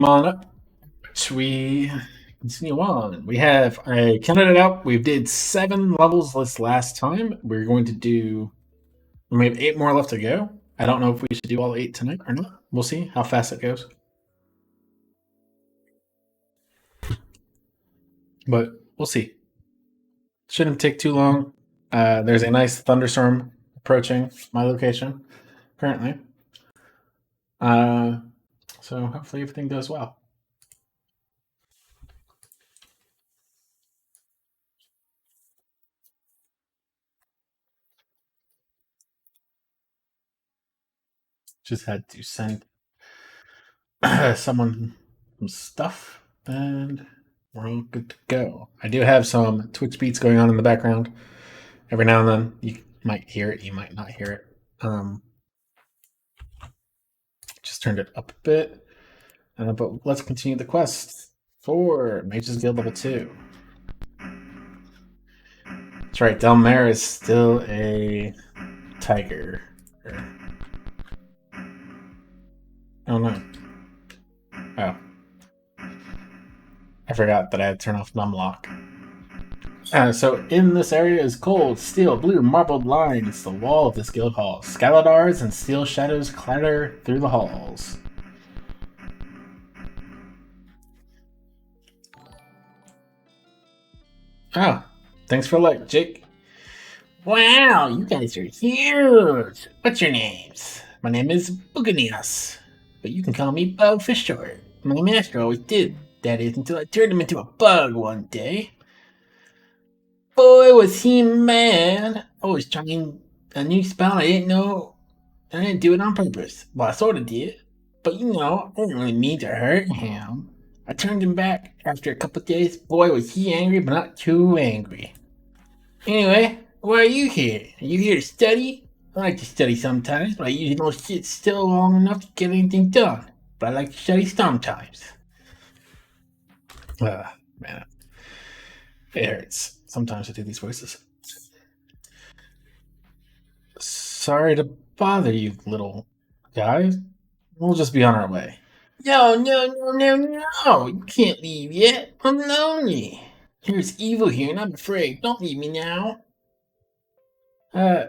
Come on up. Should we continue on? I counted it out. We did 7 levels this last time. We have 8 more left to go. I don't know if we should do all 8 tonight or not. We'll see how fast it goes. But we'll see. Shouldn't take too long. There's a nice thunderstorm approaching my location currently. So hopefully everything goes well. Just had to send someone some stuff, and we're all good to go. I do have some Twitch beats going on in the background. Every now and then, you might hear it, you might not hear it. Just turned it up a bit. But let's continue the quest for Mage's Guild level 2. That's right, Delmare is still a tiger. Oh no. Oh. I forgot that I had to turn off Numlock. So in this area is cold, steel, blue, marbled lines, the wall of this guild hall. Scaladars and steel shadows clatter through the halls. Oh, thanks for luck, Jake. Wow, you guys are huge. What's your names? My name is Buganias, but you can call me Bug for short. My master always did. That is, until I turned him into a bug one day. Boy, was he mad. I was trying a new spell. I didn't know. I didn't do it on purpose. Well, I sort of did. But I didn't really mean to hurt him. I turned him back after a couple days. Boy, was he angry, but not too angry. Anyway, why are you here? Are you here to study? I like to study sometimes, but I usually don't sit still long enough to get anything done. But I like to study sometimes. Man. It hurts sometimes to do these voices. Sorry to bother you, little guys. We'll just be on our way. No, no, no, no, no! You can't leave yet. I'm lonely. There's evil here, and I'm afraid. Don't leave me now. Uh,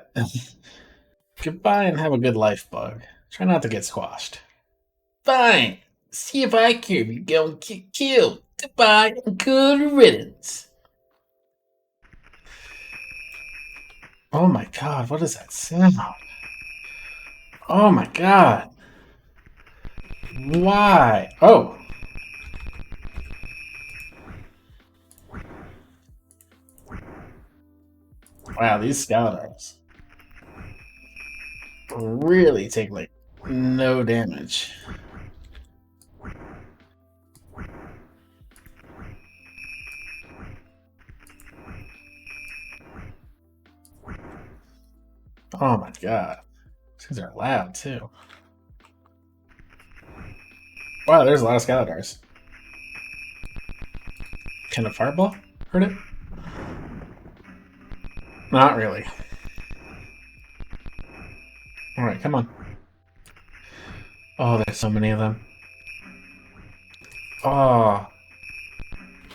goodbye and have a good life, Bug. Try not to get squashed. Fine. See if I care if you go and get killed. Goodbye and good riddance. Oh my god, what is that sound? Oh my god. Why? Oh. Wow, these Scouters really take like no damage. Oh my god. These are loud too. Wow, there's a lot of Scouters. Can a fireball hurt it? Not really. Alright, come on. Oh, there's so many of them. Oh.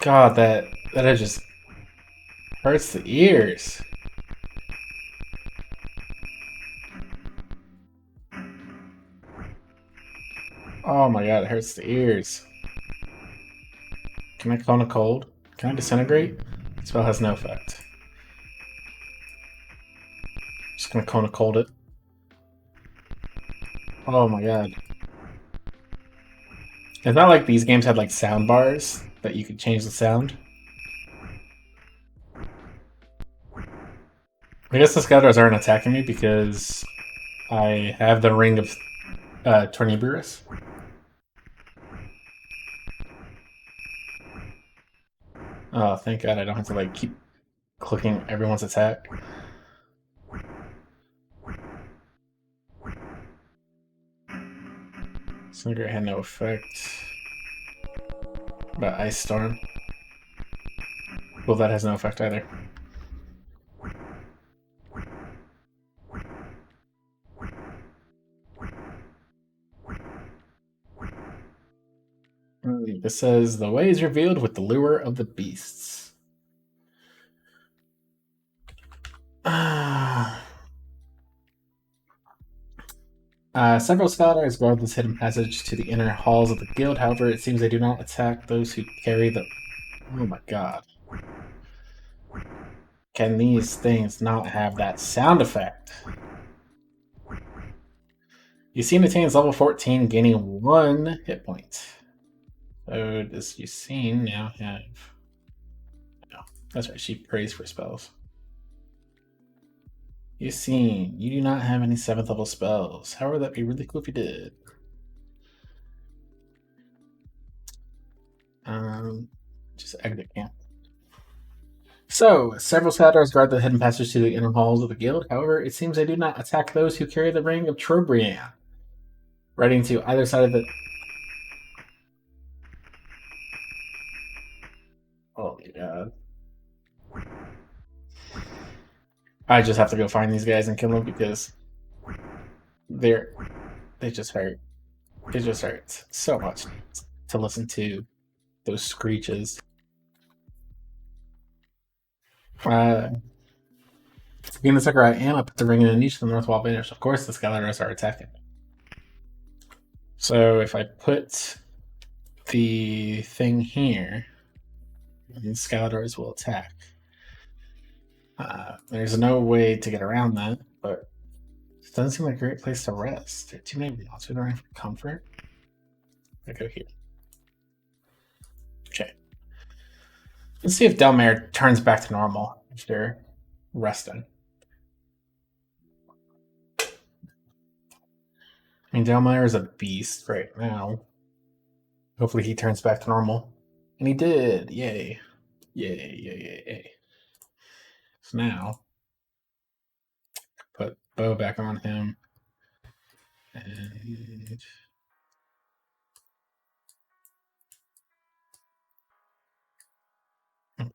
God, that just hurts the ears. Oh my god, it hurts the ears. Can I clone a cold? Can I disintegrate? The spell has no effect. Just gonna clone a cold it. Oh my god. It's not like these games had like sound bars that you could change the sound. I guess the Scouters aren't attacking me because I have the ring of Torniberus. Oh, thank god I don't have to like keep clicking everyone's attack. Disintegrate had no effect. But Ice Storm. Well, that has no effect either. This says the way is revealed with the lure of the beasts. Several scholars guard this hidden passage to the inner halls of the guild. However, it seems they do not attack those who carry the. Oh my god. Can these things not have that sound effect? Yusin attains level 14, gaining 1 hit point. So does Yusin now have. No, that's right, she prays for spells. Yusin, you do not have any 7th level spells. However, that'd be really cool if you did. Just exit camp. So, several scouters guard the hidden passage to the inner halls of the guild. However, it seems they do not attack those who carry the ring of Trobriand. Riding to either side of the. Oh my god. I just have to go find these guys and kill them because they just hurt. It just hurts so much to listen to those screeches. Being the sucker I am, I put the ring in a niche of the north wall vanish. Of course, the skeletons are attacking. So if I put the thing here, the skeletons will attack. There's no way to get around that, but it doesn't seem like a great place to rest. There are too many monsters around for comfort. I go here. Okay. Let's see if Delmare turns back to normal after resting. I mean, Delmire is a beast right now. Hopefully he turns back to normal. And he did. Yay. Yay, yay, yay. So now, put bow back on him. And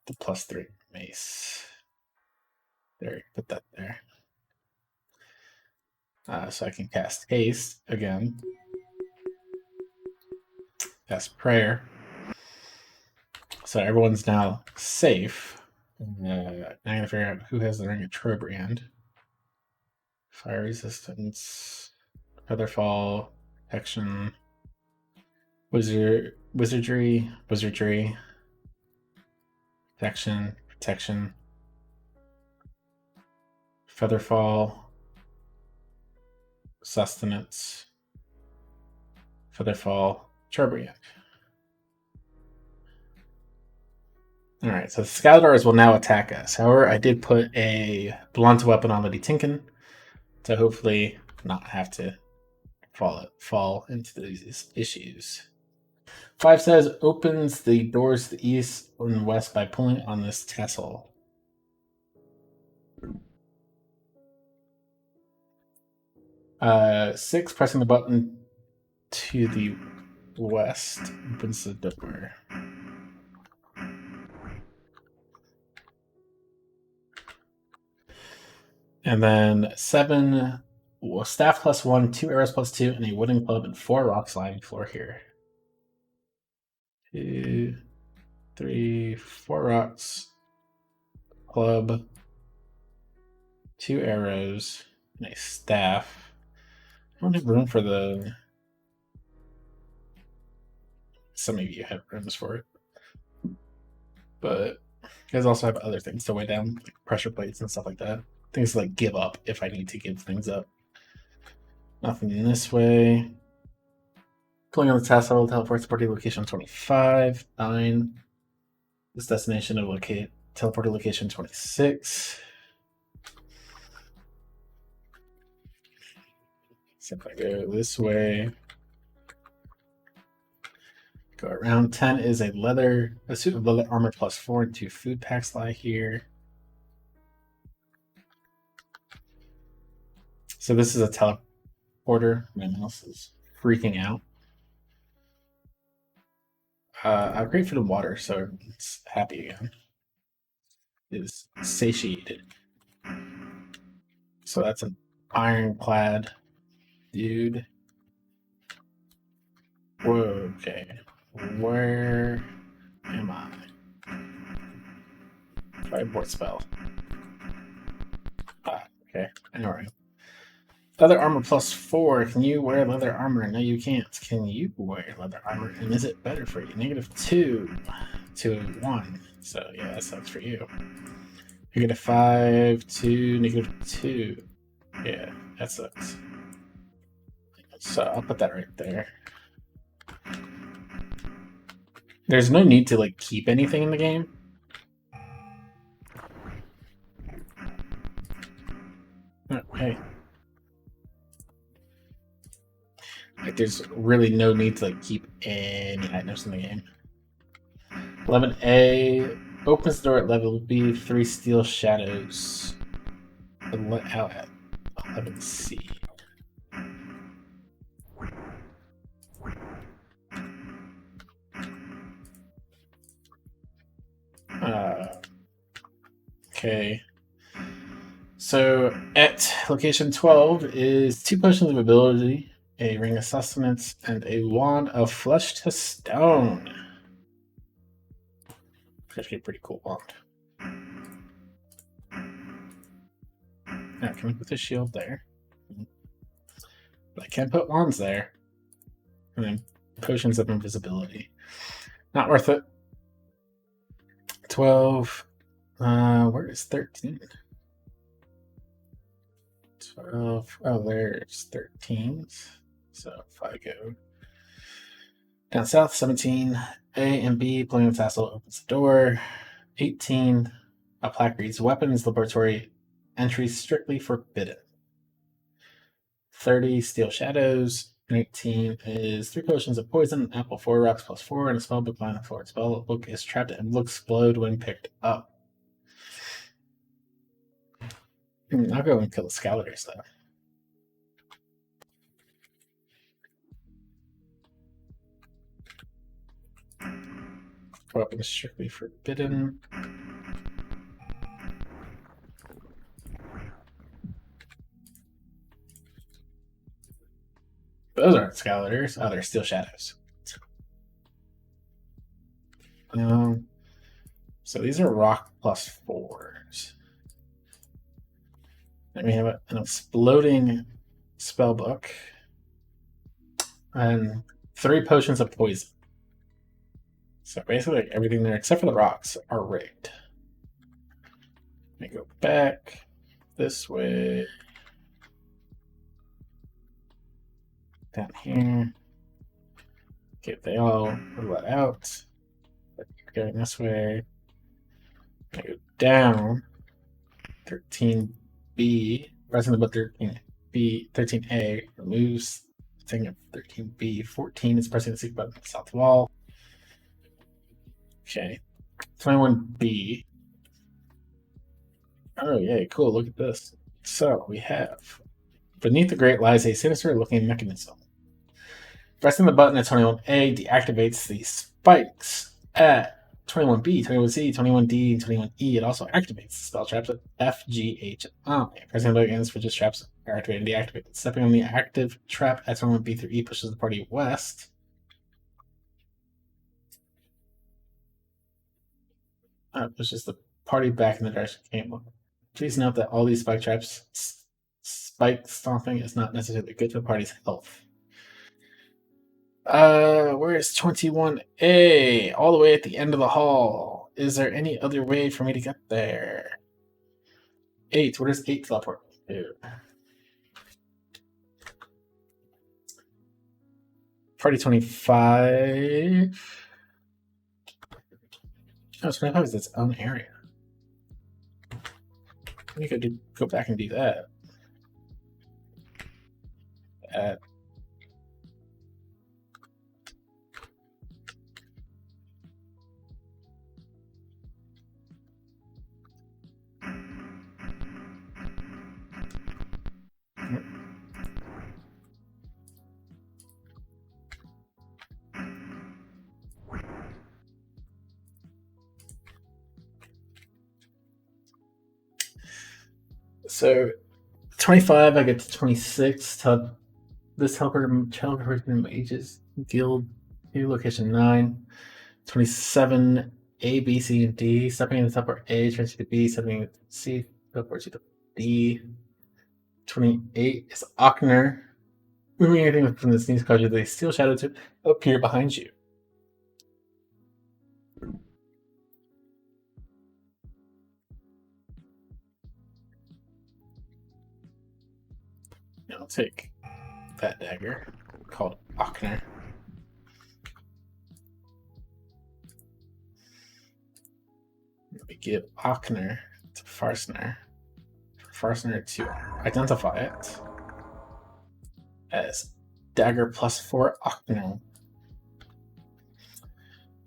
the +3 mace. There, put that there. So I can cast haste again. Cast prayer. So everyone's now safe. Now I gotta figure out who has the ring of Trobriand. Fire resistance, featherfall, protection, wizardry, protection, featherfall, sustenance, featherfall, Trobriand. Alright, so the Scoutars will now attack us. However, I did put a blunt weapon on Lady Tinkin to hopefully not have to fall into these issues. 5 says opens the doors to the east and west by pulling on this tassel. 6 pressing the button to the west opens the door. And then 7, staff +1, 2 arrows +2, and a wooden club and 4 rocks lying floor here. 2, 3, 4 rocks, club, 2 arrows, and a staff. I don't have room for the. Some of you have rooms for it, but you guys also have other things to weigh down, like pressure plates and stuff like that. Things like give up if I need to give things up. Nothing in this way. Pulling on the tassel, teleport to party location 25. 9. This destination to locate teleport to location 26. So if I go this way, go around 10 is a suit of leather armor +4 and 2 food packs lie here. So this is a teleporter. My mouse is freaking out. Upgrade for the water, so it's happy again. It is satiated. So that's an ironclad dude. Whoa, okay. Where am I? Fireboard spell. Okay. Alright. Leather armor +4. Can you wear leather armor? No, you can't. Can you wear leather armor? And is it better for you? -2 to 1. So, yeah, that sucks for you. -5 to -2. Yeah, that sucks. So, I'll put that right there. There's no need to, like, keep anything in the game. Oh, hey. Like, there's really no need to, like, keep any items in the game. 11A opens the door at level B, 3 steel shadows. Let out at 11C. Okay. So at location 12 is 2 potions of ability, a ring of sustenance, and a wand of flesh to stone. Actually, a pretty cool wand. Now, can we put the shield there? But I can put wands there. And then potions of invisibility. Not worth it. 12. Where is 13? 12. Oh, there's 13s. So if I go down south, 17. A and B, playing the tassel opens the door. 18. A plaque reads weapons laboratory entry strictly forbidden. 30. Steel shadows. 19 is 3 potions of poison, apple 4 rocks +4, and a spellbook line of 4. Spellbook is trapped and will explode when picked up. I'll go and kill the scalators though. Weapon is strictly forbidden. Those aren't scalators. Oh, they're steel shadows. So these are rock +4s. Then we have an exploding spellbook and 3 potions of poison. So basically, like, everything there except for the rocks are rigged. Let me go back this way. Down here. Okay, they all let out. Going this way. I go down. 13B. Pressing the button 13B. 13A removes the thing of 13B. 14 is pressing the seek button on the south wall. Okay. 21B. Oh, yay, cool. Look at this. So we have beneath the grate lies a sinister looking mechanism. Pressing the button at 21A deactivates the spikes at 21B, 21C, 21D, and 21E. It also activates the spell traps at F, G, H, and I. Pressing the button again switches traps are activated and deactivated. Stepping on the active trap at 21B through E pushes the party west. Pushes the party back in the direction it came from. Please note that all these spike traps, spike stomping is not necessarily good for the party's health. Where is 21A? All the way at the end of the hall. Is there any other way for me to get there? 8. Where does 8 teleport to? Party 25. Oh, 25 is its own area. We could go back and do that. So 25, I get to 26. This helper mages guild View location 9. 27 A, B, C, and D. Stepping in the top are A, transferring to B, stepping to C, upward to the D. 28 is Ochner. Moving anything from the sneeze causes the steel shadow to appear behind you. I'll take that dagger called Ochner. We give Ochner to Farsner. Farsner to identify it as dagger +4 Ochner.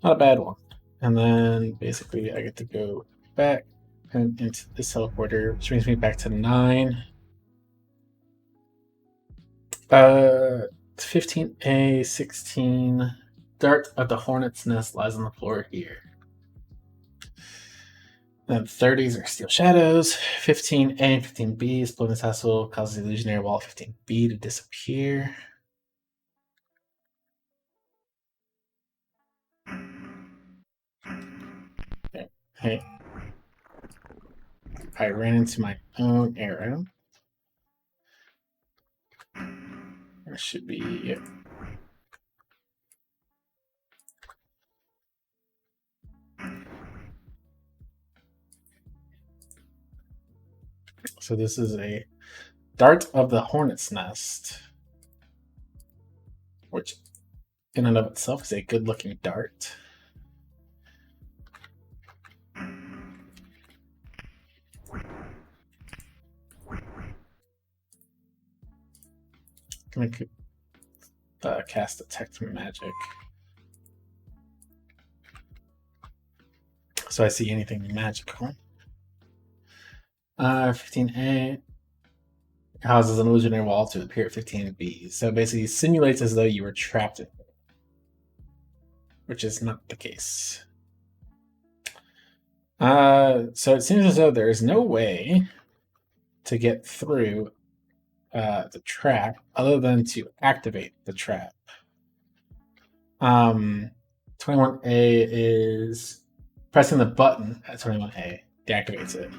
Not a bad one. And then basically I get to go back and into this teleporter, which brings me back to 9. 15A, 16. Dart of the Hornet's Nest lies on the floor here. Then 30s are Steel Shadows. 15A and 15B, Exploding Tassel causes the illusionary wall 15B to disappear. Okay. I ran into my own arrow. That should be it. So this is a Dart of the Hornet's Nest, which in and of itself is a good looking dart. I could cast Detect Magic. So I see anything magical. 15A causes an illusionary wall to appear at 15B. So basically simulates as though you were trapped in it, which is not the case. So it seems as though there is no way to get through the trap other than to activate the trap. 21A is pressing the button at 21A deactivates it.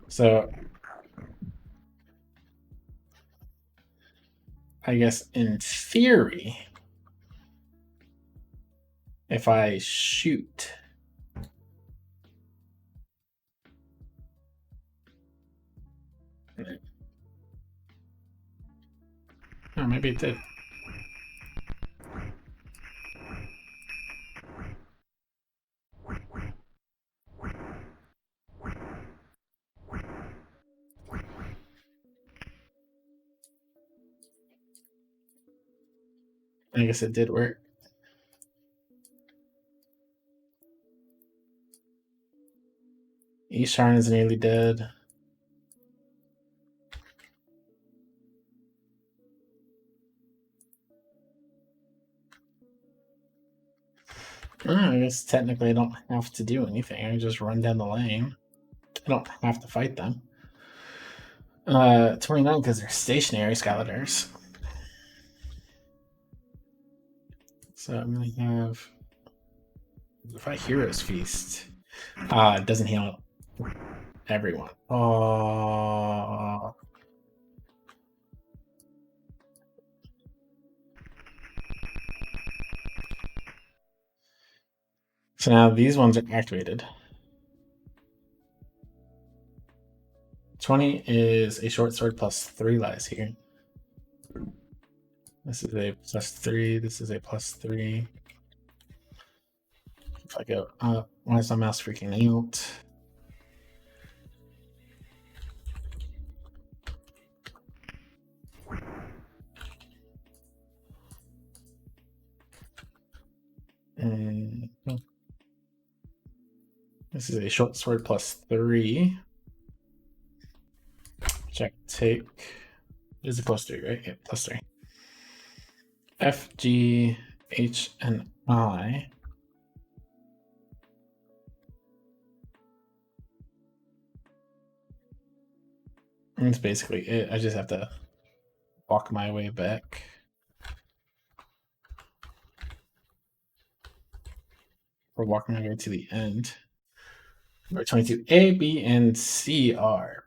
So I guess in theory, if I shoot, oh, maybe it did. I guess it did work. Isharn is nearly dead. I guess technically I don't have to do anything. I just run down the lane. I don't have to fight them. 29 because they're stationary Skylanders. So I'm gonna have if I Heroes Feast. It doesn't heal everyone. Oh. So now these ones are activated. 20 is a short sword +3 lies here. This is a +3. This is a +3. If I go up, why is my mouse freaking out? And this is a short sword +3. Check take. This is a +3, right? Yeah, +3. F, G, H, and I. And that's basically it. I just have to walk my way back. We're walking our way to the end. Number 22A, B, and C are.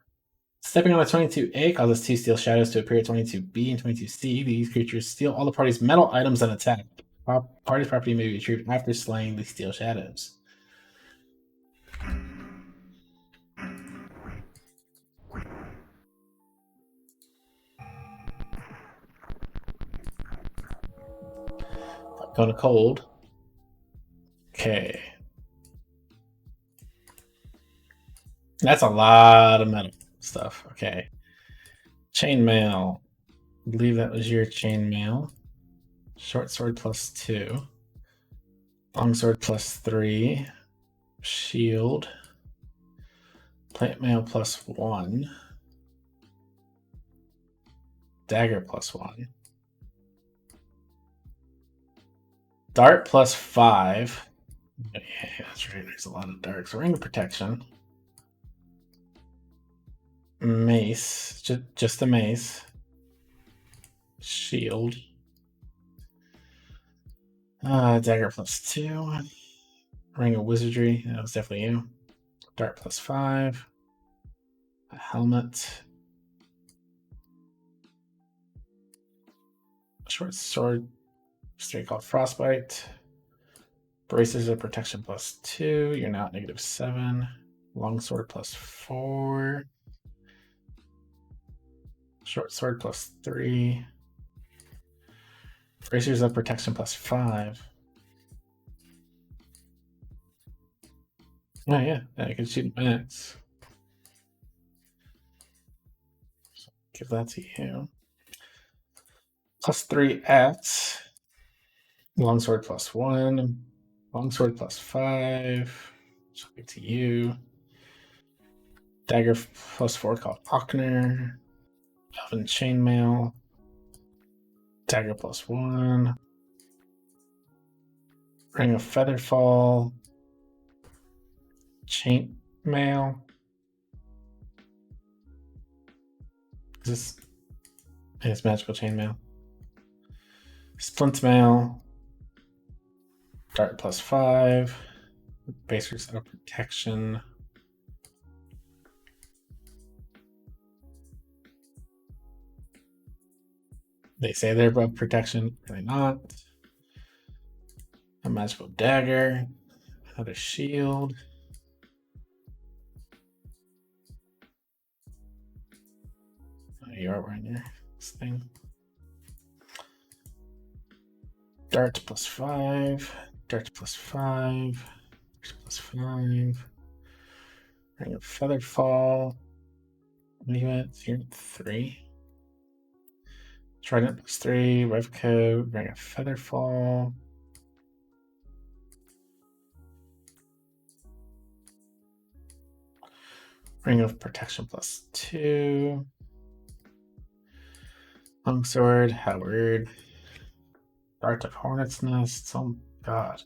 Stepping on a 22A causes 2 steel shadows to appear at 22B and 22C. These creatures steal all the party's metal items and attack. Party's property may be retrieved after slaying the steel shadows. Going to cold. Okay. That's a lot of metal stuff. Okay. Chainmail. I believe that was your chainmail. Short sword +2. Long sword +3. Shield. Plate mail +1. Dagger +1. Dart +5. Yeah, that's right. There's a lot of darts. Ring of protection. Mace. Just a mace. Shield. Dagger +2. Ring of wizardry. That was definitely you. Dart +5. A helmet. Short sword. Straight called frostbite. Braces of protection +2. You're now at -7. Longsword +4. Short sword +3. Bracers of protection +5. Oh yeah, I can shoot max. Give that to you. +3X. Longsword +1. Longsword +5. Something to you. Dagger +4 called Ochner. Elven chainmail. Dagger +1. Ring of featherfall. Chainmail. Is this? It's magical chainmail. Splint mail. Dart +5. Basers of protection. They say they're above protection, are they not? A magical dagger. Another shield. Oh, you are wearing your thing. Dart +5. Dart +5. +5. Ring of featherfall. What are you at? You're at 3. Trident +3. Rev coat. Ring of featherfall. Ring of protection +2. Longsword. Howard. Dart of hornet's nest. Oh god.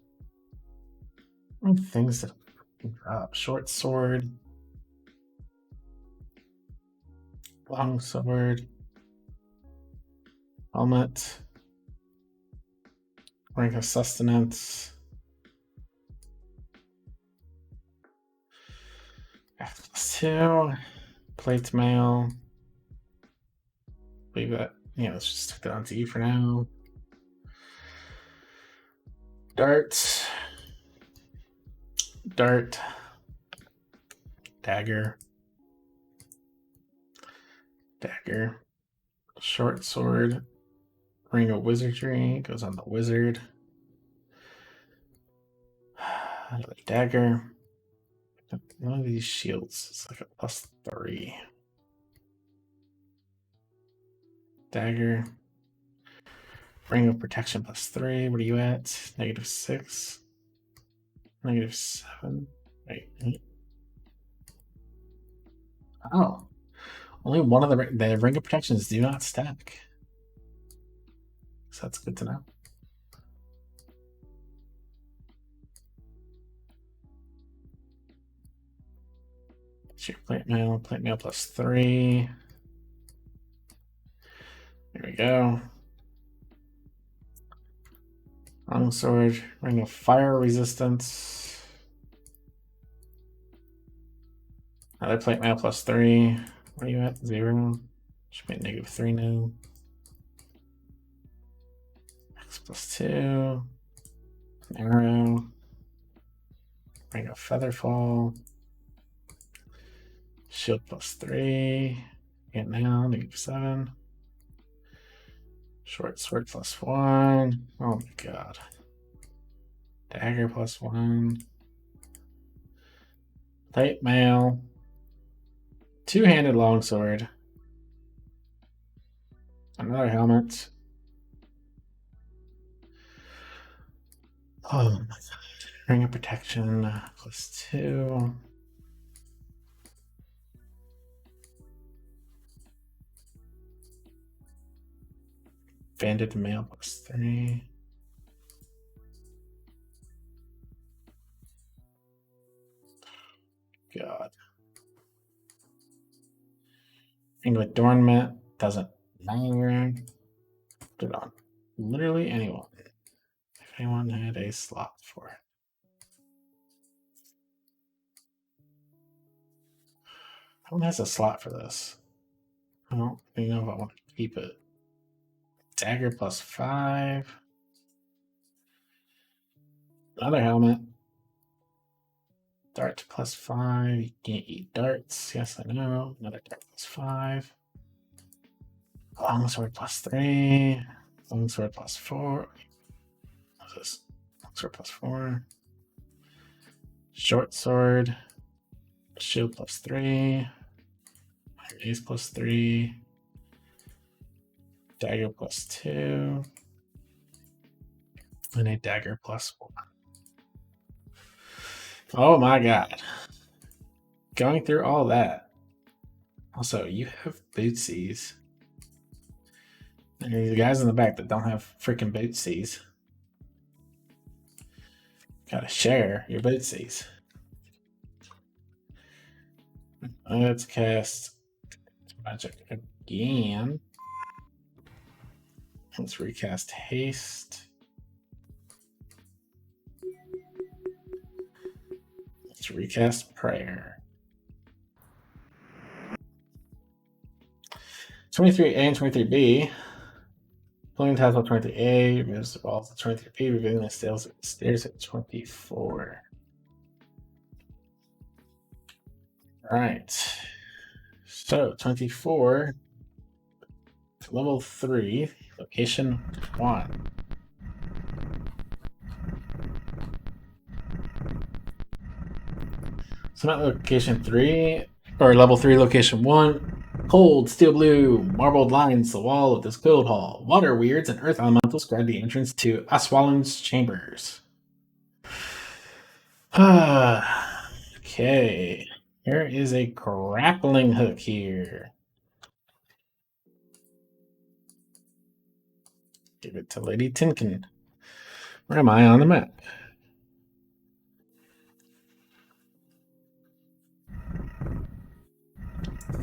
Things that drop. Short sword. Long sword. Helmet. Rank of sustenance. F+2. Plate mail. Leave that. Yeah, let's just stick that onto you for now. Dart. Dart. Dagger. Dagger. Short sword. Ring of wizardry goes on the wizard. Another dagger. One of these shields is like a +3. Dagger. Ring of protection +3. What are you at? -6. -7. Wait. Oh. Only one of the ring of protections do not stack. So that's good to know. It's your plate mail +3. There we go. Longsword, ring of fire resistance. Another plate mail +3. What are you at? 0. Should be at -3 now. X +2. An arrow. Ring of featherfall. Shield +3. Get now, -7. Short sword +1. Oh my god. Dagger +1. Plate mail. Two-handed longsword. Another helmet. Oh my god. Ring of protection +2. Banded mail +3. God. Ring of adornment doesn't matter. Put it on literally anyone. If anyone had a slot for it. Who has a slot for this? I don't even know if I want to keep it. Dagger +5. Another helmet. Dart +5. You can't eat darts. Yes, I know. Another dart +5. Longsword +3. Longsword +4. What's this? Longsword +4. Short sword. Shield +3. Ace +3. Dagger +2. And a dagger +1. Oh my god. Going through all that. Also, you have bootsies. There's the guys in the back that don't have freaking bootsies. Gotta share your bootsies. Let's cast magic again. Let's recast haste. Let's recast prayer. 23A and 23B. Pulling the title 23A, removes the balls of 23B, revealing the stairs at 24. Alright. So 24. Level 3, location 1. So I'm at location 3, or level 3, location 1. Cold, steel blue, marbled lines the wall of this guild hall. Water weirds and earth elementals guard the entrance to Aswalin's chambers. Okay. Here is a grappling hook here. Give it to Lady Tinkin. Where am I on the map?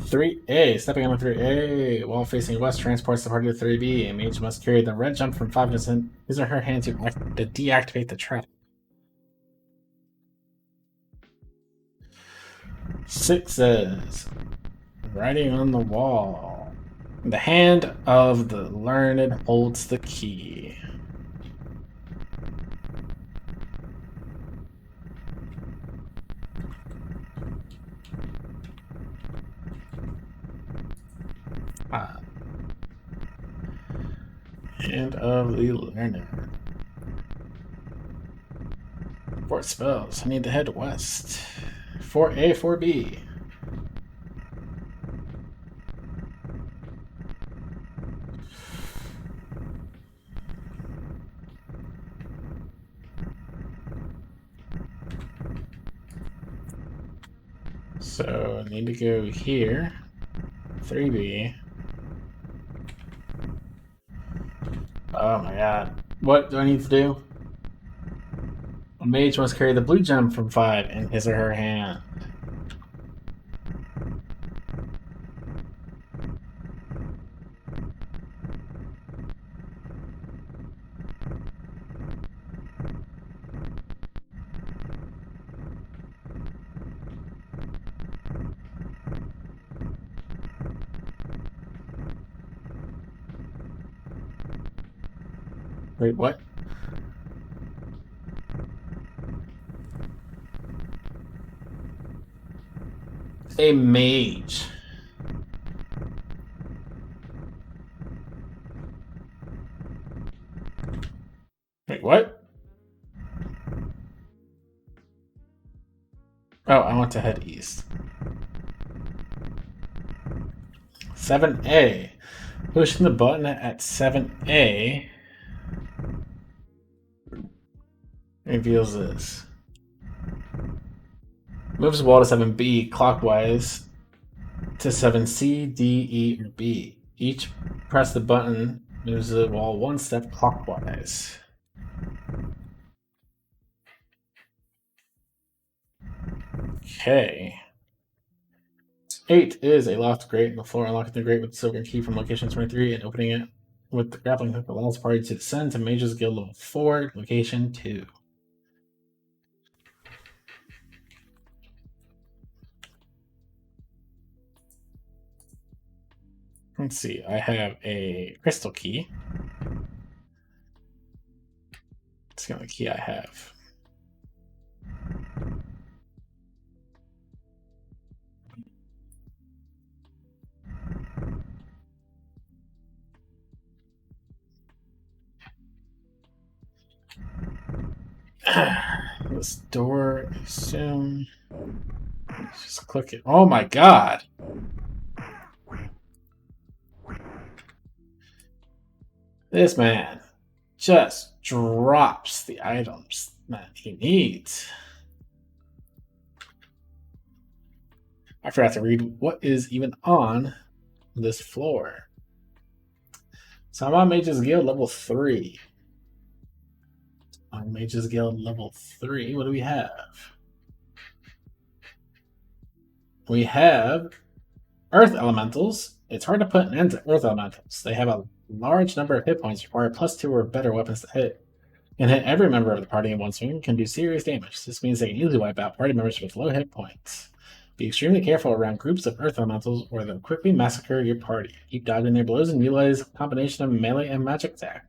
(3A). Stepping on the 3A. Wall facing west transports the party to 3B. A mage must carry the red jump from 5 to his or her hand to deactivate the trap. 6 says, writing on the wall. The hand of the learned holds the key. Hand of the learned. 4 spells. I need to head west. 4A, 4B. So I need to go here. 3B. Oh my god. What do I need to do? A mage must carry the blue gem from 5 in his or her hand. Wait, what? A mage. Wait, what? Oh, I want to head east. 7A. Pushing the button at 7A reveals this. Moves the wall to 7B clockwise to 7C, D, E, or B. Each press the button moves the wall one step clockwise. Okay. 8 is a locked grate in the floor. Unlocking the grate with the silver key from location 23 and opening it with the grappling hook allows the party to descend to Mage's Guild level 4, location 2. Let's see, I have a crystal key. That's the only key I have. This door, assume. Let's just click it. Oh my god! This man just drops the items that he needs. I forgot to read what is even on this floor. So I'm on Mage's Guild level 3. On Mage's Guild level 3, what do we have? We have Earth Elementals. It's hard to put an end to Earth Elementals. They have a large number of hit points, require +2 or better weapons to hit, and hit every member of the party in one swing, can do serious damage. This means they can easily wipe out party members with low hit points. Be extremely careful around groups of Earth Elementals or they'll quickly massacre your party. Keep dodging their blows and utilize a combination of melee and magic attack.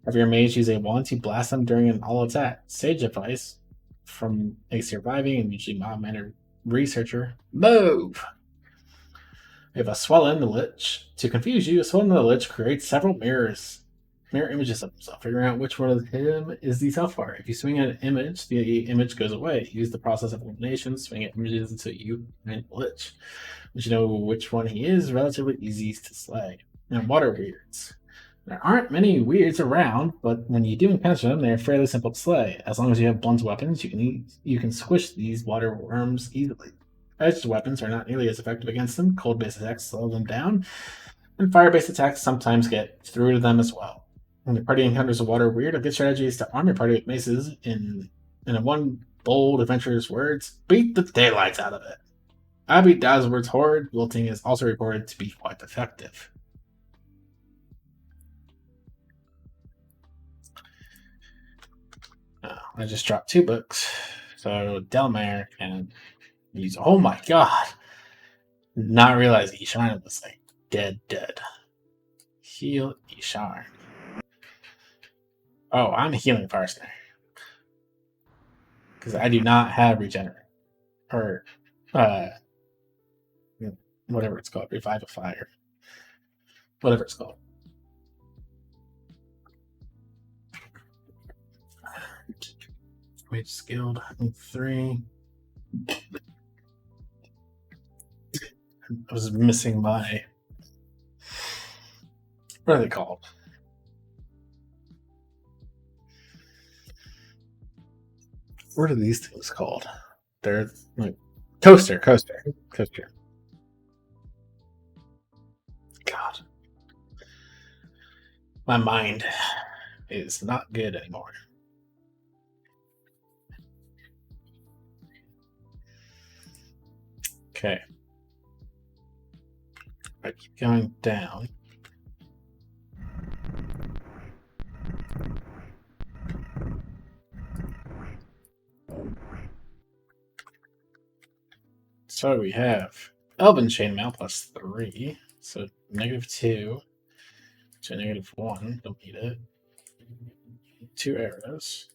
Have your mage use a wand to blast them during an all attack. Sage advice from a surviving and usually mild-mannered researcher. Move! We have a Swellen the Lich. To confuse you, a Swellen the Lich creates several mirror images of himself. Figuring out which one of him is the self-fire. If you swing at an image, the image goes away. Use the process of elimination, swing at images until you find the Lich. Once you know which one he is, relatively easy to slay. And water weirds. There aren't many weirds around, but when you do encounter them, they're fairly simple to slay. As long as you have blunt weapons, you can squish these water worms easily. Edged weapons are not nearly as effective against them. Cold-based attacks slow them down, and fire-based attacks sometimes get through to them as well. When the party encounters a water weird, a good strategy is to arm your party with maces. In one bold adventurer's words, beat the daylights out of it. Abby Dazward's horde wilting is also reported to be quite effective. I just dropped 2 books, so Delmare can use. Oh my god! Not realize Isharn was like dead. Heal Isharn. Oh, I'm healing Farsner. Because I do not have Regenerate. Or, whatever it's called. Revivify or whatever it's called. Mage skilled. 3. I was missing my. What are they called? What are these things called? They're like coaster. God, my mind is not good anymore. Okay, I keep going down. So we have Elven Chainmail +3, so -2 to -1. Don't need it. 2 arrows.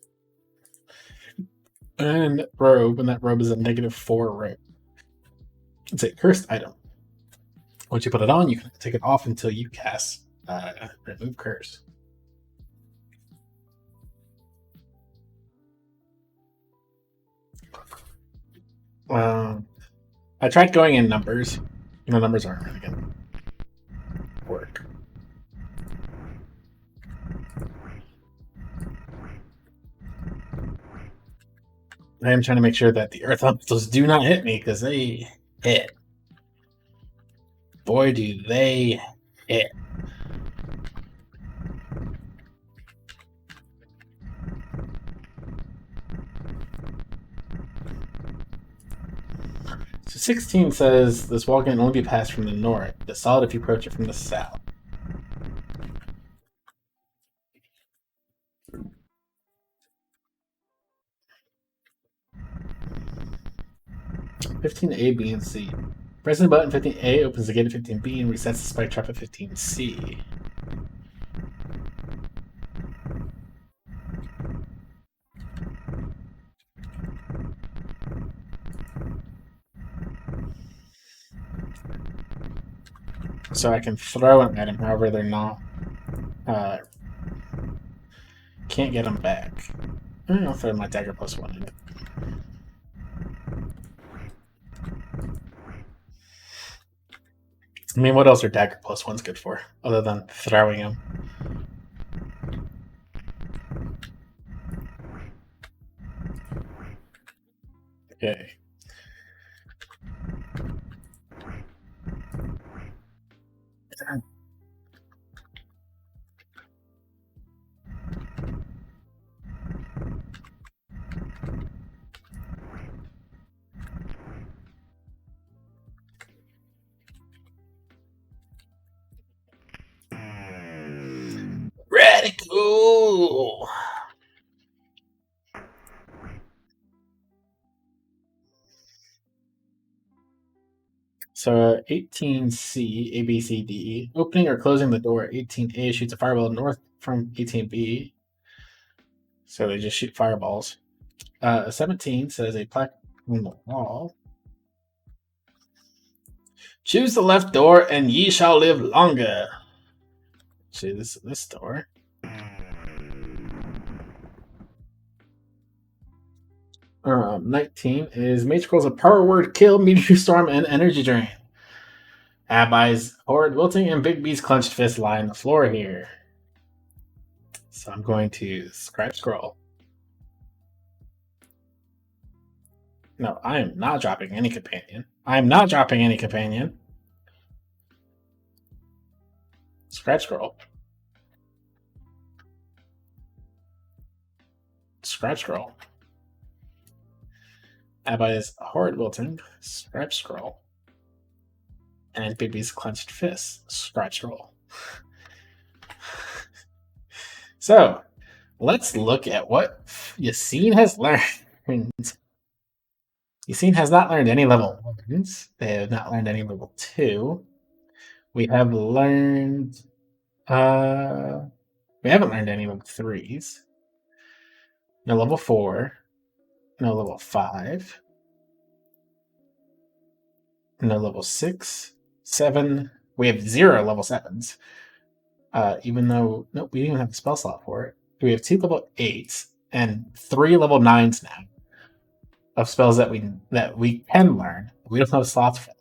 And robe, and that robe is a -4 robe. It's a cursed item. Once you put it on, you can take it off until you cast remove curse. I tried going in numbers. The numbers aren't really going to work. I am trying to make sure that the earth elementals do not hit me, because they hit. Boy, do they hit. So 16 says this wall can only be passed from the north. It's solid if you approach it from the south. (15A, B, and C). Pressing the button 15A opens the gate at 15B and resets the spike trap at 15C. So I can throw them at him, however they're not... can't get them back. I'll throw my dagger +1 in it. I mean, what else are dagger +1s good for, other than throwing them? Okay. Radical! So 18C, A, B, C, D. Opening or closing the door at 18A shoots a fireball north from 18B. So they just shoot fireballs. 17 says a plaque on the wall. Choose the left door and ye shall live longer. See, this door. 19 is Mage Scrolls of Power Word, Kill, Meteor Storm, and Energy Drain. Abai's Horrid Wilting and Big B's Clenched Fist lie on the floor here. So I'm going to scroll. No, I am not dropping any companion. I am not dropping any companion. Scroll. Scroll. Abai's Horrid Wilting, scroll. And Bigby's Clenched Fist, scroll. So, let's look at what Yassine has learned. Yassine has not learned any level 1s. They have not learned any level 2. We have learned... we haven't learned any level 3s. No level 4. No level 5. No level 6. 7. We have 0 level 7s. Even though... Nope, we didn't even have a spell slot for it. We have 2 level 8s and 3 level 9s now of spells that we can learn. We don't have slots for them.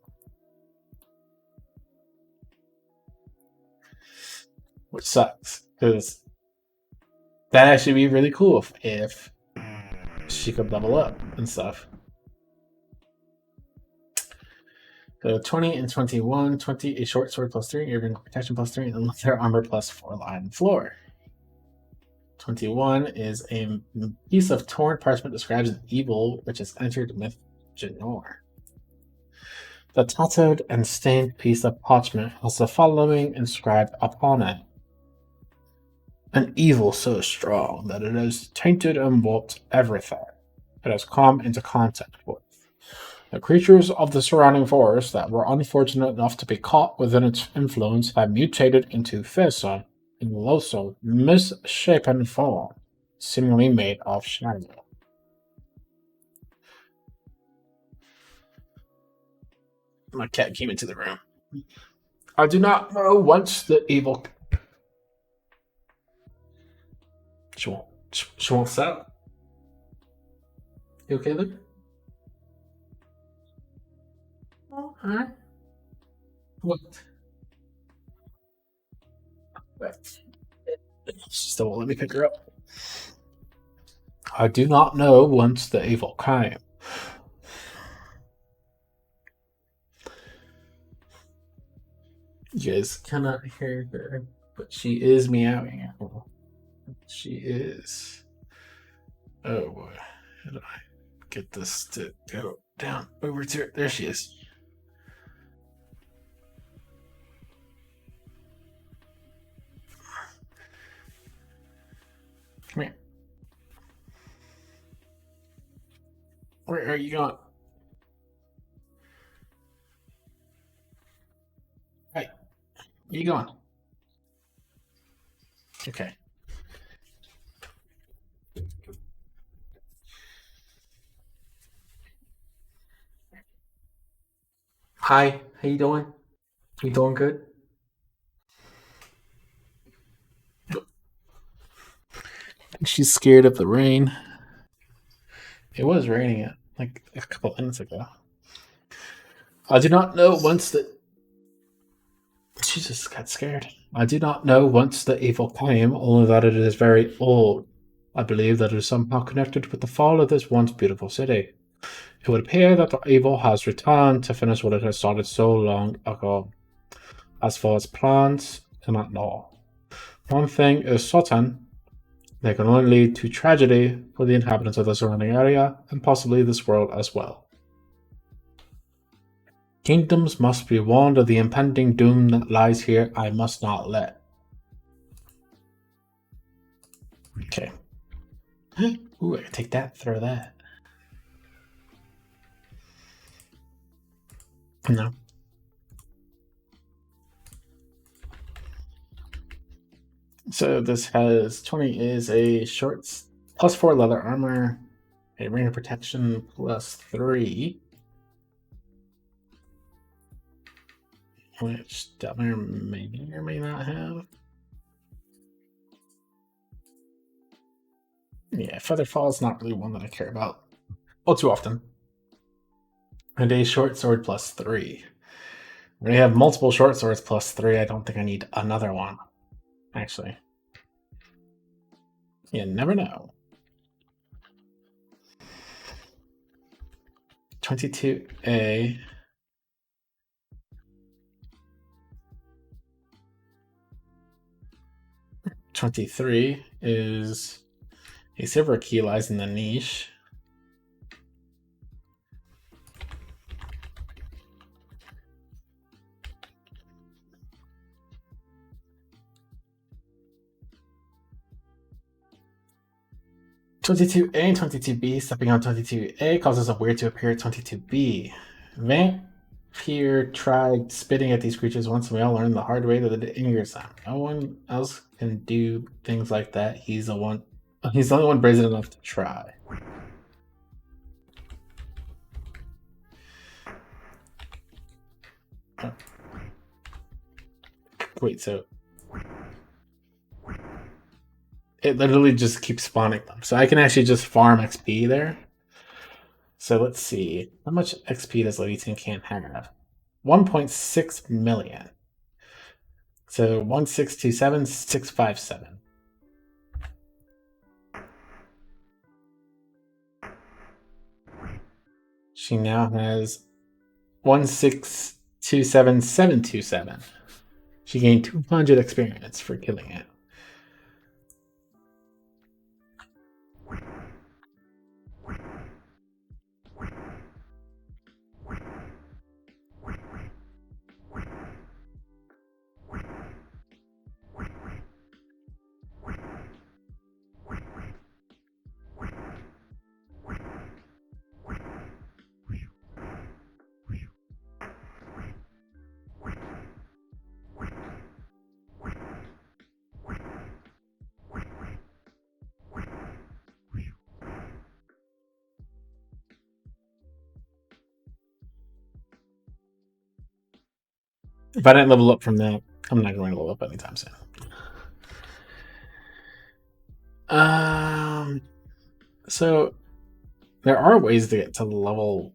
Which sucks, because that'd actually be really cool if she could level up and stuff. So 20 and 21. 20, a short sword +3, urban protection +3, and leather armor +4 lie on the floor. 21 is a piece of torn parchment describes an evil which has entered myth Drannor. The tattered and stained piece of parchment has the following inscribed upon it. An evil so strong that it has tainted and warped everything it has come into contact with. The creatures of the surrounding forest that were unfortunate enough to be caught within its influence have mutated into fearsome and loathsome, misshapen form. seemingly made of shadow. My cat came into the room. I do not know whence the evil. She won't stop. You okay there? Huh? What? What? She still won't let me pick her up. I do not know whence the evil came. You guys cannot hear her, but she is meowing. She is. Oh boy. How do I get this to go down over to her? There she is. Come here. Where are you going? Hey, where you going? Okay. Hi, how you doing? You doing good? She's scared of the rain. It was raining like a couple minutes ago. I do not know once the. She just got scared. I do not know whence the evil came, only that it is very old. I believe that it is somehow connected with the fall of this once beautiful city. It would appear that the evil has returned to finish what it has started so long ago. As for its plans, I cannot know. One thing is certain, they can only lead to tragedy for the inhabitants of the surrounding area, and possibly this world as well. Kingdoms must be warned of the impending doom that lies here. I must not let. Okay. Ooh, I can take that, throw that. No. So this has 20 is a shorts plus 4 leather armor, a ring of protection plus 3. Which Delmare may or may not have. Yeah, Featherfall is not really one that I care about. Well, too often. And a short sword plus 3. When you have multiple short swords plus 3, I don't think I need another one. Actually. You never know. 22A. 23 is a silver key lies in the niche. "22A and 22B, stepping on 22A causes a weird to appear at 22B. Vampire tried spitting at these creatures once, and we all learned the hard way that it angers them. No one else can do things like that. He's the only one brazen enough to try." Oh. Wait, so it literally just keeps spawning them. So I can actually just farm XP there. So let's see. How much XP does Leviathan Can't have? 1.6 million. So 1627657. She now has 1627727. She gained 200 experience for killing it. If I didn't level up from that, I'm not going to level up anytime soon. So there are ways to get to level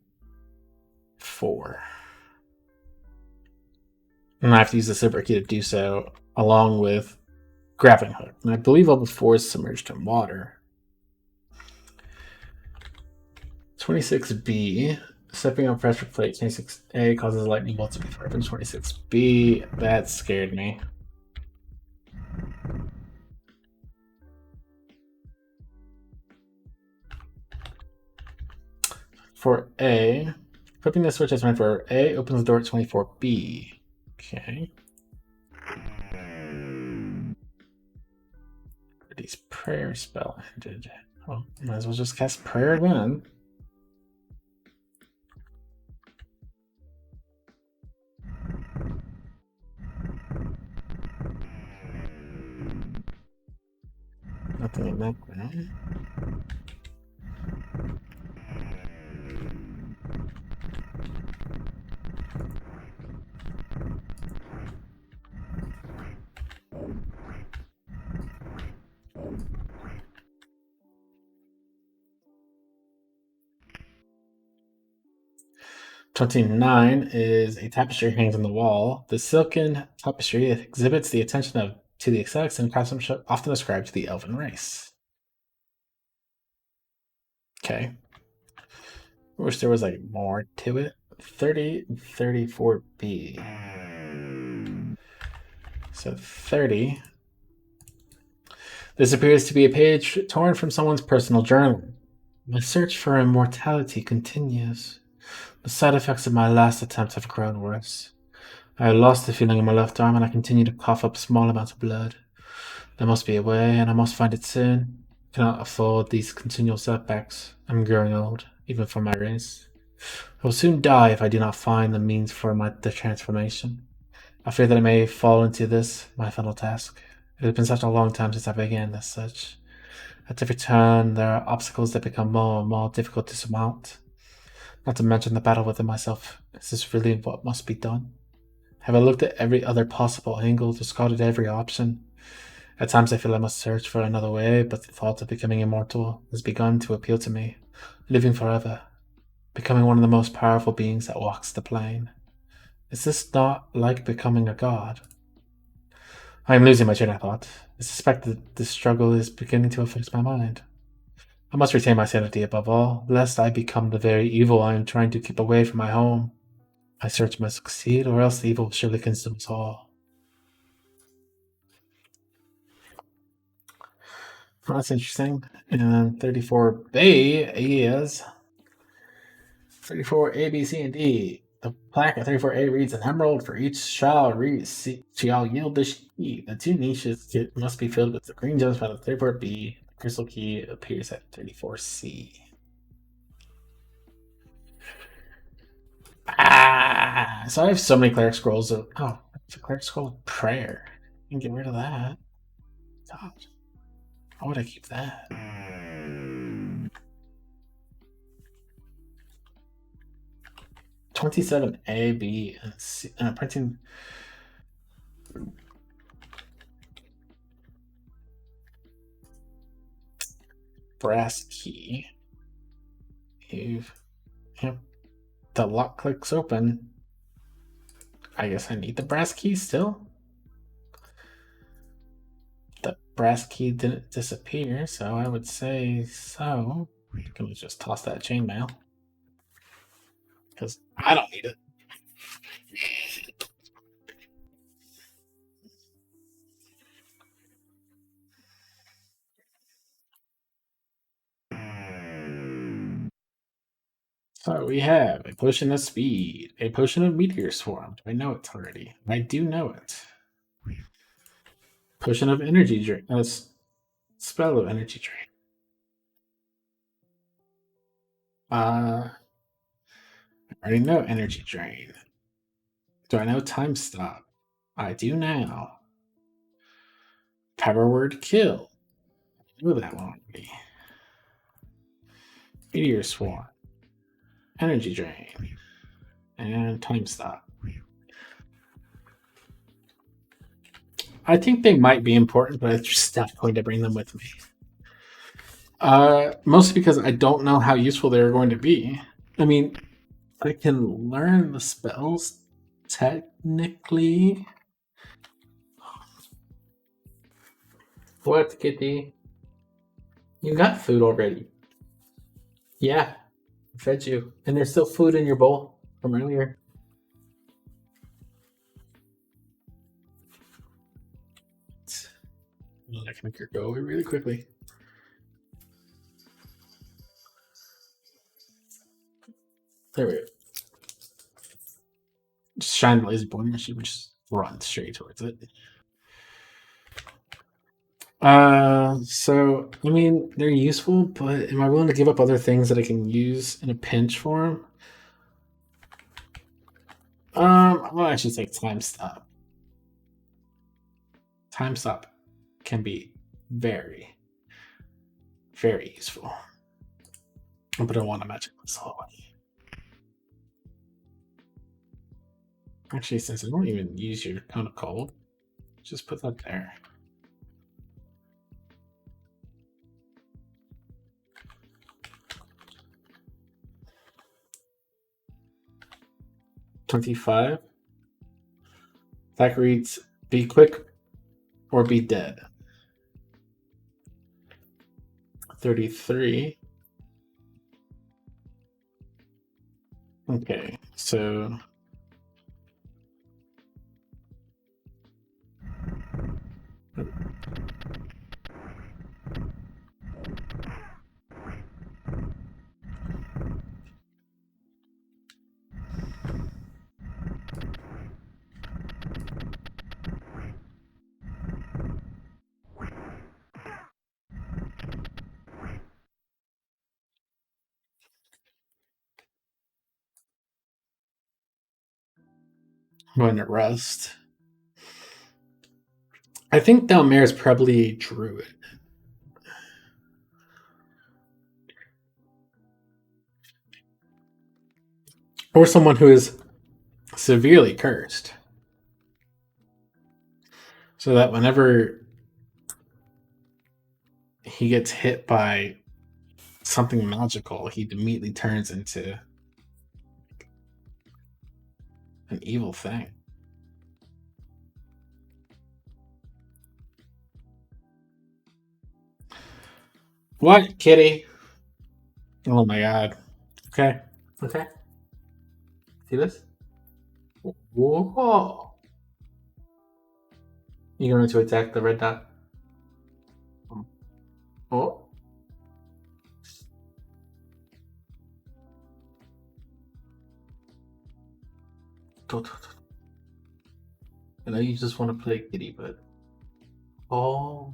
4. And I have to use the silver key to do so, along with grappling hook. And I believe level 4 is submerged in water. 26B, stepping on pressure plate. 26A causes lightning bolts to be fired from 26B. That scared me. For A, flipping the switch as meant for A opens the door at 24B. Okay. These prayer spell ended. Well, might as well just cast prayer again. Nothing in that ground. $29 is a tapestry hangs on the wall. The silken tapestry exhibits the attention to the aesthetics and craftsmanship often ascribed to the elven race. Okay. I wish there was like more to it. 30, 34B. So 30. This appears to be a page torn from someone's personal journal. My search for immortality continues. The side effects of my last attempt have grown worse. I lost the feeling in my left arm and I continue to cough up small amounts of blood. There must be a way, and I must find it soon. I cannot afford these continual setbacks. I'm growing old, even for my race. I will soon die if I do not find the means for the transformation. I fear that I may fall into this, my final task. It has been such a long time since I began as such. At every turn, there are obstacles that become more and more difficult to surmount. Not to mention the battle within myself. Is this really what must be done? Have I looked at every other possible angle, discarded every option? At times I feel I must search for another way, but the thought of becoming immortal has begun to appeal to me. Living forever. Becoming one of the most powerful beings that walks the plane. Is this not like becoming a god? I am losing my train of thought. I suspect that this struggle is beginning to affect my mind. I must retain my sanity above all, lest I become the very evil I am trying to keep away from my home. My search must succeed, or else the evil will surely consume us all. Well, that's interesting. And 34B is 34A, B, C, and D. The plaque at 34A reads an emerald for each shall yield the key. The two niches must be filled with the green gems found at 34B. The crystal key appears at 34C. So I have so many cleric scrolls of. Oh, it's a cleric scroll of prayer. You can get rid of that. God. Why would I keep that? 27A, B, and C. Printing. Brass key. If yep, the lock clicks open. I guess I need the brass key still. The brass key didn't disappear, so I would say so. I'm gonna just toss that chainmail because I don't need it. So we have a potion of speed, a potion of meteor swarm. Do I know it already? I do know it. Potion of energy drain. Spell of energy drain. I already know energy drain. Do I know time stop? I do now. Power word kill. I know that one already. Meteor swarm. Energy drain. And time stop. I think they might be important, but I'm just not going to bring them with me. Mostly because I don't know how useful they're going to be. I mean, I can learn the spells technically. What, Kitty? You got food already. Yeah, I fed you. And there's still food in your bowl from earlier. I can make her go away really quickly. There we go. Just shine the laser pointer, she would just run straight towards it. So I mean, they're useful, but am I willing to give up other things that I can use in a pinch for them? I'll actually take time stop. Time stop can be very, very useful. But I want a magic missile. Actually, since I don't even use your Cone of Cold, just put that there. $25. That reads be quick or be dead. 33. Okay, so I'm going to rest. I think Delmare is probably a druid. Or someone who is severely cursed. So that whenever he gets hit by something magical, he immediately turns into an evil thing. What, kitty? Oh my god. Okay. Okay. See this? Whoa. You going to attack the red dot? Oh. I know you just want to play kitty, but oh.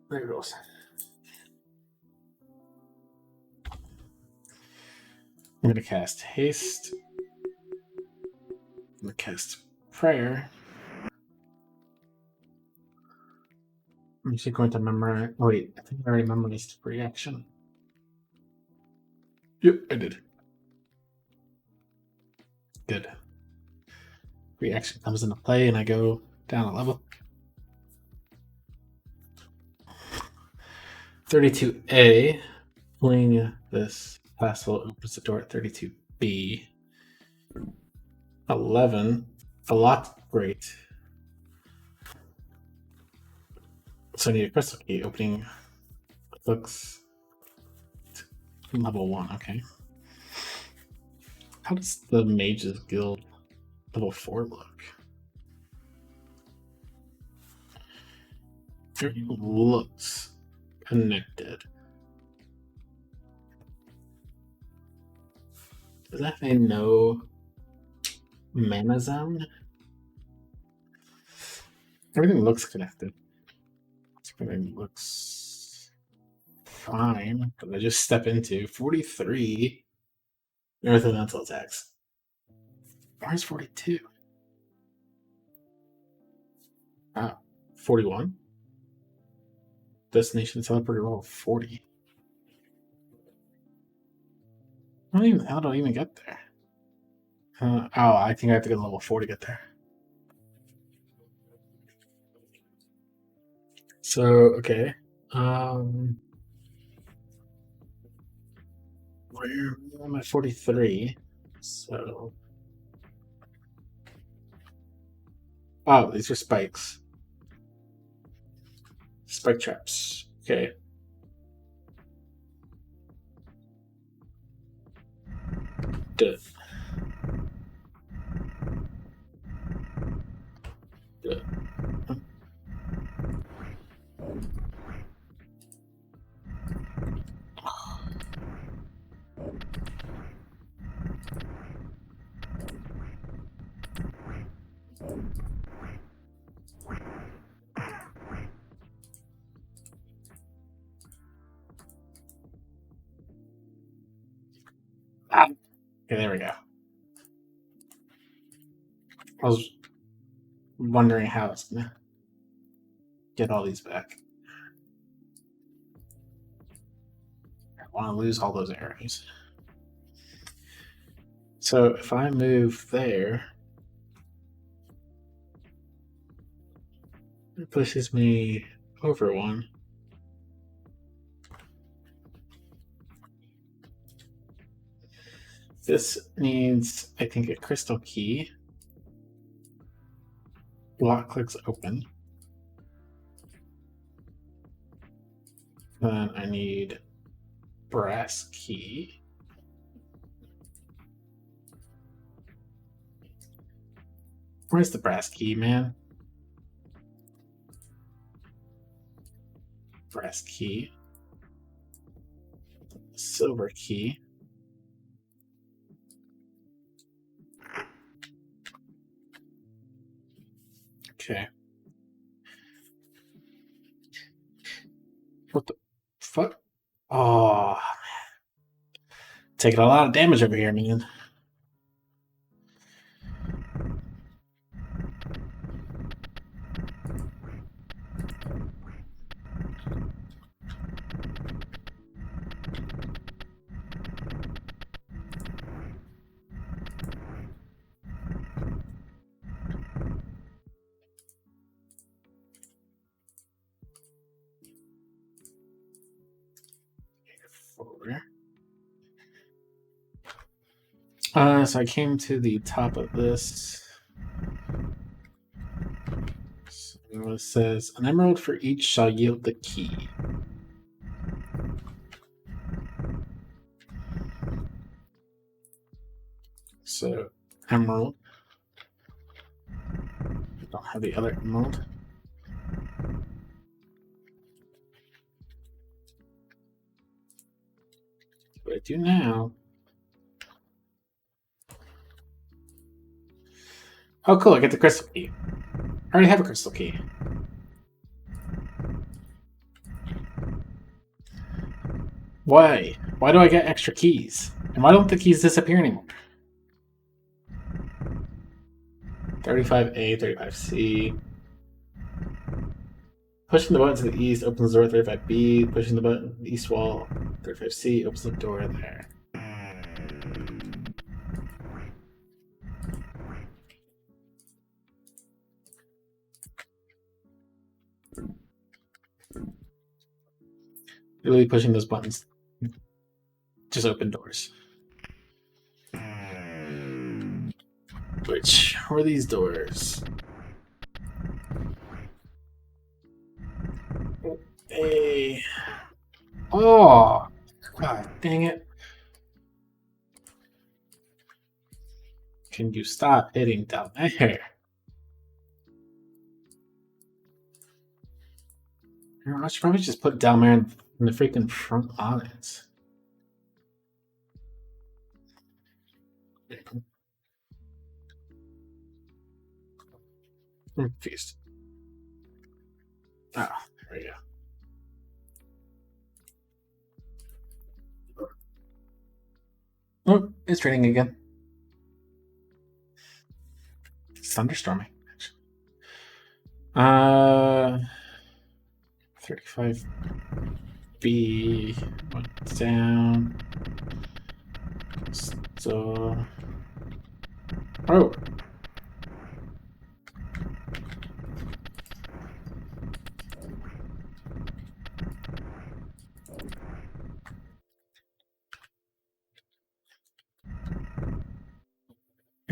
There it goes. I'm gonna cast haste. I'm gonna cast prayer. I'm actually going to memorize. Oh wait, I think I already memorized reaction. Yep, I did. Good. Reaction comes into play, and I go down a level. 32A. Pulling this festival opens the door at 32B. 11. A lot. Great. So I need a crystal key. Opening looks level 1. Okay. How does the Mages Guild level 4 look? It looks connected. Does that mean no mana zone? Everything looks connected. Everything looks fine. But I just step into 43 Earth Elemental attacks. Where's 42? Ah, 41. Destination teleporter roll 40. How do I even get there? Oh, I think I have to get level 4 to get there. So, okay. Where am I? 43. So. Oh, these are spikes. Spike traps. Okay. Duh. Duh. Ah. Okay, there we go. I was wondering how it's gonna get all these back. I want to lose all those arrows. So if I move there, it pushes me over one. This needs, I think, a crystal key. Block clicks open. Then I need brass key. Where's the brass key, man? Brass key. Silver key. Okay. What the fuck? Oh, man. Taking a lot of damage over here, man. So I came to the top of this. So it says, an emerald for each shall yield the key. So, emerald. I don't have the other emerald. What I do now. Oh, cool, I get the crystal key. I already have a crystal key. Why? Why do I get extra keys? And why don't the keys disappear anymore? 35A, 35C. Pushing the button to the east opens the door 35B. Pushing the button to the east wall 35C opens the door there. Really pushing those buttons just open doors. Which are these doors? Hey. Oh, god dang it. Can you stop hitting down there? I should probably just put down there in the freaking front on it. I'm confused. Ah, there we go. Oh, it's raining again. It's thunderstorming. 35B went down. So Oh.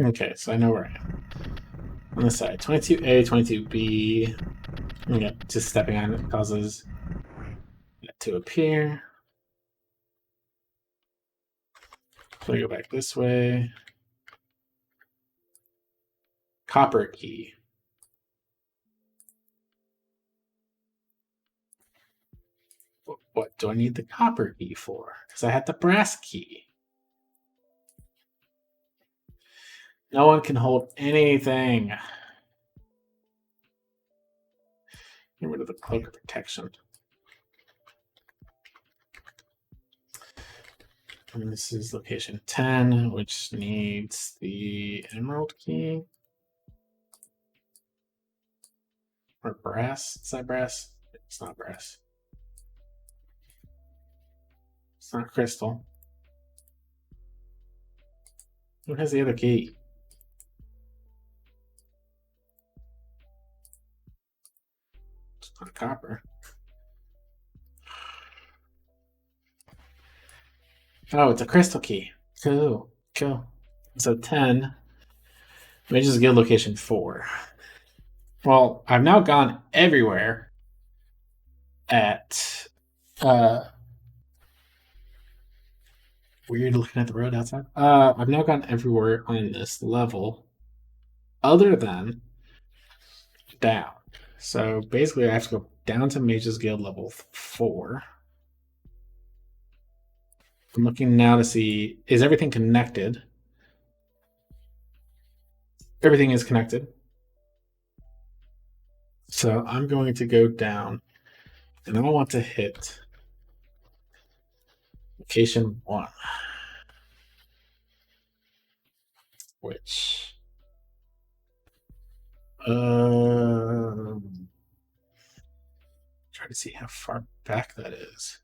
Okay, so I know where I am. On the side, 22A, 22B. Yeah, just stepping on it causes it to appear. So I go back this way. Copper key. What do I need the copper key for? Because I had the brass key. No one can hold anything. Get rid of the cloak of protection. And this is location 10, which needs the emerald key. Or brass? Is that brass? It's not brass. It's not crystal. Who has the other key? It's not copper. Oh, it's a crystal key. Cool. Cool. So 10. Mage's Guild location 4. Well, I've now gone everywhere at weird looking at the road outside. I've now gone everywhere on this level other than down. So basically I have to go down to Mage's Guild level 4. I'm looking now to see, is everything connected? Everything is connected. So I'm going to go down and I want to hit location 1. Which try to see how far back that is.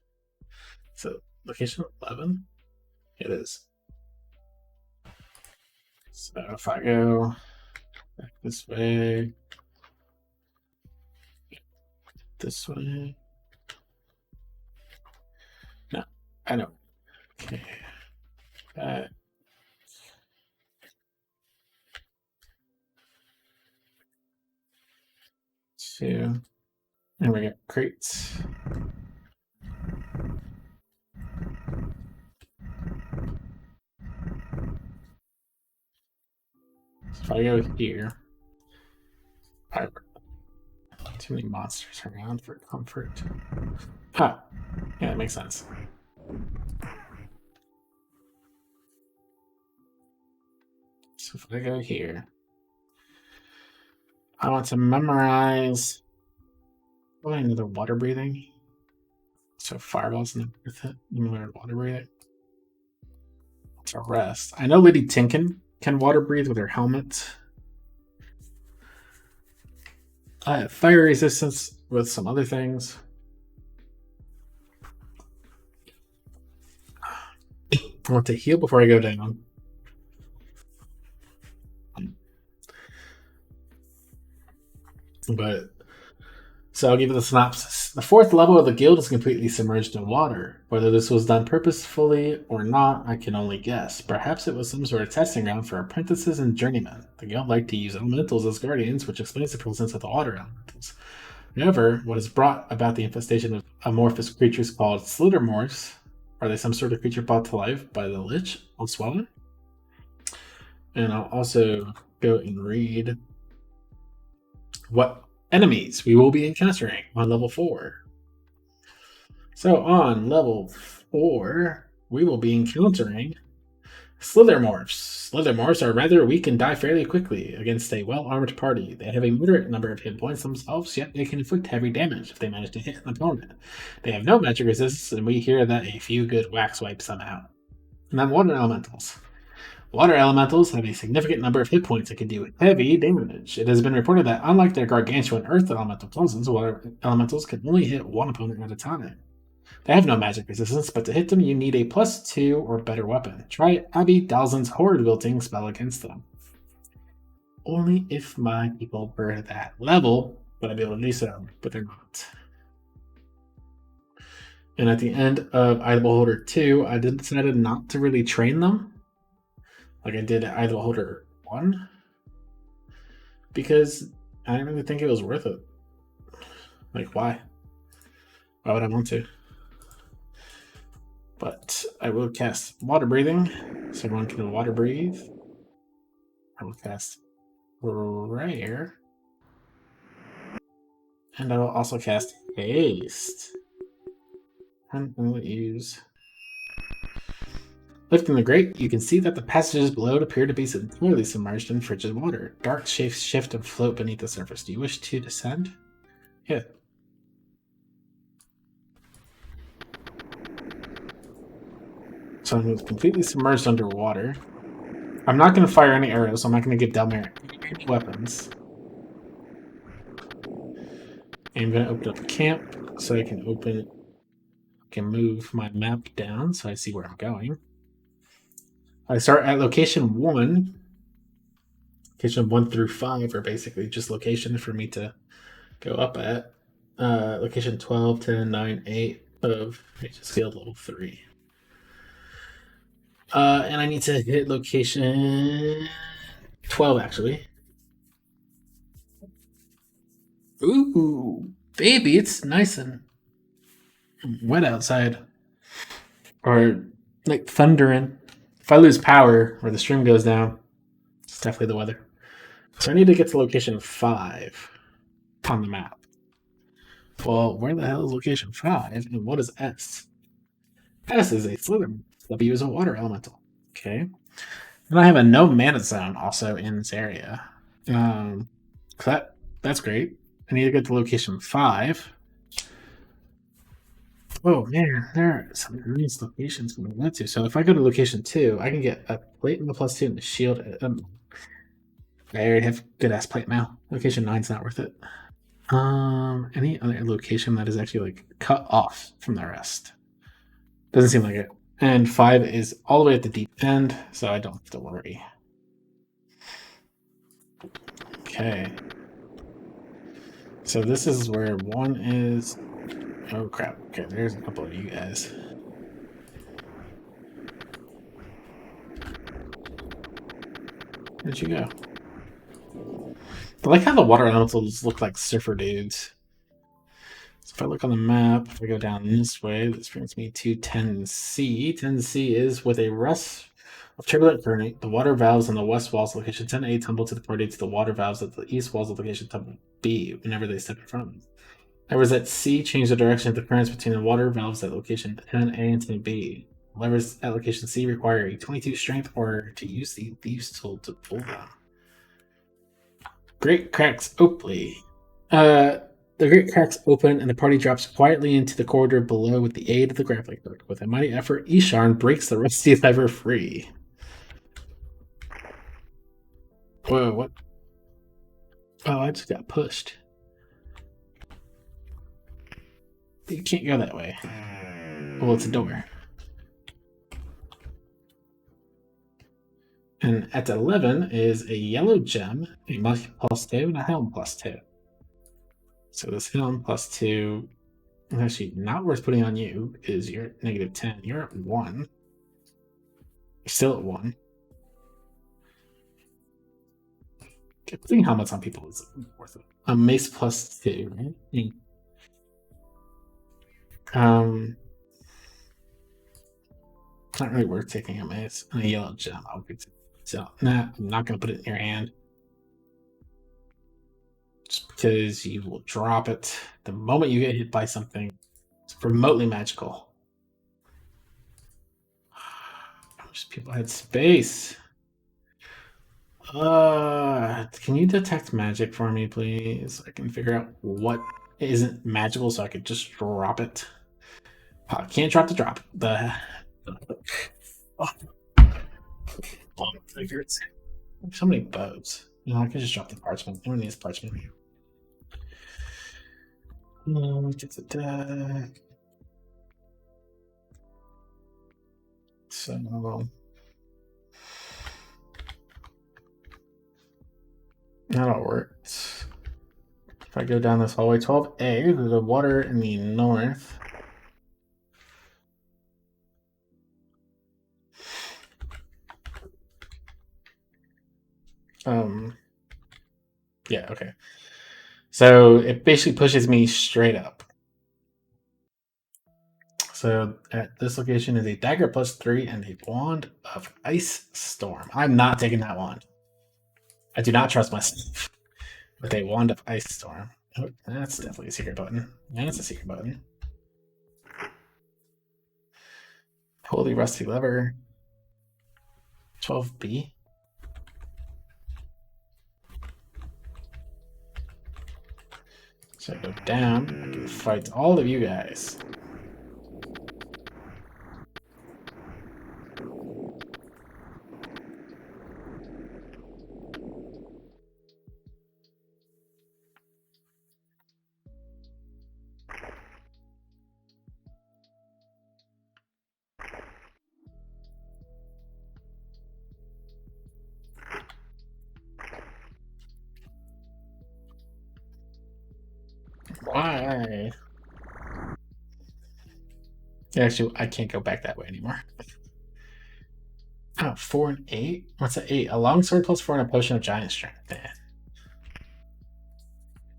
So location 11? It is. So if I go back this way, this way. No, I know. Okay. Back. Two. And we got crates. So if I go here, too many monsters around for comfort. Huh. Yeah, that makes sense. So if I go here, I want to memorize. Oh, another water breathing. So fireballs in the water breathing. To rest. I know Lady Tinkin can water breathe with her helmet. I have fire resistance with some other things. I want to heal before I go down. But so I'll give you the synopsis. The 4th level of the guild is completely submerged in water. Whether this was done purposefully or not, I can only guess. Perhaps it was some sort of testing ground for apprentices and journeymen. The guild liked to use elementals as guardians, which explains the presence of the water elementals. However, what has brought about the infestation of amorphous creatures called slithermorphs? Are they some sort of creature brought to life by the Lich on Swelling? And I'll also go and read what enemies we will be encountering on level 4. So on level 4, we will be encountering Slithermorphs. Slithermorphs are rather weak and die fairly quickly against a well-armed party. They have a moderate number of hit points themselves, yet they can inflict heavy damage if they manage to hit an opponent. They have no magic resistance, and we hear that a few good whacks wipe some out. And then water elementals. Water elementals have a significant number of hit points that can do heavy damage. It has been reported that unlike their gargantuan earth elemental cousins, water elementals can only hit one opponent at a time. They have no magic resistance, but to hit them you need a +2 or better weapon. Try Abby Dalzin's Horrid Wilting spell against them. Only if my people were that level would I be able to do so, but they're not. And at the end of Idle Holder 2, I decided not to really train them like I did at Idle Holder 1 because I didn't really think it was worth it. Like, why? Why would I want to? But I will cast Water Breathing, so everyone can water breathe. I will cast Rare, and I will also cast Haste. And I will use Lifting the Grate. You can see that the passages below appear to be entirely submerged in frigid water. Dark shapes shift and float beneath the surface. Do you wish to descend? Yeah. So I'm completely submerged underwater. I'm not going to fire any arrows, so I'm not going to give Delmare any weapons. I'm going to open up a camp so I can move my map down so I see where I'm going. I start at location 1. Location 1 through 5 are basically just locations for me to go up at. Location 12, 10, 9, 8 of Mage's Field level 3. And I need to hit location 12 actually. Ooh, baby, it's nice and wet outside. Or like thundering. If I lose power or the stream goes down, it's definitely the weather. So I need to get to location 5 on the map. Well, where the hell is location 5? And what is S? S is a Slytherin. W is a water elemental. Okay. And I have a no mana zone also in this area. That's great. I need to get to location 5. Oh man, there are some nice locations we went to. So if I go to location 2, I can get a plate and a +2 and a shield. I already have good ass plate now. Location 9's not worth it. Any other location that is actually like cut off from the rest? Doesn't seem like it. And 5 is all the way at the deep end, so I don't have to worry. Okay. So this is where 1 is. Oh crap. Okay, there's a couple of you guys. Where'd you go? I like how the water elementals look like surfer dudes. So if I look on the map, if I go down this way, this brings me to 10C. 10C is with a rest of turbulent current, the water valves on the west walls of location 10A tumble to the party to the water valves at the east walls of location 10B whenever they step in front of them. Levers at C change the direction of the currents between the water valves at location 10A and 10B. Levers at location C require a 22 strength or to use the Thieves tool to pull them. Great cracks Oakley. The grate cracks open and the party drops quietly into the corridor below with the aid of the grappling hook. With a mighty effort, Isharn breaks the rusty lever free. Whoa, what? Oh, I just got pushed. You can't go that way. Well, it's a door. And at 11 is a yellow gem, a monkey +2, and a helm +2. So this helm +2 is actually not worth putting on you because you're at -10. You're at 1. You're still at 1. Okay, putting helmets on people is worth it. A mace +2, right? Not really worth taking a mace and a yellow gem. So, nah, I'm not going to put it in your hand. Just because you will drop it the moment you get hit by something. It's remotely magical. I wish people had space. Can you detect magic for me, please? I can figure out what isn't magical so I could just drop it. Can't drop the drop. Figures. So many bows. I can just drop the parchment. Everyone needs parchment. So That'll work. If I go down this hallway, 12A, there's a water in the north. Yeah, okay. So it basically pushes me straight up. So at this location is a dagger +3 and a wand of ice storm. I'm not taking that wand. I do not trust myself with a wand of ice storm. Oh, that's definitely a secret button. Yeah, that's a secret button. Holy rusty lever. 12B. So I go down. I can fight all of you guys. Why? Actually, I can't go back that way anymore. Oh, 4 and 8? What's that? 8. A longsword +4 and a potion of giant strength. Man.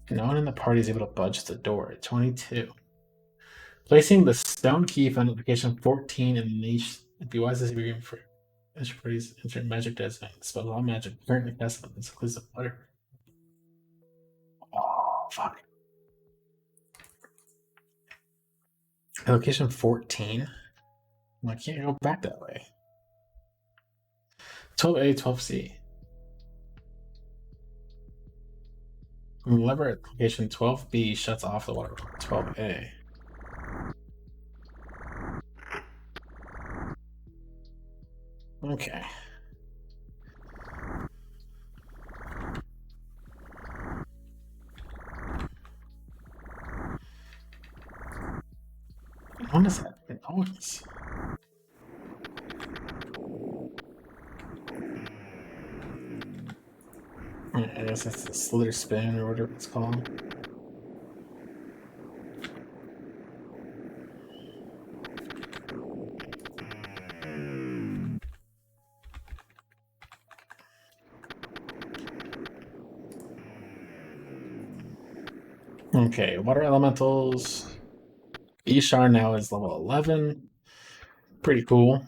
No one in the party is able to budge the door. 22. Placing the stone key found at location 14 in the niche. It'd be wise to see if for parties insert magic designate. Spell all magic currently cast on this inclusive water. Oh, fuck. Location 14? I can't go back that way. 12A, 12C. The lever at location 12B shuts off the water. 12A. Okay. What is that noise? I guess that's the slither spin or whatever it's called. Okay, water elementals. Ishar now is level 11. Pretty cool.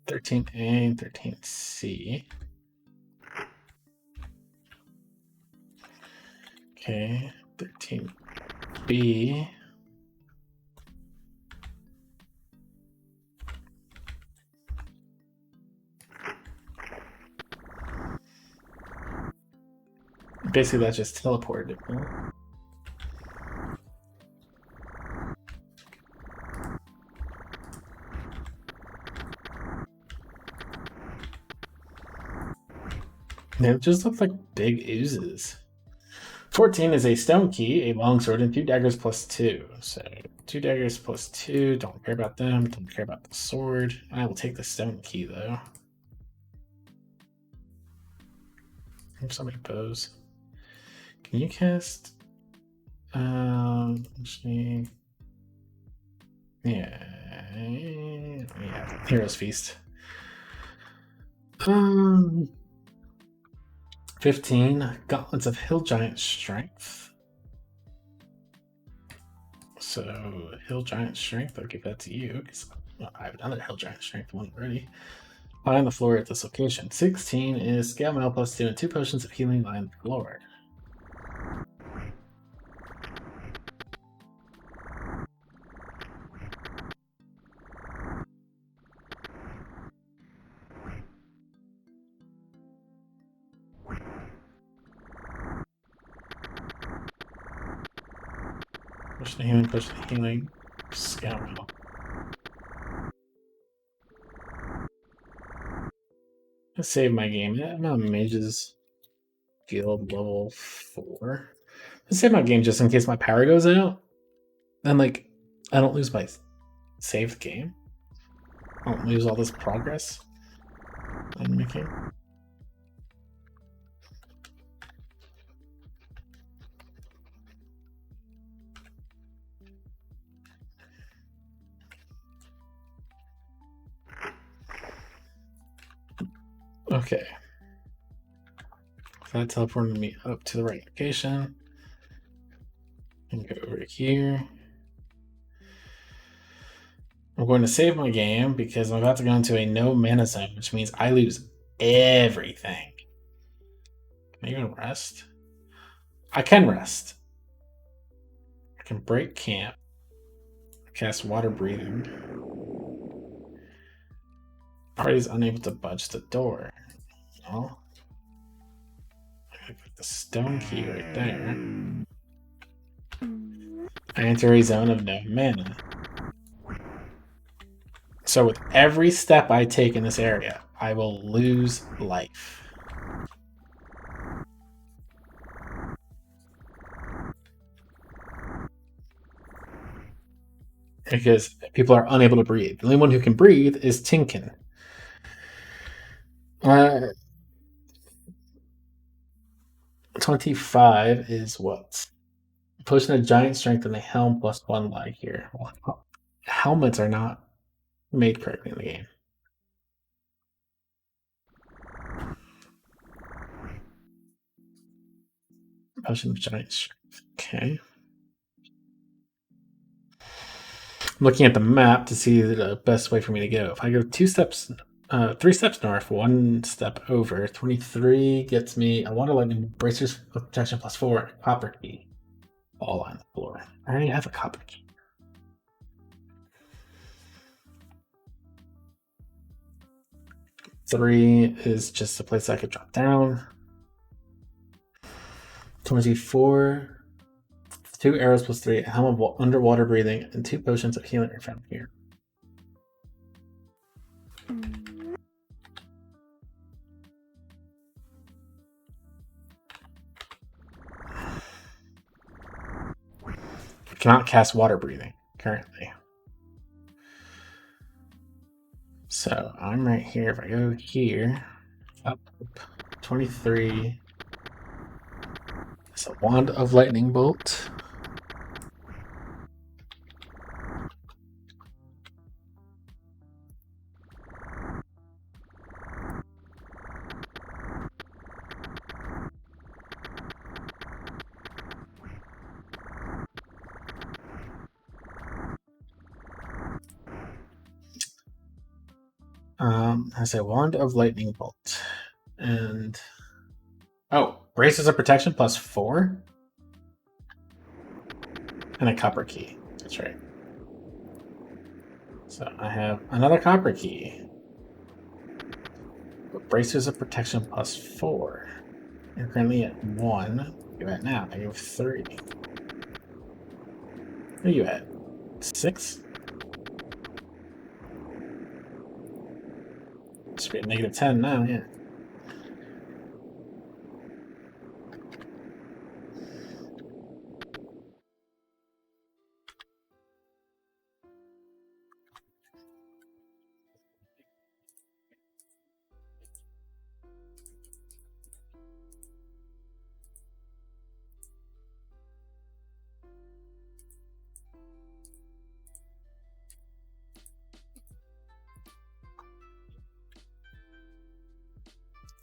13A, 13C. Okay, 13B. Basically, that just teleported it. They just look like big oozes. 14 is a stone key, a longsword, and 2 daggers +2. So 2 daggers +2. Don't care about them. Don't care about the sword. I will take the stone key though. So many bows. Can you cast? Actually, yeah. Hero's Feast. 15 Gauntlets of Hill Giant Strength. So Hill Giant Strength, I'll give that to you because I have another Hill Giant Strength one already. Lie on the floor at this location. 16 is Scale Mail +2 and 2 potions of healing lie on the floor. Potion of healing, Scale Mail. Let's save my game. I'm on Mage's Guild level 4. Let's save my game just in case my power goes out. And like, I don't lose my saved game. I don't lose all this progress. I'm making. Okay. That teleported me up to the right location. And go over here. I'm going to save my game because I'm about to go into a no mana zone, which means I lose everything. Can I even rest? I can rest. I can break camp. Cast water breathing. Party's unable to budge the door. Oh. I put the stone key right there. I enter a zone of no mana. So with every step I take in this area, I will lose life. Because people are unable to breathe. The only one who can breathe is Tinkin. 25 is what? Potion of giant strength and a helm plus 1 lag here. Well, helmets are not made correctly in the game. Potion of giant strength. Okay. I'm looking at the map to see the best way for me to go. If I go 3 steps north, 1 step over, 23 gets me a water lightning bracers with protection plus 4, copper key. All on the floor. I already have a copper key. Three is just a place I could drop down. 24. 2 arrows plus 3, a helm of underwater breathing, and 2 potions of healing are found here. I cannot cast water breathing currently. So I'm right here. If I go here, up 23. It's a wand of lightning bolt. Has a wand of lightning bolt, and braces of protection plus 4, and a copper key. That's right. So I have another copper key. Braces of protection plus 4. You're currently at 1. You're at now. I have 3. Where are you at? 6? Should be at negative 10 now, yeah.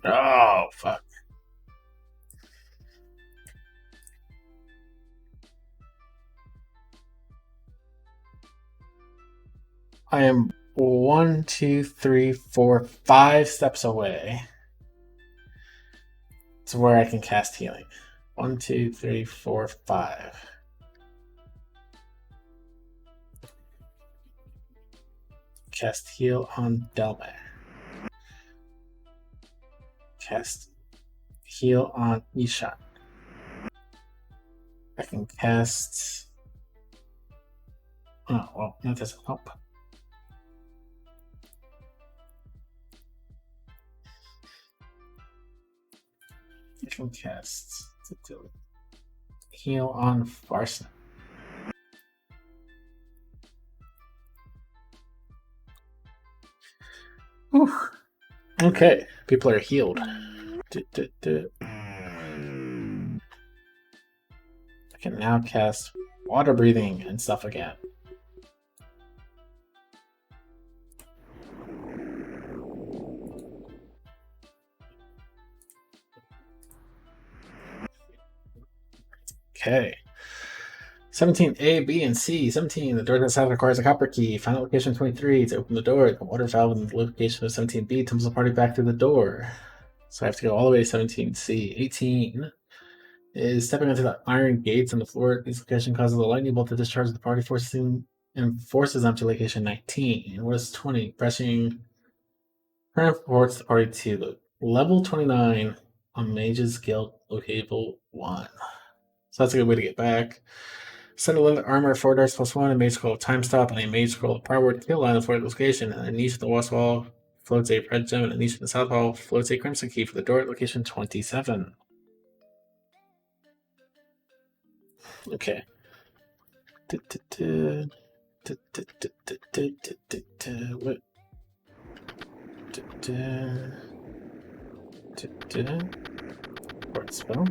Oh, fuck. I am 1, 2, 3, 4, 5 steps away to where I can cast healing. 1, 2, 3, 4, 5. Cast heal on Delmar. Cast heal on Ishan. I can cast. Oh, well, that doesn't help. I can cast heal on Farson. Whew. Okay, people are healed. I can now cast water breathing and stuff again. Okay. 17A, B, and C. 17. The door to the south requires a copper key. Find location 23 to open the door. The water valve in the location of 17B tumbles the party back through the door. So I have to go all the way to 17C. 18 is stepping into the iron gates on the floor. This location causes a lightning bolt to discharge the party, forces them to location 19. What is 20? Pressing transports the party to level 29 on Mage's Guild location 1. So that's a good way to get back. Send a limit armor 4 darts +1, a mage scroll of time stop, and a mage scroll of power word kill line for the location. And a niche in the west wall floats a red gem, and a niche in the south wall floats a crimson key for the door at location 27. Okay. What? Word spell.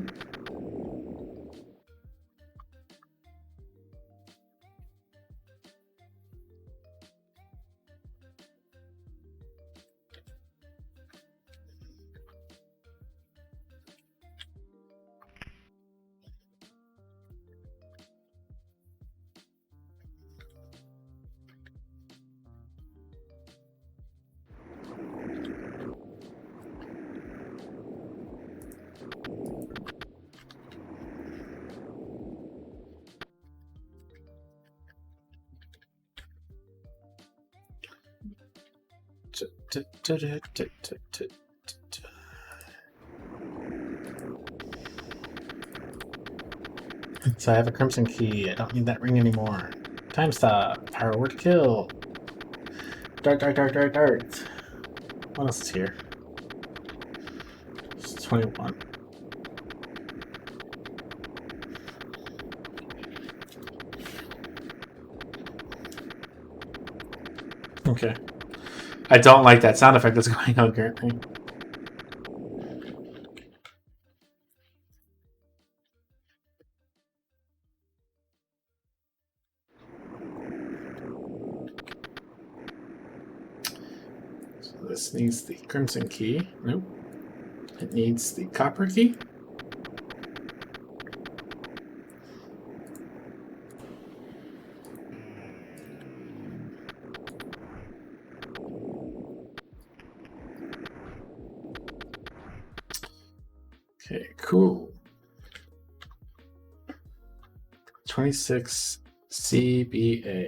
So I have a crimson key. I don't need that ring anymore. Time stop. Power word kill. Dart. What else is here? It's 21. Okay. I don't like that sound effect that's going on currently. So this needs the crimson key. Nope. It needs the copper key. Okay, cool. 26 CBA.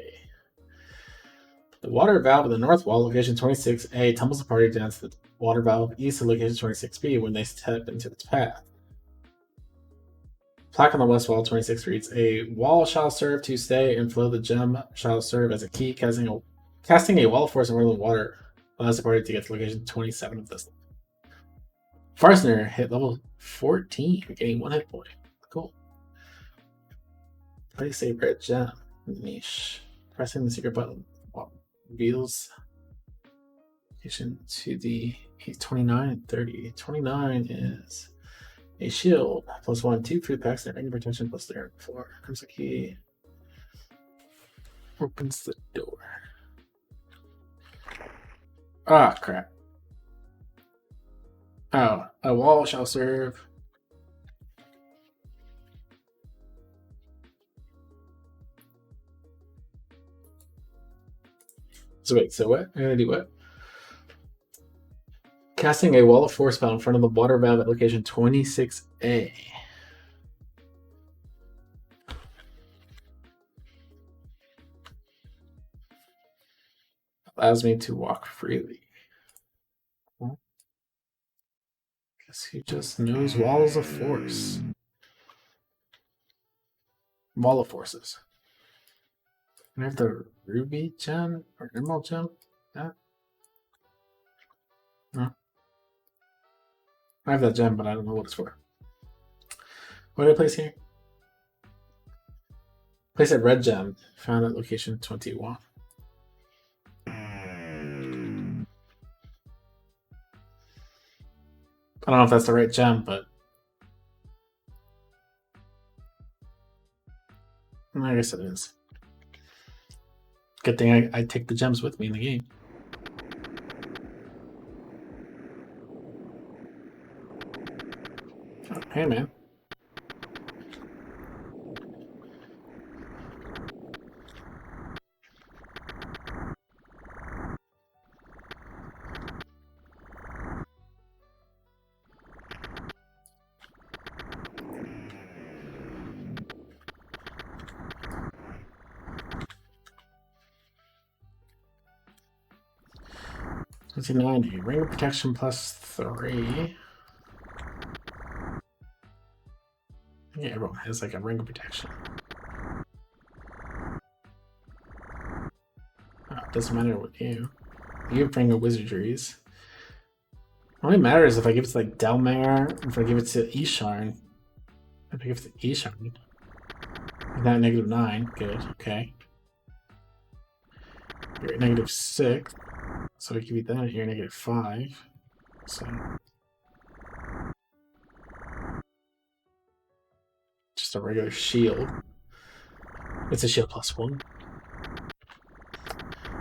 The water valve in the north wall, location 26A, tumbles the party down to the water valve east of location 26B when they step into its path. Plaque on the west wall, 26 reads, a wall shall serve to stay and flow. The gem shall serve as a key, casting a wall of force and whirling water allows the party to get to location 27 of this. Farsner hit level 14, gaining 1 hit point. Cool. Place a red gem. Niche. Pressing the secret button reveals location to the 29 and 30. 29 is a shield +1, 2 food packs, and any protection +3 4. Comes the key. Opens the door. Ah, crap. Oh, a wall shall serve. So wait, so what? I'm gonna do what? Casting a wall of force spell in front of the water valve at location 26A. Allows me to walk freely. Guess he just knows walls of force. Wall of forces. Can I have the ruby gem or emerald gem? That? No. I have that gem, but I don't know what it's for. What did I place here? Place a red gem found at location 21. I don't know if that's the right gem, but I guess it is. Good thing I take the gems with me in the game. Oh, hey, man. Let's see, 90. Ring of protection plus 3. Yeah, everyone has like a ring of protection. Oh, it doesn't matter what you. You have ring of wizardries. It only matters if I give it to like Delmare, if I give it to Isharn. If I give it to Isharn. That -9. Good. Okay. You're at -6. So I give you that. You're at -5. So. Just a regular shield. It's a shield +1.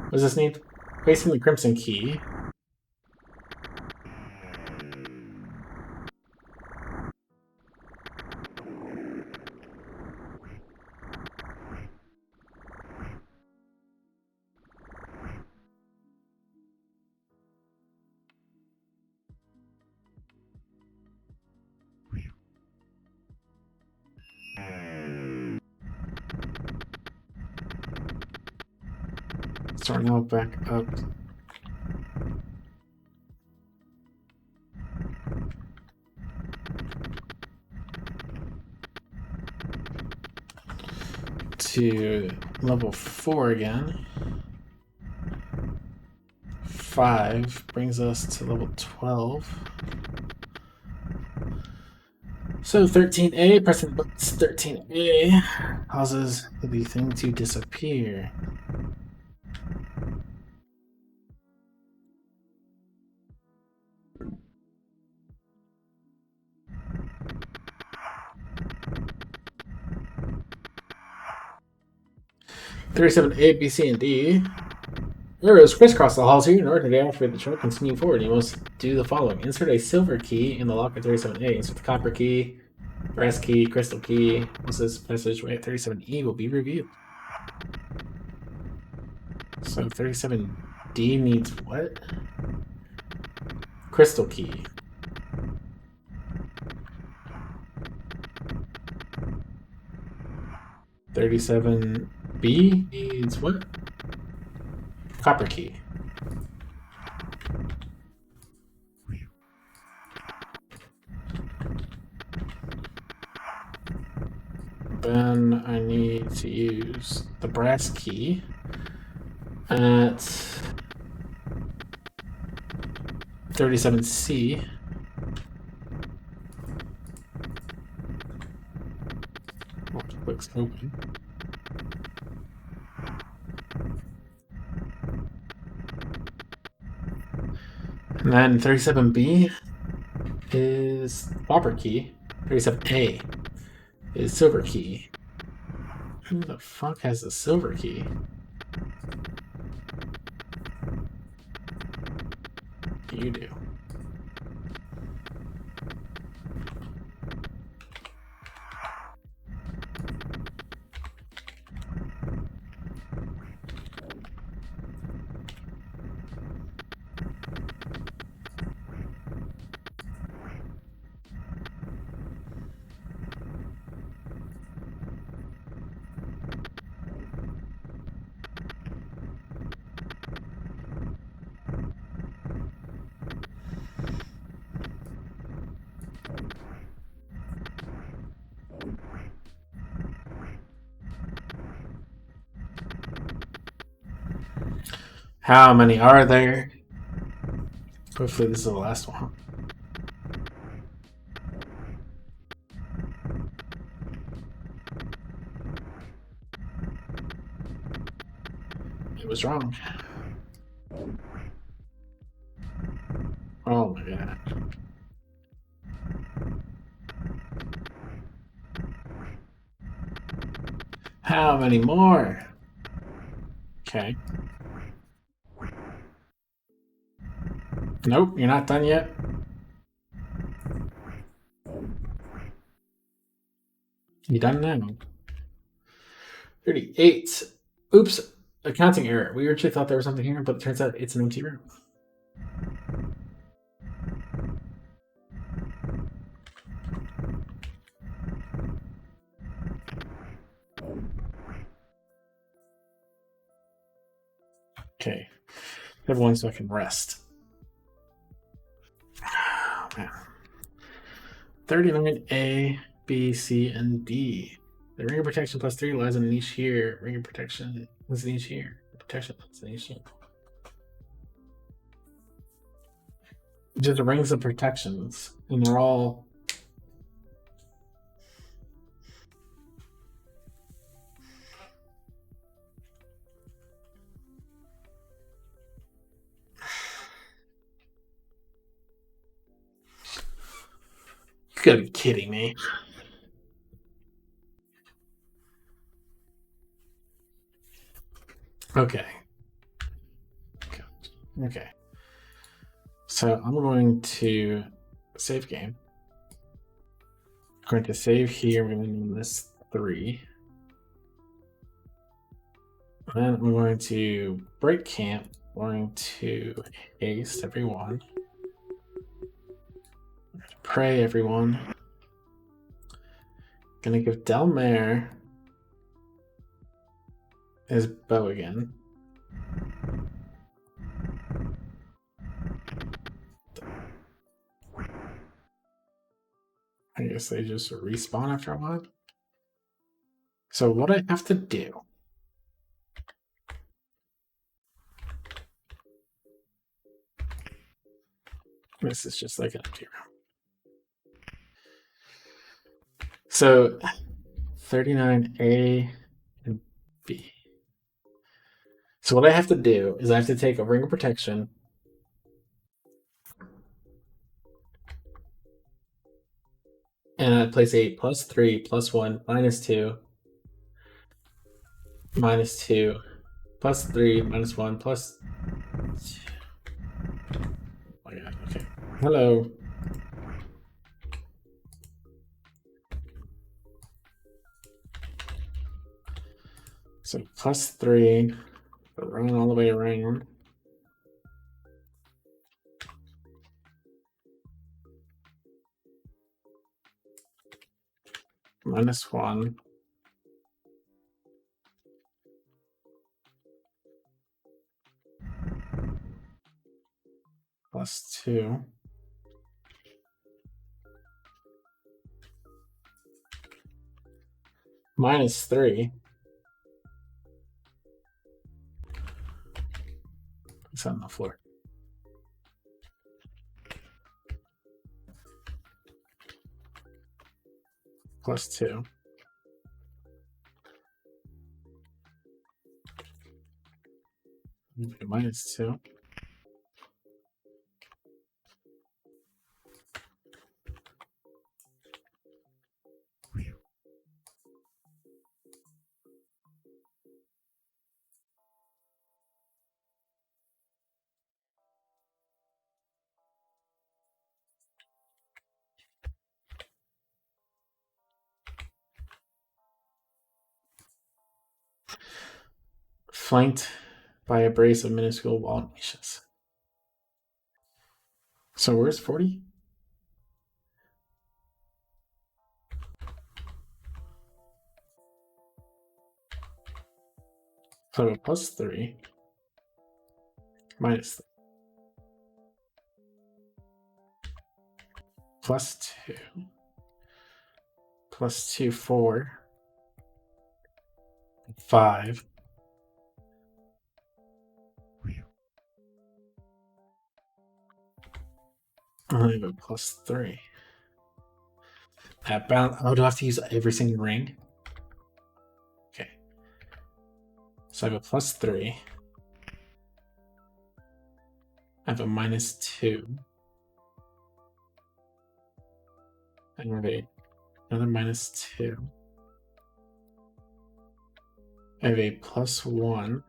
What does this need? Placing the Crimson Key. So we're now back up. To level 4 again. 5 brings us to level 12. So 13A, pressing buttons 13A causes the thing to disappear. (37A, B, C, and D). Arrows crisscross the halls here. In order to activate the truck, continue forward. You must do the following: insert a silver key in the lock of 37A. Insert the copper key, brass key, crystal key. Once this message at 37E will be reviewed. So 37D needs what? Crystal key. (37B) needs what? Copper key. Then I need to use the brass key at 37C. Oh, it looks open. And then 37B is copper key. 37A is silver key. Who the fuck has a silver key? You do. How many are there? Hopefully this is the last one. It was wrong. Oh my god. How many more? Okay. Nope, you're not done yet. You done now? 38. Oops, a counting error. We originally thought there was something here, but it turns out it's an empty room. Okay. Everyone so I can rest. Oh, man. 39 A, B, C, and D. The ring of protection plus 3 lies in a niche here. Ring of protection is a niche here. Protection is a niche here. Just rings of protections, and they're all. You gotta be kidding me. Okay. Okay. So I'm going to save game. I'm going to save here. We're going to name this 3. And then I'm going to break camp. I'm going to haste everyone. Pray everyone. Gonna give Delmare his bow again. I guess they just respawn after a while. So what I have to do this is just like an empty room. So 39A and B. So what I have to do is I have to take a ring of protection and I place a +3, +1, -2, -2, +3, -1, plus. Oh my god, okay. Hello. So +3, run all the way around. -1. +2. -3. It's on the floor. +2. -2. Flanked by a brace of minuscule wall niches. So where's 40? So a +3, -3, +2, +2, 4, 5. I have a +3. That bound. Oh, do I have to use every single ring? Okay. So I have a +3. I have a -2. I have another -2. I have a +1.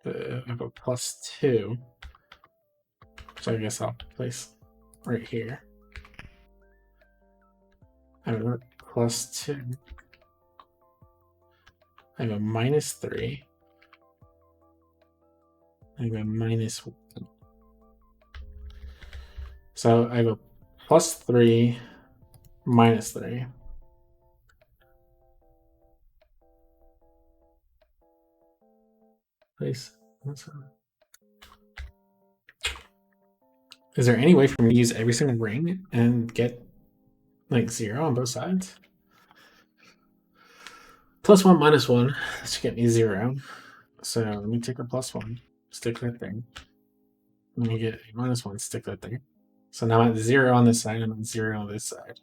I have a +2. So I guess I'll place right here. I have a +2. I have a -3. I have a -1. So I have a +3, -3. Place. Is there any way for me to use every single ring and get like 0 on both sides? +1, -1. That should get me 0. So let me take a +1, stick that there. Let me get a -1, stick that there. So now I'm at 0 on this side and I'm at 0 on this side.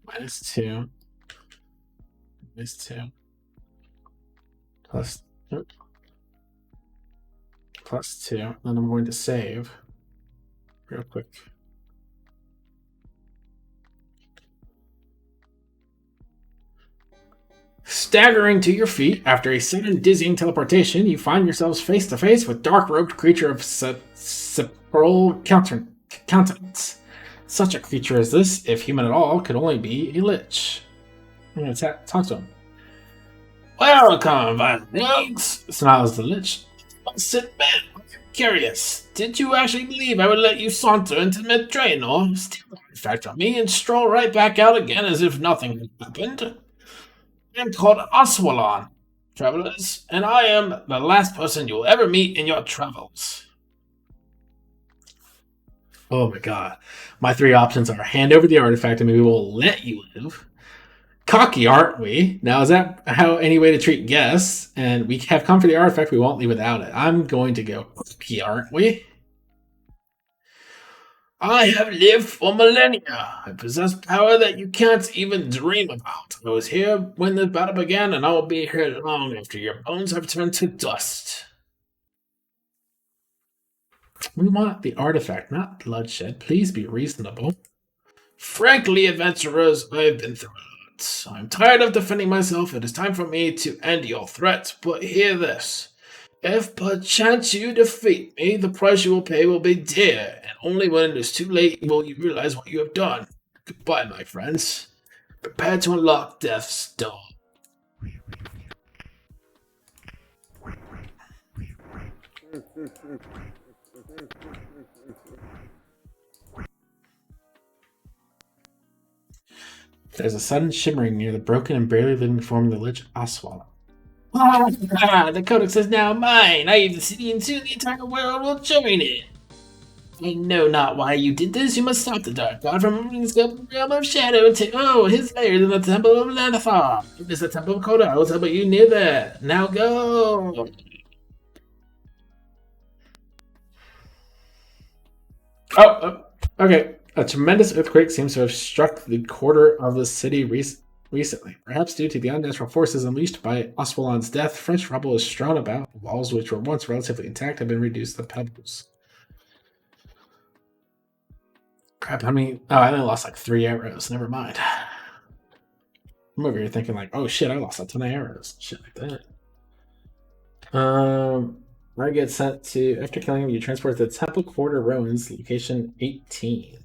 -2. -2. +2. Then I'm going to save real quick. Staggering to your feet after a sudden dizzying teleportation, you find yourselves face to face with dark-robed creature of sepulchral countenance. Such a creature as this, if human at all, could only be a lich. I'm going to talk to him. Welcome, Vikings! Smiles the lich. Sit back. Curious. Did you actually believe I would let you saunter into Drannor, steal the artifact from me, and stroll right back out again as if nothing had happened? I'm called Oswalon, travelers, and I am the last person you'll ever meet in your travels. Oh my god. My 3 options are hand over the artifact and we will let you live. Cocky, aren't we? Now, is that how any way to treat guests? And we have come for the artifact, we won't leave without it. I'm going to go cocky, aren't we? I have lived for millennia. I possess power that you can't even dream about. I was here when the battle began, and I will be here long after your bones have turned to dust. We want the artifact, not bloodshed. Please be reasonable. Frankly, adventurers, I've been through a lot. I'm tired of defending myself. It is time for me to end your threat, but hear this. If perchance you defeat me, the price you will pay will be dear, and only when it is too late will you realize what you have done. Goodbye, my friends. Prepare to unlock death's door. There's a sudden shimmering near the broken and barely living form of the lich Oswald. The codex is now mine. I have the city and soon the entire world will join it. I know not why you did this. You must stop the Dark God from moving his realm of shadow to his lair in the Temple of Lanathar. It is the Temple of Koda. I will tell you near there. Now go. Oh, okay. A tremendous earthquake seems to have struck the quarter of the city recently. Perhaps due to the unnatural forces unleashed by Oswalon's death, fresh rubble is strewn about. The walls, which were once relatively intact, have been reduced to pebbles. Crap, how many? Oh, I only lost like 3 arrows. Never mind. I'm over here thinking like, oh shit, I lost a ton of arrows. Shit like that. I get sent to, after killing him, you transport to the Temple Quarter Ruins, location 18.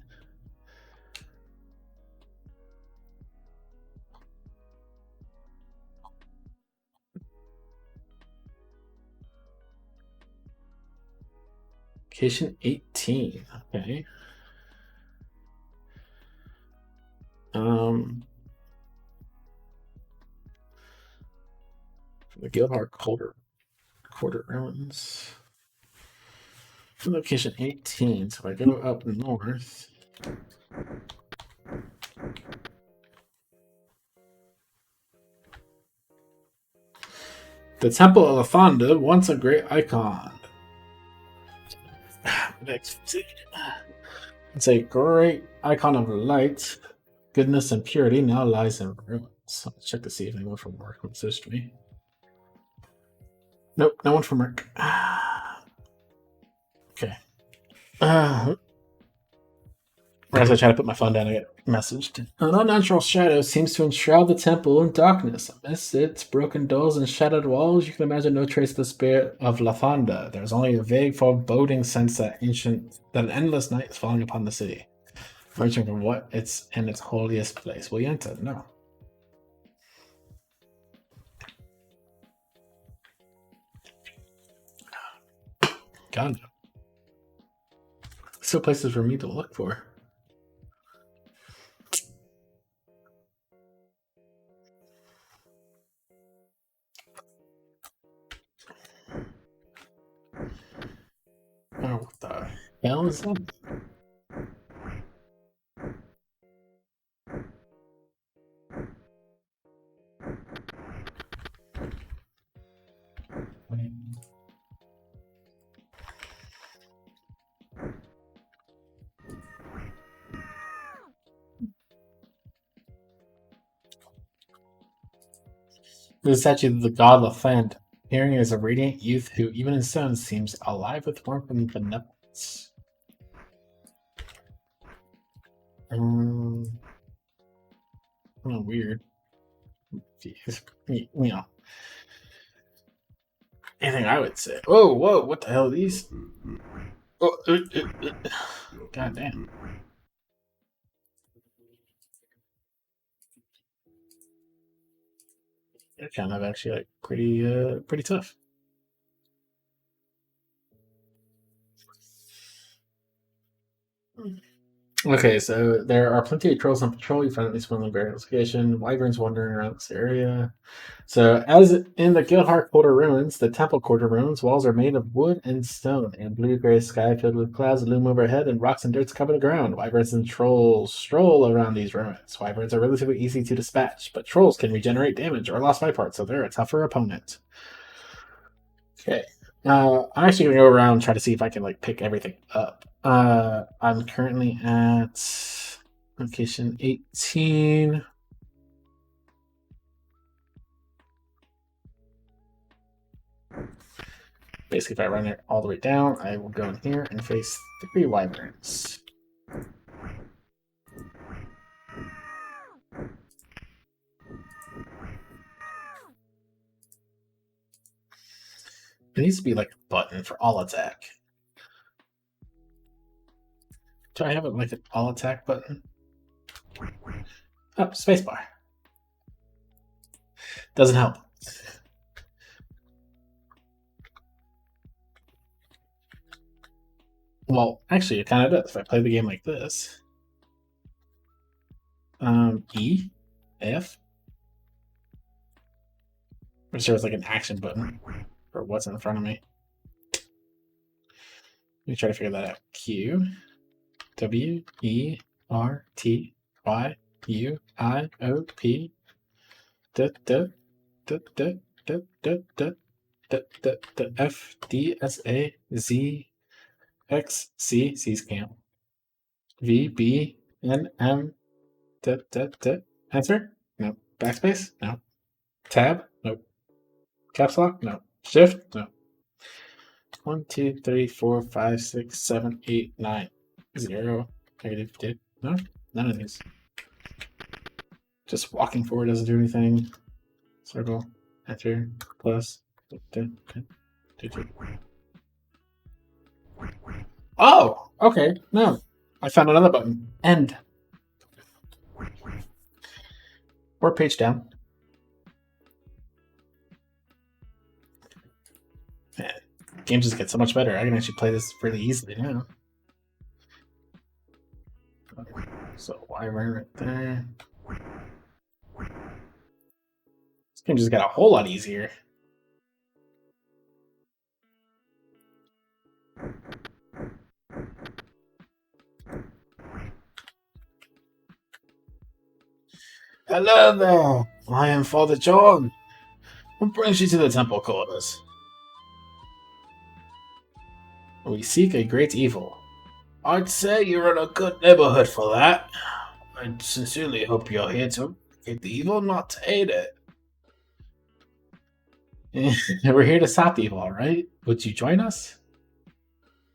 Location 18, okay. The Guildhall Quarter Ruins. Location 18, so I go up north. The Temple of Lafonda, once a great icon. It's a great icon of light. goodness and purity now lies in ruins. Let's check to see if anyone from work will assist me. Nope, no one from work. Okay. As I try to put my phone down, I get messaged. An unnatural shadow seems to enshroud the temple in darkness. Amidst its broken doors and shattered walls, you can imagine no trace of the spirit of Lathanda. There is only a vague foreboding sense that an endless night is falling upon the city. Emerging from what it's in its holiest place. Will you enter? No. God, no. Still places for me to look for. Oh, what the hell is that? This is actually the god Lathand. Hearing is a radiant youth who, even in stone, seems alive with warmth and benevolence. Oh, weird. Jeez. You know. Anything I would say. Whoa, what the hell are these? Oh, God damn. They're kind of actually like pretty tough. Okay, so there are plenty of trolls on patrol. You find at least one various location. Wyverns wandering around this area. So, as in the Gilhar Quarter ruins, the Temple Quarter ruins, walls are made of wood and stone. A blue-gray sky filled with clouds loom overhead, and rocks and dirt cover the ground. Wyverns and trolls stroll around these ruins. Wyverns are relatively easy to dispatch, but trolls can regenerate damage or lost life parts, so they're a tougher opponent. Okay. I'm actually gonna go around and try to see if I can like pick everything up. I'm currently at location 18. Basically, if I run it all the way down, I will go in here and face 3 wyverns. There needs to be like a button for all attack. Do I have it like an all attack button? Oh, spacebar. Doesn't help. Well, actually, it kind of does. If I play the game like this, E, F, which there was like an action button for what's in front of me. Let me try to figure that out. Q, W, E, R, T, Y, U, I, O, P, D, D, D, D, D, D, D, D, D, D, F, D, S, A, Z, X, C, C's camp, V, B, N, M, D, D, D, enter? No. Backspace? No. Tab? Nope. Caps lock? No. Shift? No. 1, 2, 3, 4, 5, 6, 7, 8, 9, 0. Negative 2. No, none of these. Just walking forward doesn't do anything. Circle, enter, plus. Oh, okay. No, I found another button. End. Or page down. Man, games just get so much better. I can actually play this really easily now. So wyvern right there. This game just got a whole lot easier. Hello there. I am Father John. What brings you to the temple quarters? We seek a great evil. I'd say you're in a good neighborhood for that. I sincerely hope you're here to get the evil, not to aid it. We're here to stop the evil, all right? Would you join us?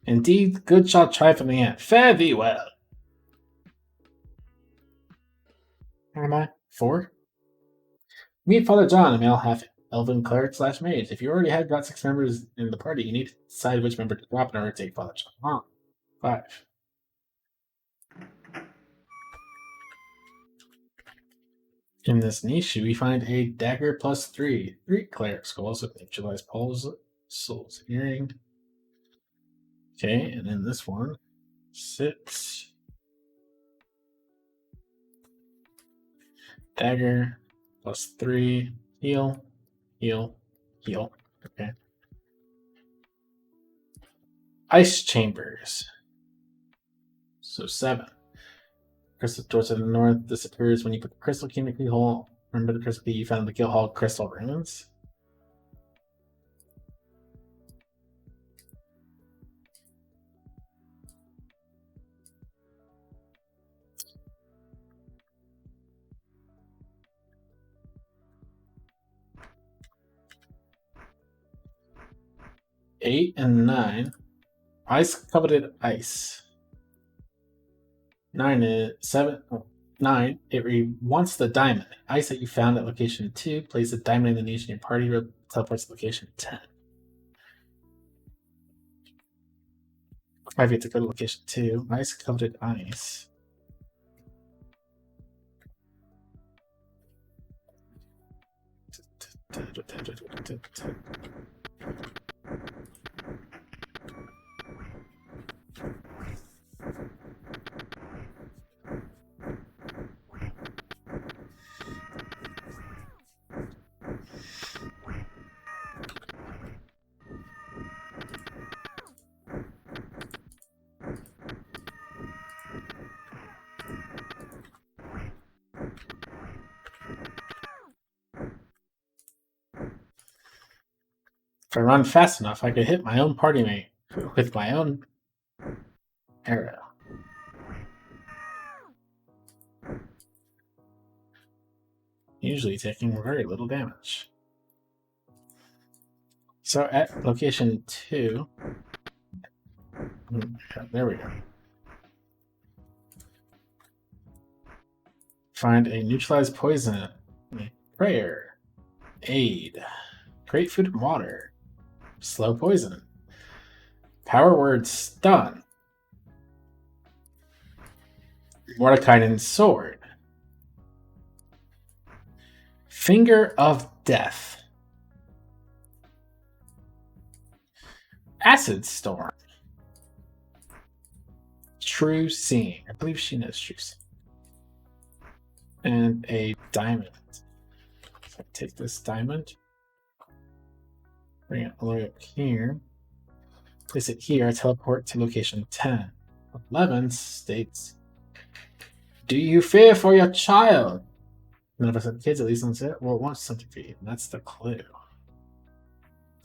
Indeed, good shall try from the end. Fare thee well. How am I? 4? Meet Father John, a male half elven cleric slash mage. If you already had got 6 members in the party, you need to decide which member to drop in order to take Father John on. 5. In this niche, we find a dagger plus 3. 3 cleric skulls with neutralized pulse, souls hearing. Okay, and in this one, 6. Dagger plus 3. Heal, heal, heal. Okay. Ice chambers. So 7. Crystal door to the north disappears when you put the crystal key in the keyhole. Remember the crystal key you found in the keyhole crystal runes? Eight and 9. Ice coveted ice. 9 is 7. 9. It wants the diamond. Ice that you found at location 2. Place the diamond in the niche in your party. Teleports to location 10. 5 you have to go to location 2. Ice coveted ice. If I run fast enough, I could hit my own party mate with my own arrow. Usually taking very little damage. So at location 2, there we go. Find a neutralized poison, prayer, aid, great food and water, slow poison, power word stun, Mordekainen's sword, finger of death, acid storm, true seeing. I believe she knows true seeing. And a diamond. So I take this diamond, bring it all the way up here, place it here, teleport to location 10. 11 states, do you fear for your child? None of us have kids, at least on it. Well, it wants something for you. That's the clue.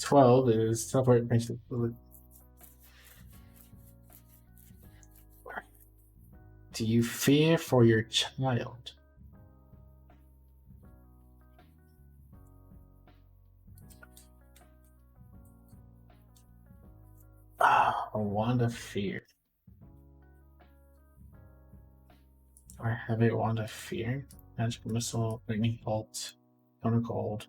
12 is teleport brings the. Do you fear for your child? A wand of fear. Do I have a wand of fear? Magic missile, lightning bolt, counter gold,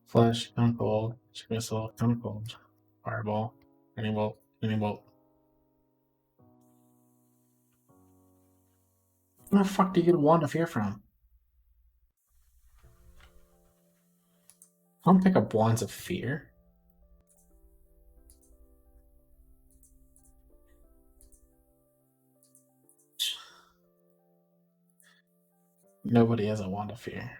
flash, counter gold, magic missile, counter gold, fireball, lightning bolt, lightning bolt. Where the fuck do you get a wand of fear from? I don't pick up wands of fear. Nobody has a wand of fear.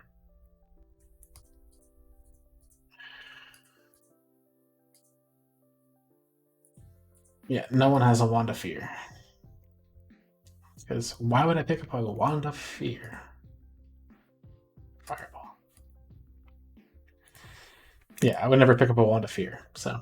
Yeah, no one has a wand of fear. Because why would I pick up a wand of fear? Fireball. Yeah, I would never pick up a wand of fear, so.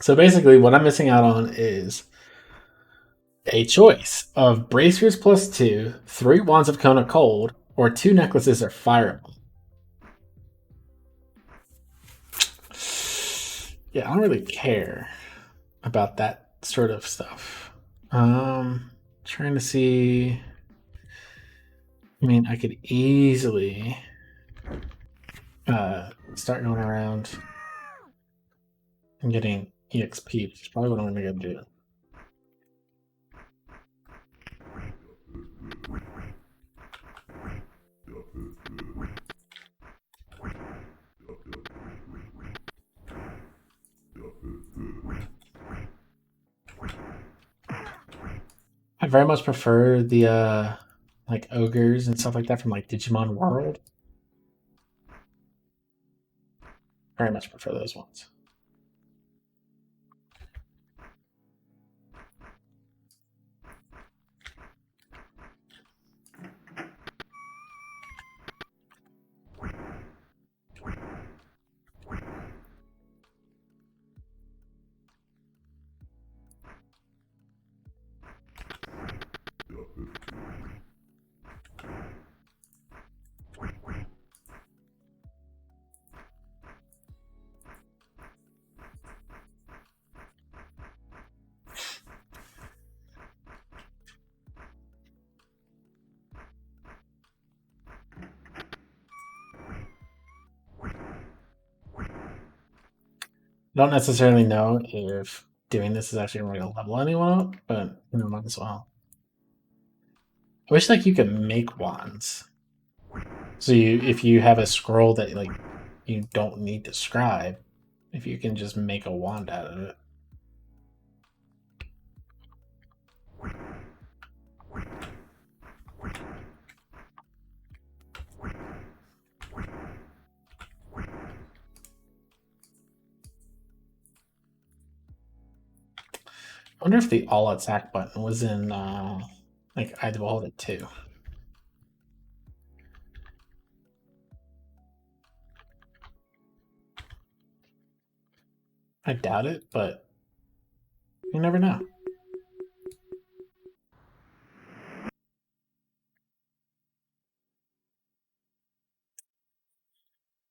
So basically, what I'm missing out on is a choice of bracers plus 2, 3 wands of Cone of Cold, or 2 necklaces of Fireball. Yeah, I don't really care about that sort of stuff. Trying to see. I mean, I could easily start going around and getting EXP, which is probably what I'm going to go do. I very much prefer the like ogres and stuff like that from like Digimon World. Very much prefer those ones. Don't necessarily know if doing this is actually going to level anyone up, but might as well. I wish like you could make wands. So if you have a scroll that like you don't need to scribe, if you can just make a wand out of it. I wonder if the all attack button was in like I hold it too. I doubt it, but you never know.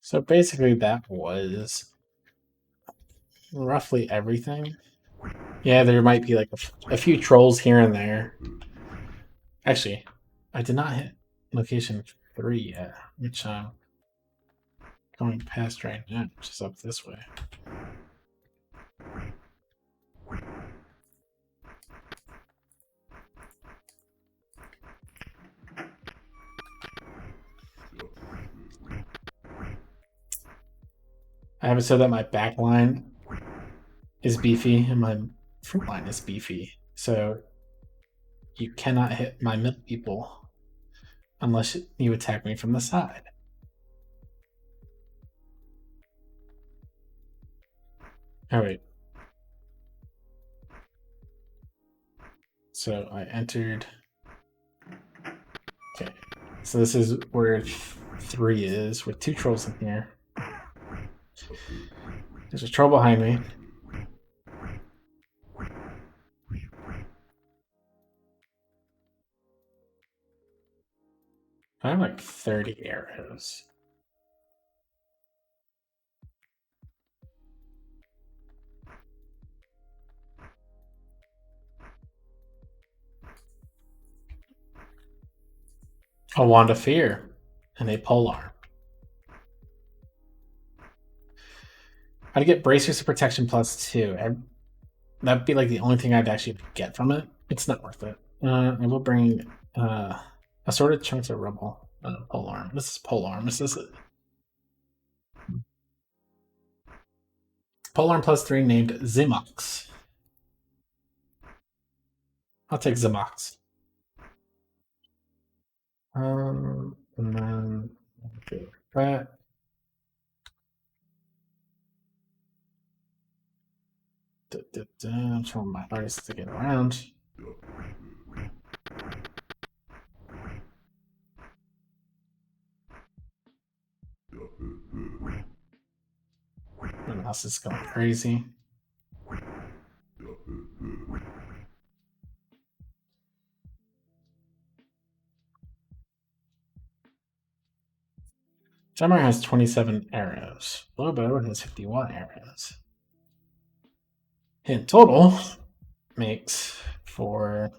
So basically, that was roughly everything. Yeah, there might be like a few trolls here and there. Actually, I did not hit location 3 yet, which I'm going past right now, which is up this way. I have it so that my back line is beefy and my front line is beefy. So you cannot hit my middle people unless you attack me from the side. All right. So I entered. Okay. So this is where 3 is, with 2 trolls in here. There's a troll behind me. I have like 30 arrows. A wand of fear and a polearm. I'd get bracers of protection +2. That'd be like the only thing I'd actually get from it. It's not worth it. I will bring assorted chunks of rubble. Polearm. This is polearm. This is polearm +3 named Zimox. I'll take Zimox. And then okay, that. I'm trying my hardest to get around. My mouse is going crazy. Drannor has 27 arrows. Lobo has 51 arrows. In total, makes for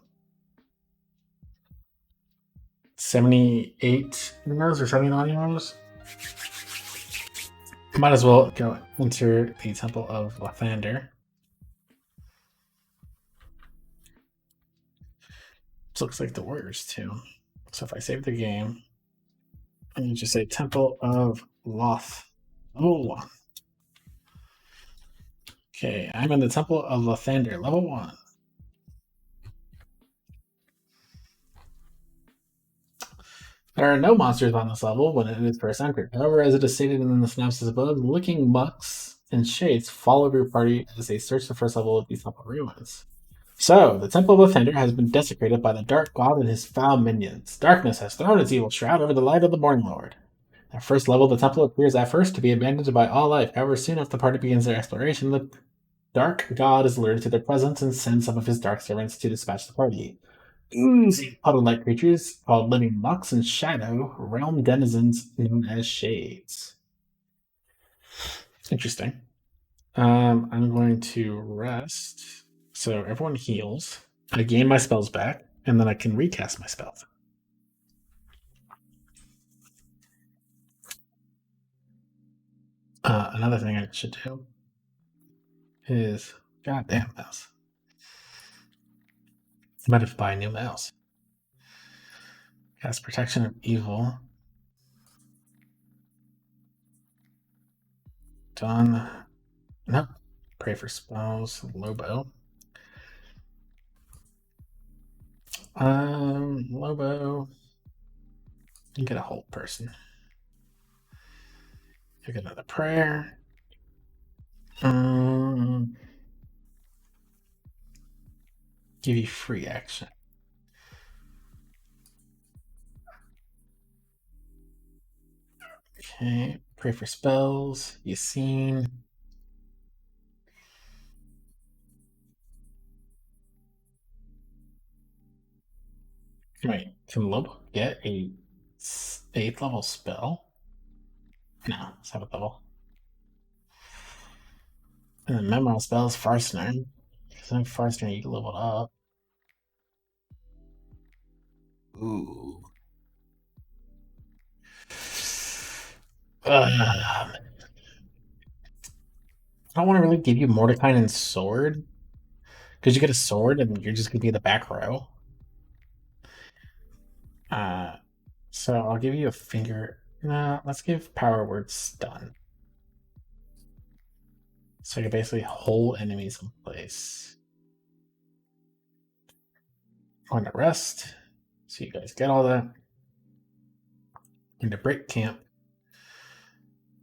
78 arrows or 79 arrows. Might as well go enter the Temple of Lathander. This looks like the Warriors too. So if I save the game, I'm going to just say Temple of Loth. Oh. Okay, I'm in the Temple of Lathander, level 1. There are no monsters on this level when it is first entered. However, as it is stated in the synopsis above, looking mucks and shades follow your party as they search the first level of these temple ruins. So, the Temple of Lathander has been desecrated by the Dark God and his foul minions. Darkness has thrown its evil shroud over the light of the Morning Lord. At first level, the temple appears at first to be abandoned by all life. However, soon after the party begins their exploration, the Dark God is lured to their presence and sends some of his dark servants to dispatch the party. Oozy puddle-like creatures called living mucks and shadow realm denizens known as shades. Interesting. I'm going to rest. So everyone heals. I gain my spells back, and then I can recast my spells. Another thing I should do is goddamn mouse. I might have to buy a new mouse. Cast Protection of Evil. Done. Nope. Pray for spells. Lobo. Lobo. You get a whole person. You get another prayer. Give you free action. Okay. Pray for spells. Yassine. Wait, can Lobo get a 8th level spell? No, 7th level. And then memorable spells, Farsner. Because then Farsner, you can level it up. Ooh. I don't want to really give you Mordecai and Sword. Because you get a sword and you're just going to be the back row. So I'll give you a finger. Nah, let's give Power Word Stun. So you can basically hold enemies in place. I'm going to rest. So you guys get all that. I'm going to break camp.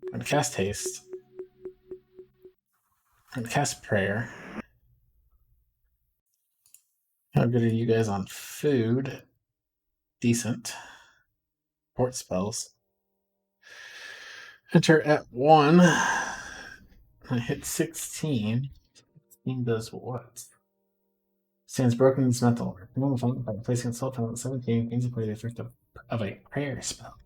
I'm going to cast Haste. I'm going to cast Prayer. How good are you guys on food? Decent. Port spells. Enter at 1. I hit 16. 16 does what? Stands broken and dismantled. By placing itself on 17, gains the effect of a prayer spell.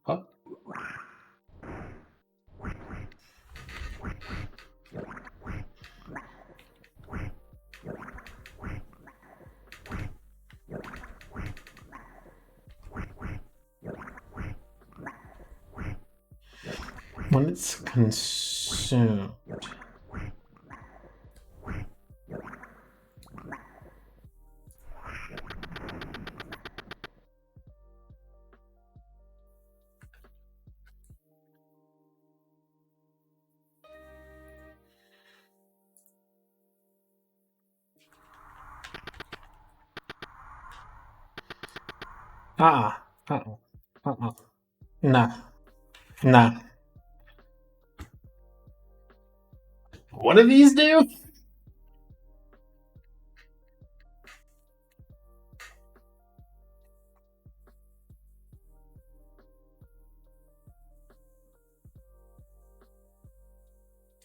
Oh. When it's consumed. Nah. Nah. What do these do?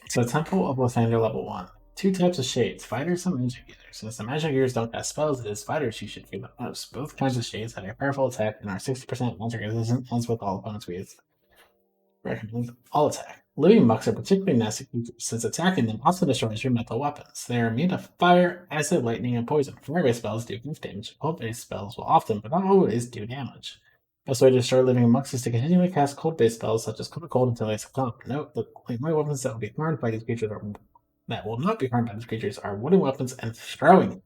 So Temple of Lathander level 1. Two types of shades, fighters and magic users. Since the magic users don't cast spells, it is fighters you should fear the most. Both kinds of shades have a powerful attack and are 60% magic resistant, as with all opponents we recommend all attack. Living mucks are particularly nasty creatures, since attacking them also destroys your mental weapons. They are immune to fire, acid, lightning, and poison. Fire-based spells do brief damage. Cold-based spells will often, but not always, do damage. Best way to destroy living mucks is to continually cast cold-based spells such as cold until they succumb. Note the only weapons that will be harmed by these creatures are that will not be harmed by these creatures are wooden weapons and throwing.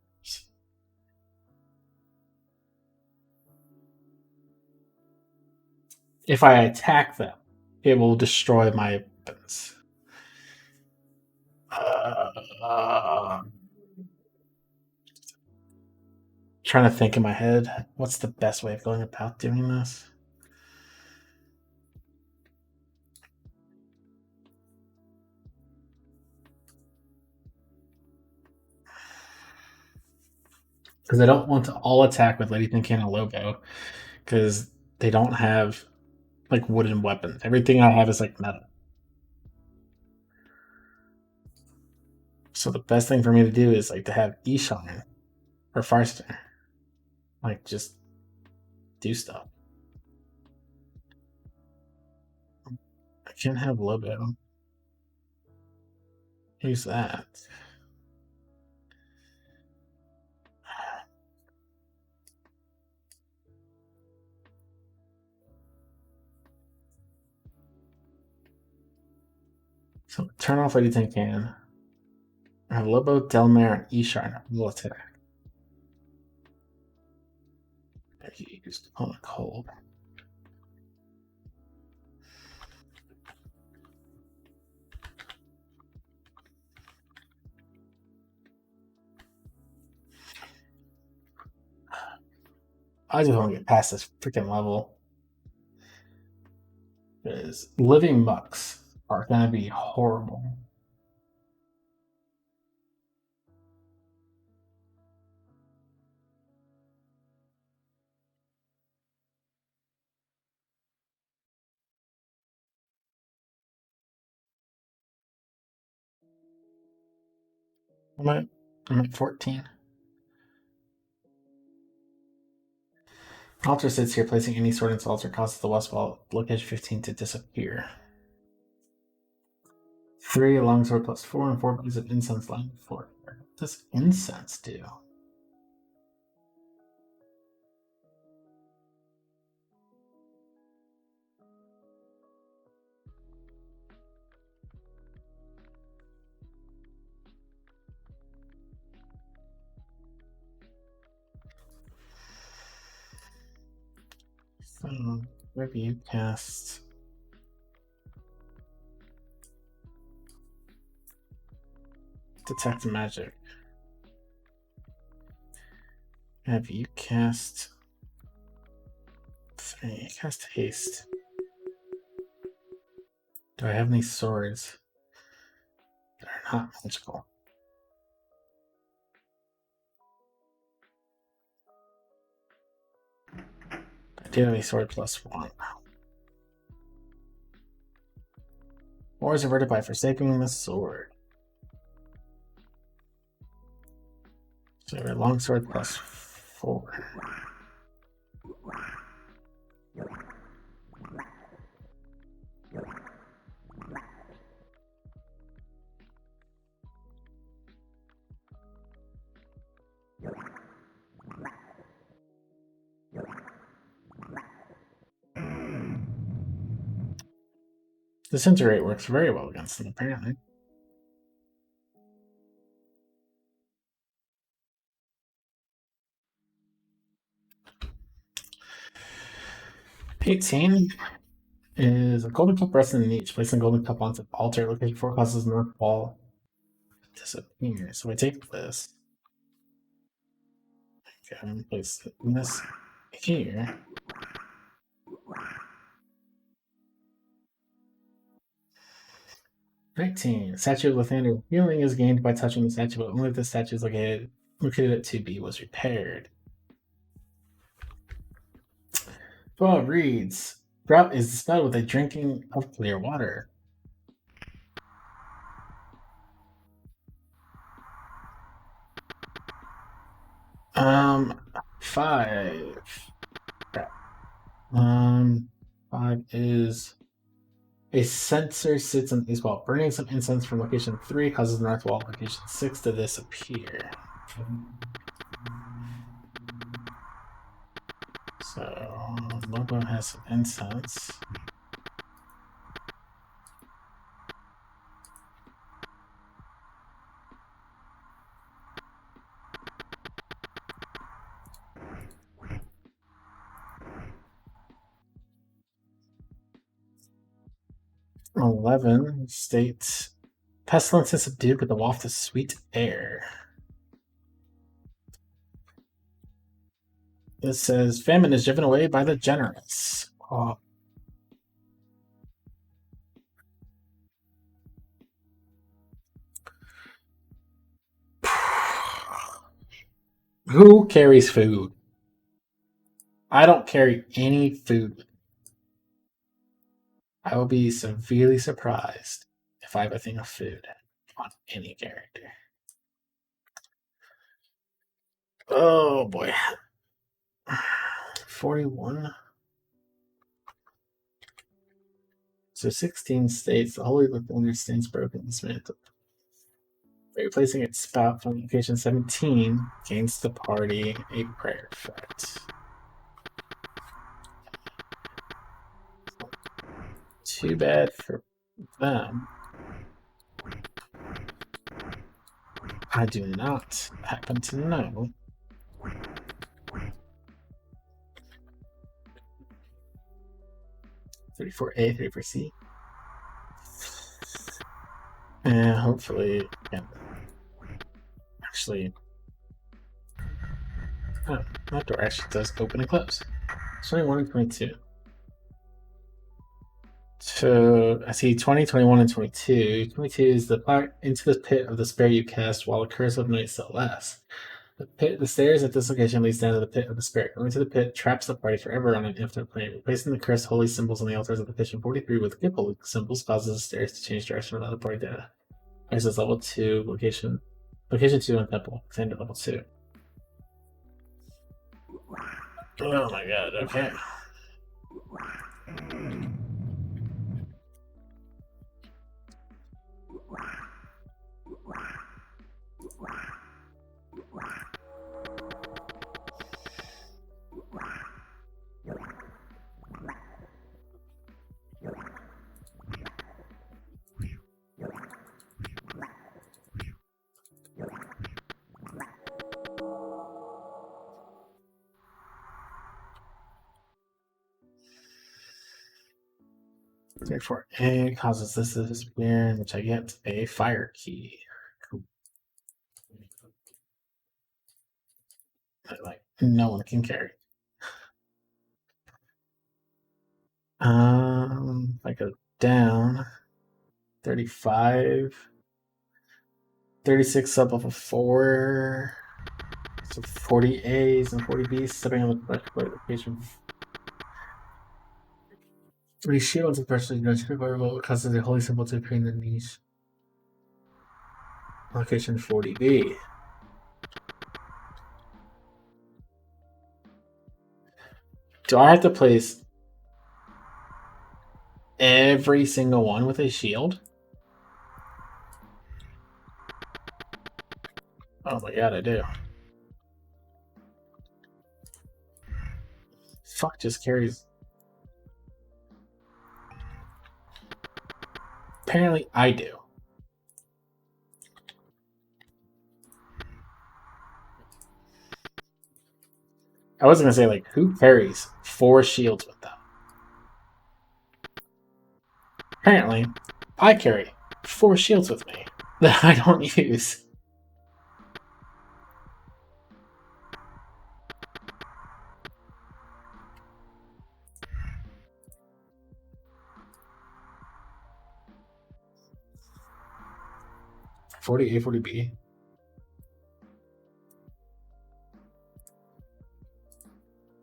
If I attack them, it will destroy my weapons. Trying to think in my head, what's the best way of going about doing this? Because I don't want to all attack with Lady Pinkana logo, because they don't have like wooden weapons. Everything I have is like metal. So the best thing for me to do is like to have Eshine or Farstar. Like just do stuff. I can't have logo. Who's that? So turn off Lady Pinkana. I have Lobo, Delmare, and Eshine. Will attack. He used on a cold. I just want to get past this freaking level. Because living mucks are going to be horrible. I'm at 14. Altar sits here, placing any sword into altar causes the West Wall location 15 to disappear. 3 longsword plus 4 and 4 pieces of incense lying before. What does incense do? So maybe you cast Detect Magic. Have you cast 3? Cast Haste. Do I have any swords that are not magical? I do have a sword plus 1. War is averted by forsaking the sword. So a longsword plus 4. Disintegrate works very well against them, apparently. $18 is a golden cup resting in each. Placing a golden cup onto the altar location 4 causes the north wall disappear. So I take this. Okay, I'm gonna place this here. $19. Statue of Lathander. Healing is gained by touching the statue, but only if the statue is located at 2B was repaired. 12 reads. Drought is dispelled with a drinking of clear water. 5. Crap. 5 is a sensor sits on the east wall. Burning some incense from location 3 causes the north wall location 6 to disappear. So, logo has some incense. "11 states pestilence is subdued with the waft of sweet air." It says famine is driven away by the generous. Oh. Who carries food? I don't carry any food. I will be severely surprised if I have a thing of food on any character. Oh boy. 41. So 16 states the Holy Lithuania stands broken dismantled. By replacing its spout from location 17 gains the party a prayer effect. Too bad for them. I do not happen to know. "34A, 34C. And hopefully, again, actually, that door actually does open and close. 21 and 22. So I see 20, 21, and 22. 22 is the part into the pit of despair you cast while a curse of night still lasts. The stairs at this location leads down to the pit of despair. Going to the pit traps the party forever on an infinite plane. Replacing the cursed holy symbols on the altars of the pit 43 with gift holy symbols causes the stairs to change direction without the party data. This is level 2 location. Location 2 on temple. Standard level 2. Oh my god, okay. Therefore, A causes this to disappear, in which I get a fire key. Cool. That, like, no one can carry. If I go down, 35, 36 sub level 4, so 40 A's and 40 B's, stepping on the location. 3 shields, especially noticeable causes the holy symbol to appear in the niche. Location 40B. Do I have to place every single one with a shield? Oh my god, I do. Fuck just carries. Apparently, I do. I was gonna say, like, who carries 4 shields with them? Apparently, I carry 4 shields with me that I don't use. "40A, 40B.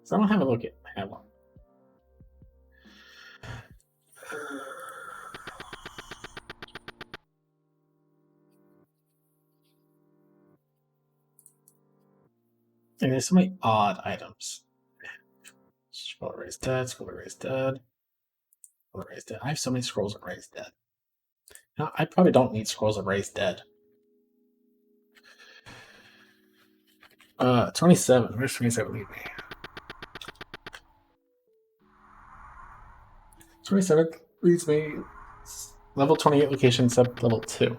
So I don't have a look at have one. And there's so many odd items. Scroll Raise Dead, Scroll Raise Dead, Scroll Raise Dead. I have so many Scrolls of Raise Dead. No, I probably don't need Scrolls of Raise Dead. 27. Where's 27 lead me? 27 leads me level 28 location sub level 2.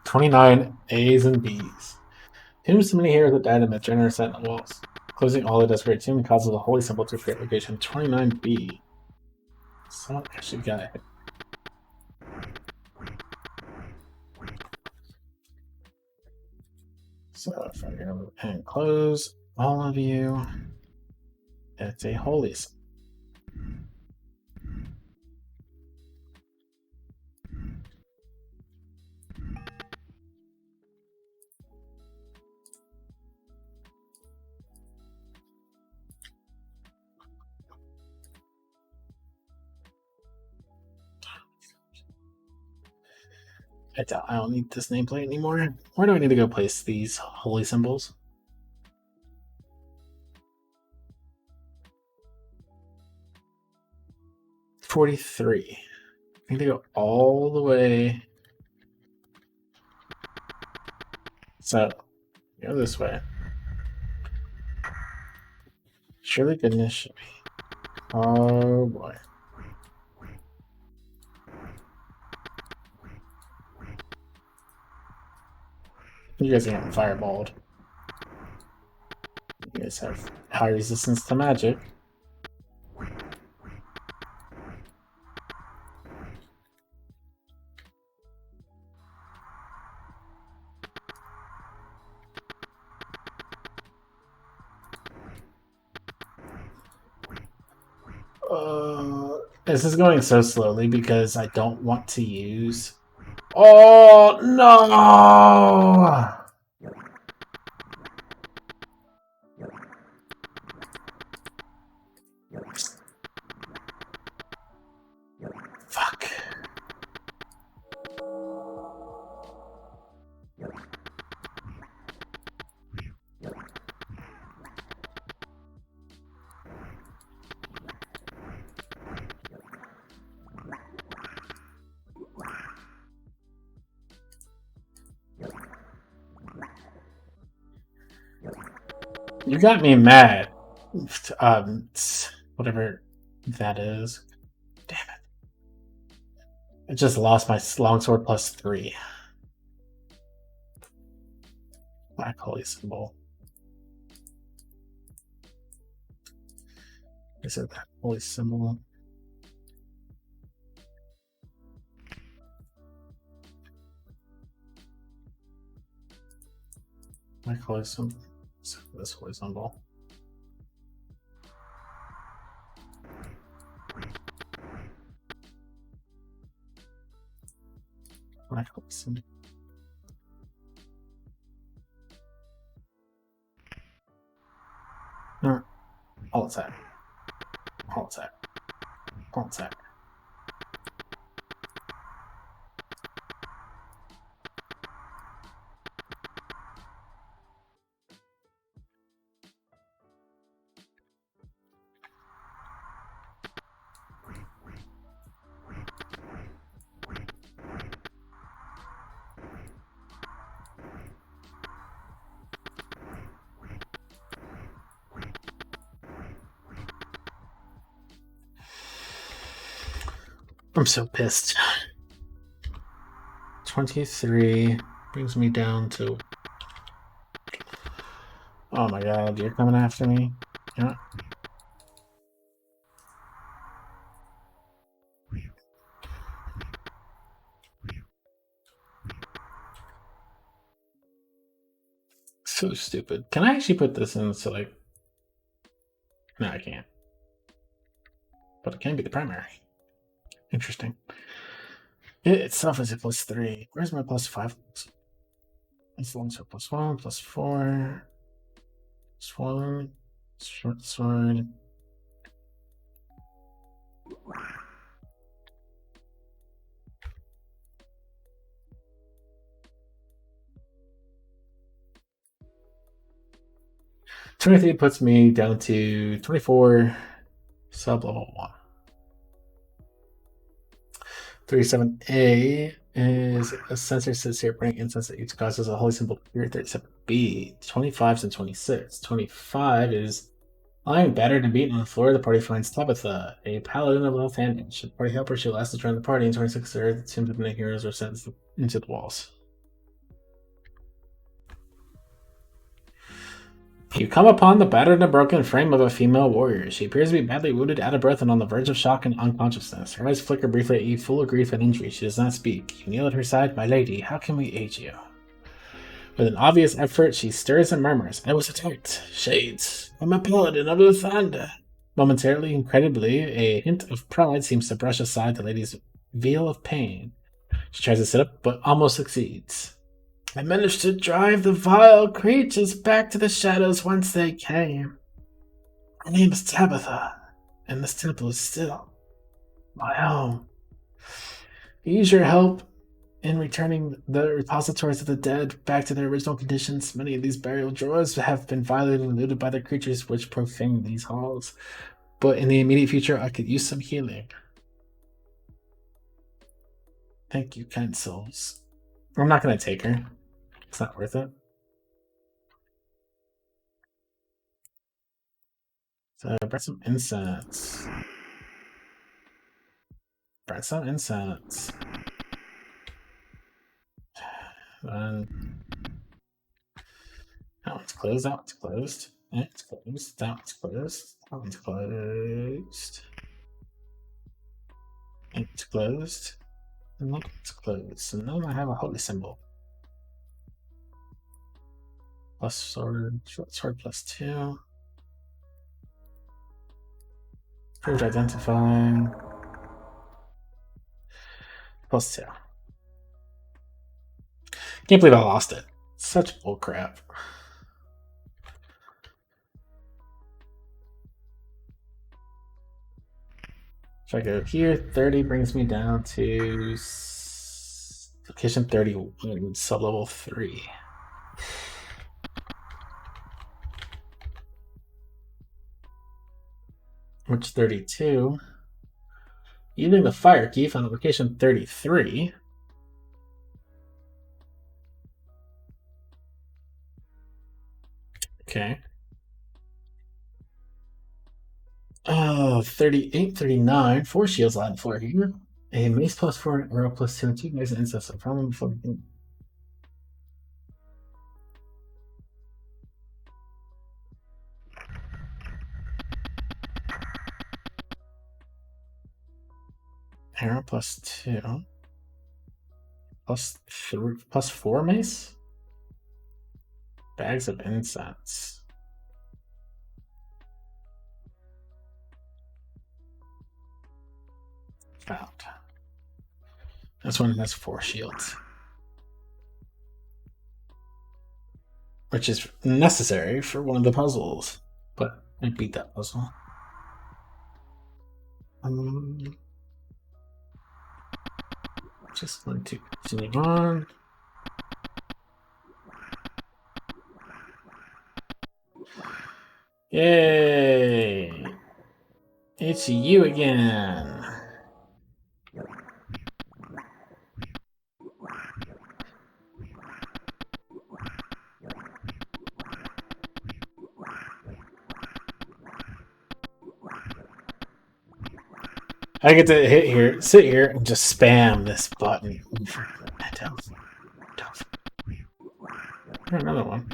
29 A's and B's. Tomb so many heroes that died in the Drannor Sentinel walls. Closing all the desperate tomb causes the holy symbol to create location 29B. Someone actually got it. So if I go and close all of you, it's a holy symbol. I don't need this nameplate anymore. Where do I need to go place these holy symbols? $43. I need to go all the way. So, go this way. Surely goodness should be. Oh boy. You guys are getting fireballed. You guys have high resistance to magic. This is going so slowly because I don't want to use. Oh no! Fuck. You got me mad. Whatever that is. Damn it. I just lost my longsword +3. Black holy symbol. Is it that holy symbol? Black holy symbol. This holy symbol. Black holy symbol. No. All attack. All attack. All attack. I'm so pissed. 23 brings me down to. Oh my god, you're coming after me? Yeah. So stupid. Can I actually put this in so like. No, I can't. But it can be the primary. Interesting. It itself is a +3. Where's my +5? It's longsword +1, +4. +1. Short sword. 23 puts me down to 24 sub level 1. 37A is a sensor sits here, bring incense that each causes a holy symbol here. 37B, 25s and 26. 25 is lying battered and beaten on the floor. The party finds Tabitha, a paladin of left hand. Should the party help her, she'll last to join the party. In 26, the Tombs of the heroes are sent into the walls. You come upon the battered and broken frame of a female warrior. She appears to be badly wounded, out of breath, and on the verge of shock and unconsciousness. Her eyes flicker briefly at you, full of grief and injury. She does not speak. You kneel at her side. My lady, how can we aid you? With an obvious effort, she stirs and murmurs. I was attacked. Shades. I'm a paladin of Lathander. Momentarily, incredibly, a hint of pride seems to brush aside the lady's veil of pain. She tries to sit up, but almost succeeds. I managed to drive the vile creatures back to the shadows whence they came. My name is Tabitha, and this temple is still my home. Use your help in returning the repositories of the dead back to their original conditions. Many of these burial drawers have been violated and looted by the creatures which profane these halls. But in the immediate future, I could use some healing. Thank you, kind souls. I'm not going to take her. It's not worth it. So, brought some incense. Brought some incense. Then that one's closed. That one's closed. It's closed. That one's closed. That one's closed. It's closed. And look, it's closed. So now I have a holy symbol. Plus sword, short sword plus 2. Proved identifying. Plus 2. Can't believe I lost it. Such bullcrap. If I go here, 30 brings me down to location 31, sub-level 3. Which 32. Using the fire key found location 33. Okay. 38, 39. 4 shields on the floor here. A mace plus 4, an arrow plus 2, and 2 guys and incense. So problem before. Arrow plus 2. Plus 3, plus 4 mace? Bags of incense. Found. This one has 4 shields. Which is necessary for one of the puzzles. But I beat that puzzle. Just going to continue on. Yay! It's you again. I get to sit here, and just spam this button. Another one.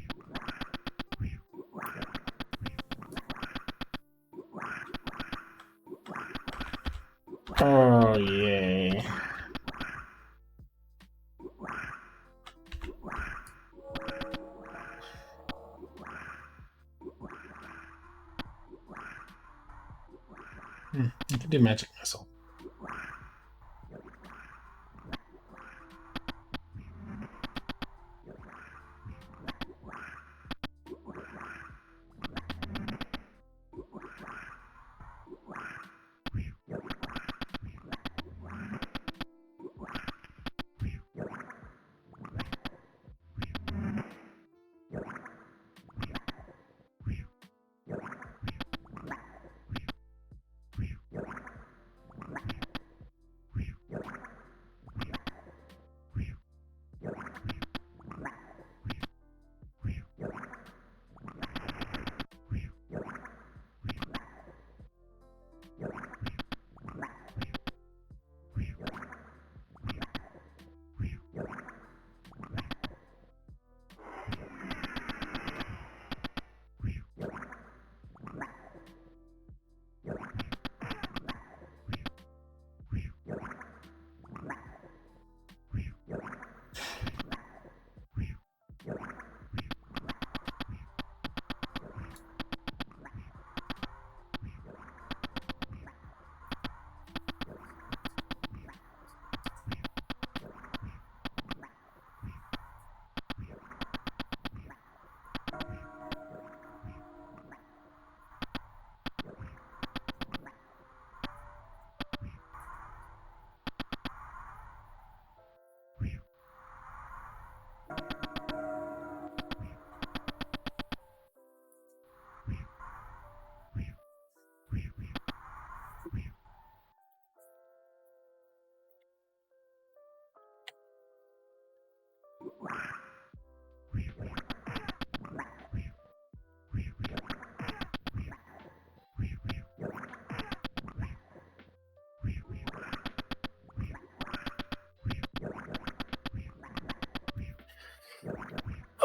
Oh, yay. I can do magic missile.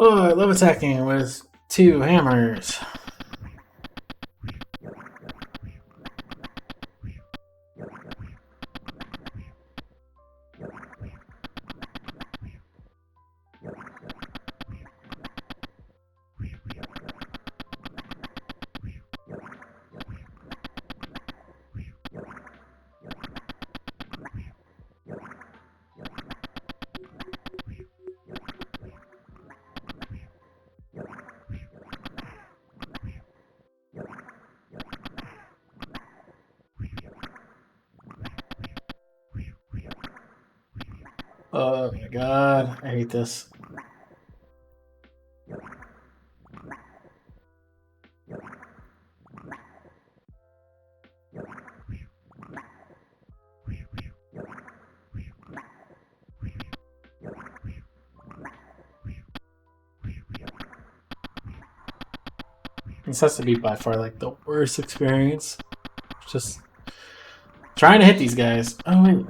Oh, I love attacking with 2 hammers. Oh my god, I hate this. This has to be by far like the worst experience. Just trying to hit these guys. Oh wait.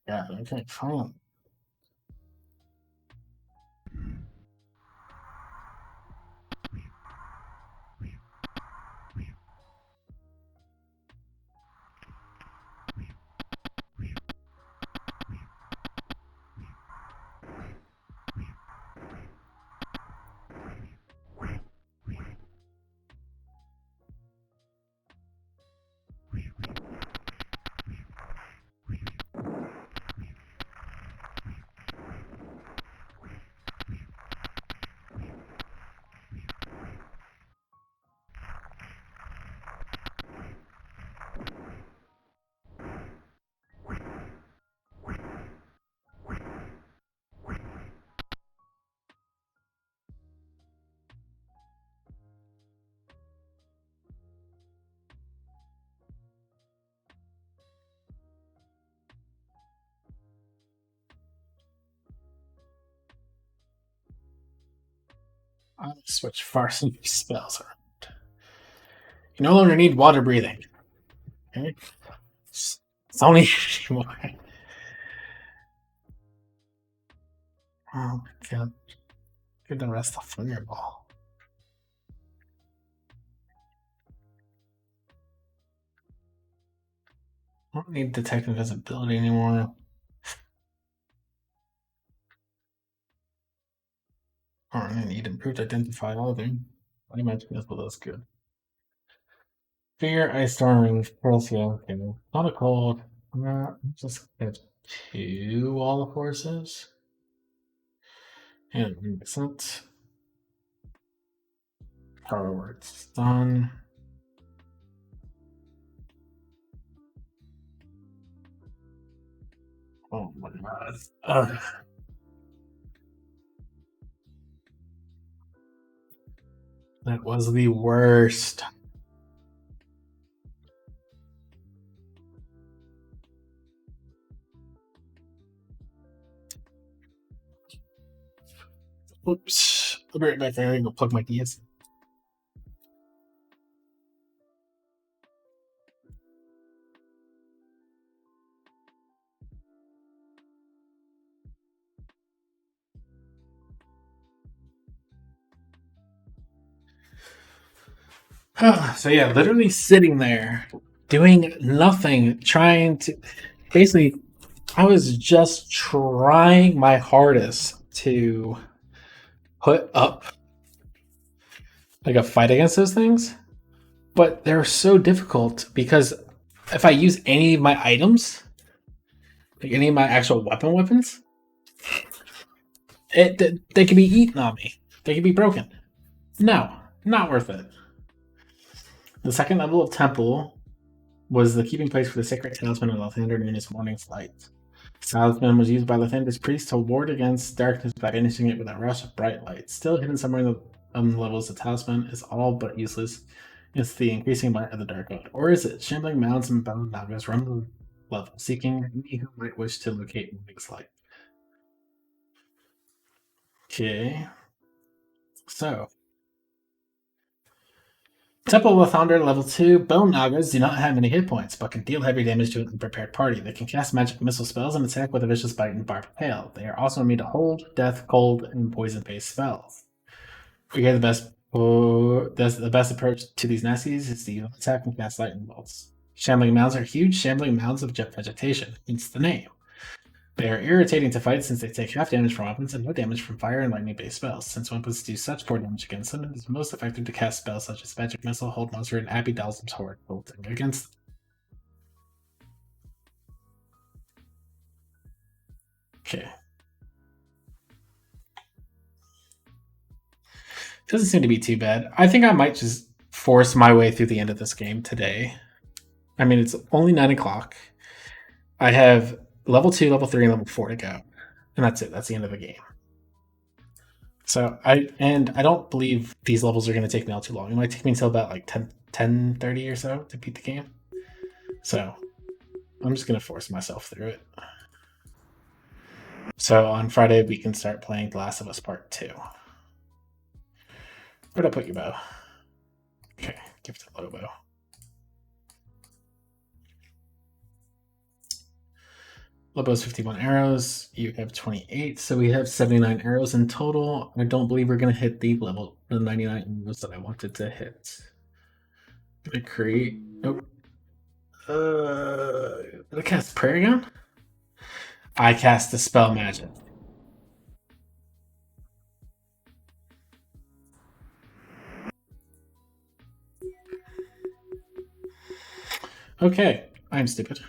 Yeah, okay, fine. I'll switch varsity spells around. You no longer need water breathing. Okay? It's only more. Oh my god. Get the rest of fireball. I don't need detect invisibility anymore. I don't need improved identify either. I imagine that's good. Fear, ice storm, Persia. Okay. Not a cold. Just get 2 all the forces. And makes sense. Power words done. Oh my god. Ugh. That was the worst. Oops. I'll be right back. I gotta go plug my DS. So yeah, literally sitting there doing nothing, trying to basically I was just trying my hardest to put up like a fight against those things, but they're so difficult because if I use any of my items, like any of my actual weapons, they can be eaten on me. They can be broken. No, not worth it. The second level of Temple was the keeping place for the sacred talisman of Lathander during his morning flight. Talisman was used by Lathander's priest to ward against darkness by banishing it with a rush of bright light. Still hidden somewhere in the levels, the talisman is all but useless. It's the increasing might of the Dark God. Or is it? Shambling mounds and bound nagas roam the level, seeking any who might wish to locate Morning's light. Okay. So, Temple of Lathander level 2. Bone Nagas do not have any hit points, but can deal heavy damage to an unprepared party. They can cast magic missile spells and attack with a vicious bite and barbed tail. They are also immune to hold, death, cold, and poison-based spells. Okay, the best approach to these nasties is to attack and cast lightning bolts. Shambling mounds are huge, shambling mounds of jet vegetation, hence the name. They are irritating to fight since they take half damage from weapons and no damage from fire and lightning-based spells. Since weapons do such poor damage against them, it is most effective to cast spells such as Magic Missile, Hold Monster, and Abby Dalsum's Horde bolting against them. Okay. Doesn't seem to be too bad. I think I might just force my way through the end of this game today. I mean, it's only 9 o'clock. I have level 2, level 3, and level 4 to go. And that's it. That's the end of the game. So I don't believe these levels are going to take me all too long. It might take me until about like 10:30 or so to beat the game. So I'm just going to force myself through it. So on Friday, we can start playing The Last of Us Part 2. Where'd I put your bow? Okay, give it to Lobo. Lobo's 51 arrows. You have 28, so we have 79 arrows in total. I don't believe we're going to hit the 99 arrows that I wanted to hit. I'm going to create... Nope. Did I cast Prayer Gun? I cast the spell magic. Okay, I'm stupid.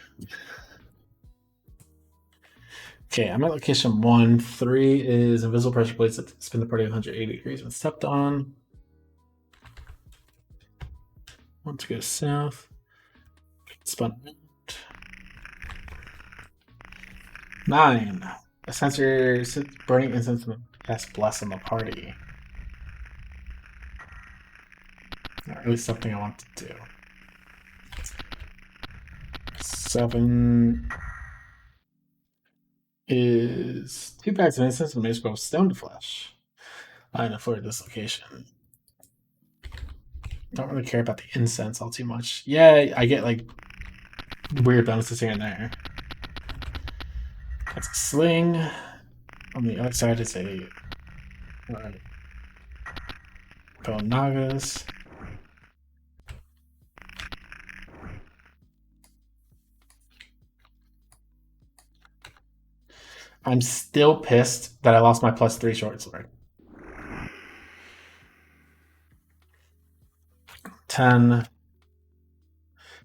Okay, I'm at location 1. 3 is invisible pressure plates that spin the party 180 degrees when stepped on. 1 to go south. Spun out. 9. A sensor sits burning incense and casts Bless on the party. Not really something I want to do. 7 is 2 packs of incense and may scroll stone to flesh. I can afford this location. Don't really care about the incense all too much. Yeah, I get like weird bonuses here and there. That's a sling. On the other side is a bone nagas. I'm still pissed that I lost my +3 short sword. 10.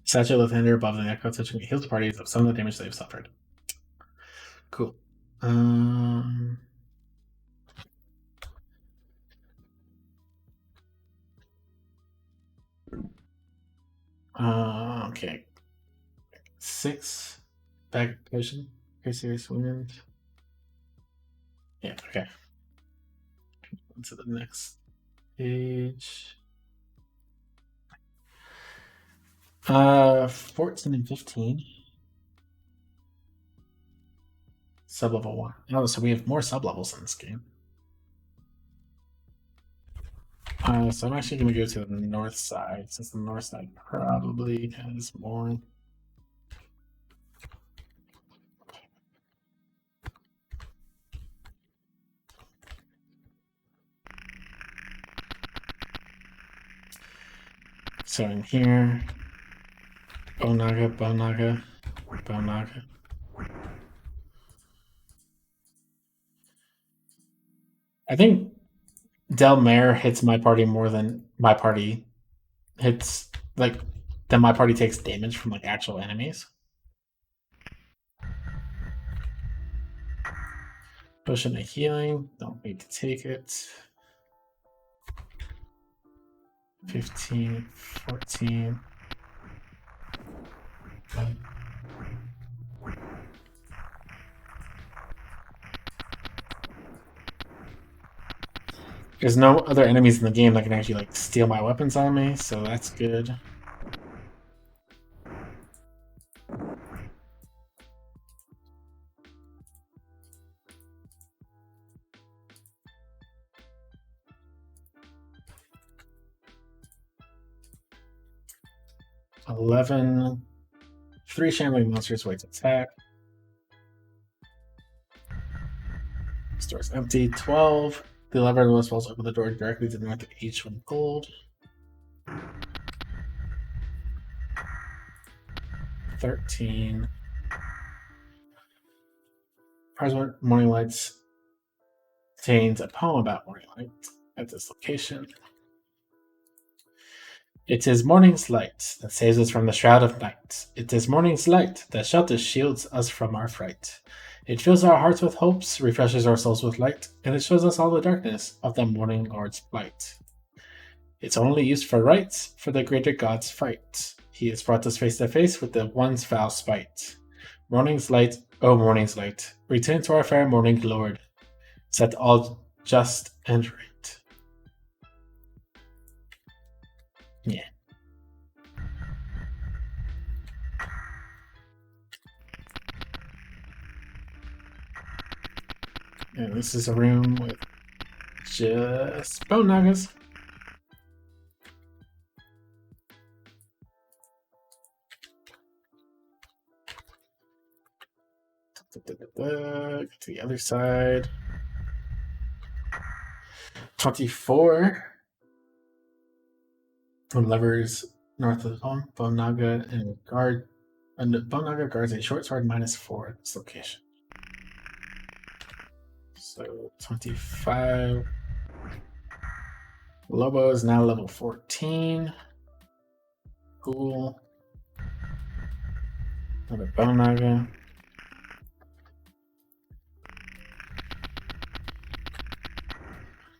Statue of Lathander above the echo touching heals parties of some of the damage they've suffered. Cool. Okay. 6. Back potion. Very serious wound. Yeah, okay. On to the next page. 14 and 15. Sub-level 1. Oh, so we have more sub-levels in this game. So I'm actually going to go to the north side, since the north side probably has more. So in here, Bone Naga, Bone Naga, Bone Naga. I think Del Mare hits my party more than my party hits, like, then my party takes damage from like actual enemies. Potion of healing, don't need to take it. 15, 14. There's no other enemies in the game that can actually like steal my weapons on me, so that's good. $11. 3 shambling monsters wait to attack. Store's empty. 12. The lever on the list falls open the door directly to the north of each one gold. 13. Prize Morning Lights contains a poem about morning light at this location. It is morning's light that saves us from the shroud of night. It is morning's light that shelters, shields us from our fright. It fills our hearts with hopes, refreshes our souls with light, and it shows us all the darkness of the morning lord's blight. It's only used for right, for the greater God's fight. He has brought us face to face with the one's foul spite. Morning's light, oh morning's light, return to our fair morning Lord. Set all just and right. Yeah. And this is a room with just bone nagas. Go to the other side. 24. From levers north of the Bone Naga and guard. And Bone Naga guards a short sword -4 at this location. So 25. Lobo is now level 14. Cool. Another Bone Naga.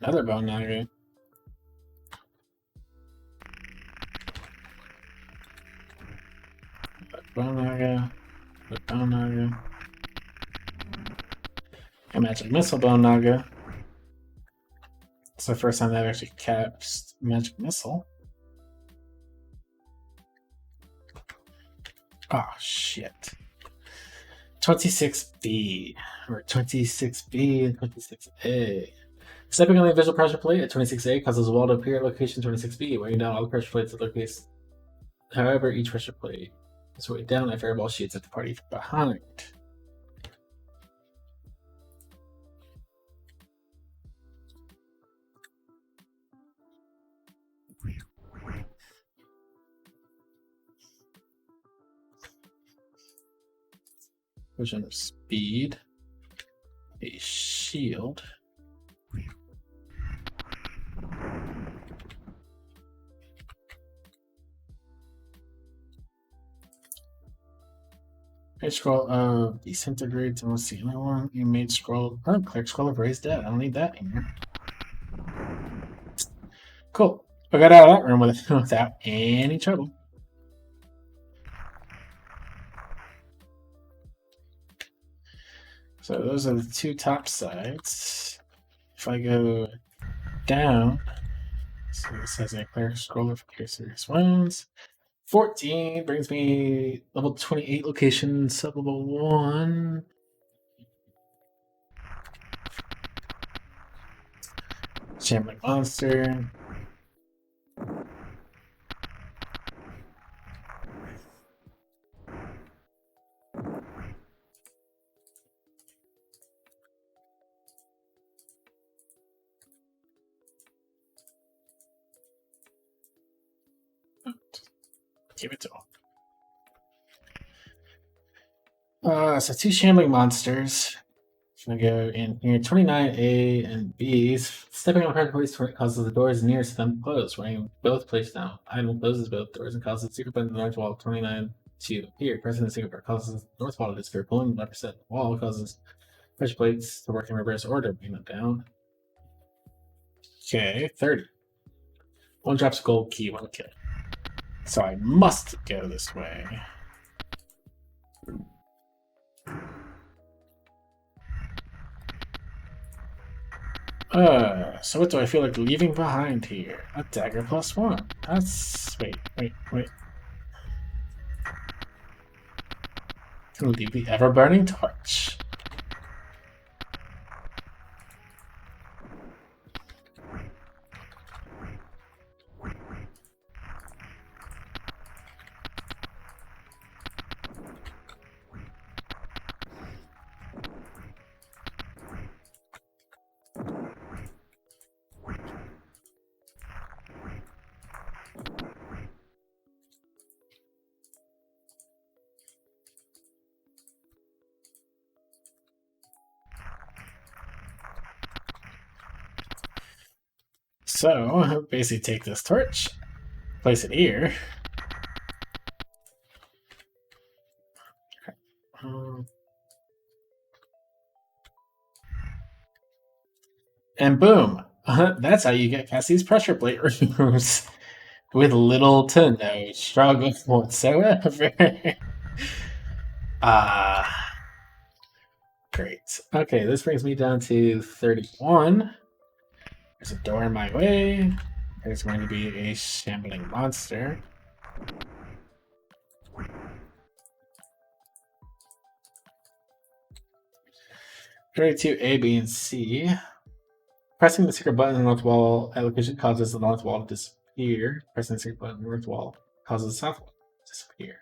Another Bone Naga. Bone Naga. The Bone Naga. A Magic Missile Bone Naga. It's the first time I've actually cast Magic Missile. Oh, shit. 26B. Or 26B and 26A. Stepping on the visual pressure plate at 26A causes a wall to appear at location 26B, weighing down all the pressure plates at location. However, each pressure plate is weighed down and fireball shoots at the party from behind. Version of speed. A shield. Page scroll of disintegrates and what's the other one? You made scroll. Oh, click scroll of raised dead. I don't need that in here. Cool. I got out of that room without any trouble. So those are the two top sides. If I go down, so this has a clear scroll of clear serious wounds. 14 brings me level 28 location, sub level 1. Shambling monster. Give it to him. So 2 shambling monsters. I'm gonna go in here. 29A and B's. Stepping on hard place causes the doors nearest them to close. When both placed down, item closes both doors and causes the secret button in the north wall 29 to appear. Pressing the secret bar causes the north wall to disappear. Pulling the left set wall causes pressure plates to work in reverse order. Bring them down. Okay, 30. One drops gold key, 1 kill. So I must go this way. So what do I feel like leaving behind here? A dagger +1. That's... wait. Gonna leave the ever-burning torch. So, basically take this torch, place it here. And boom! That's how you get past these pressure plate rooms with little to no struggle whatsoever. Great. Okay, this brings me down to 31. There's a door in my way. There's going to be a shambling monster. 32, A, B, and C. Pressing the secret button on the north wall at location causes the north wall to disappear. Pressing the secret button on the north wall causes the south wall to disappear.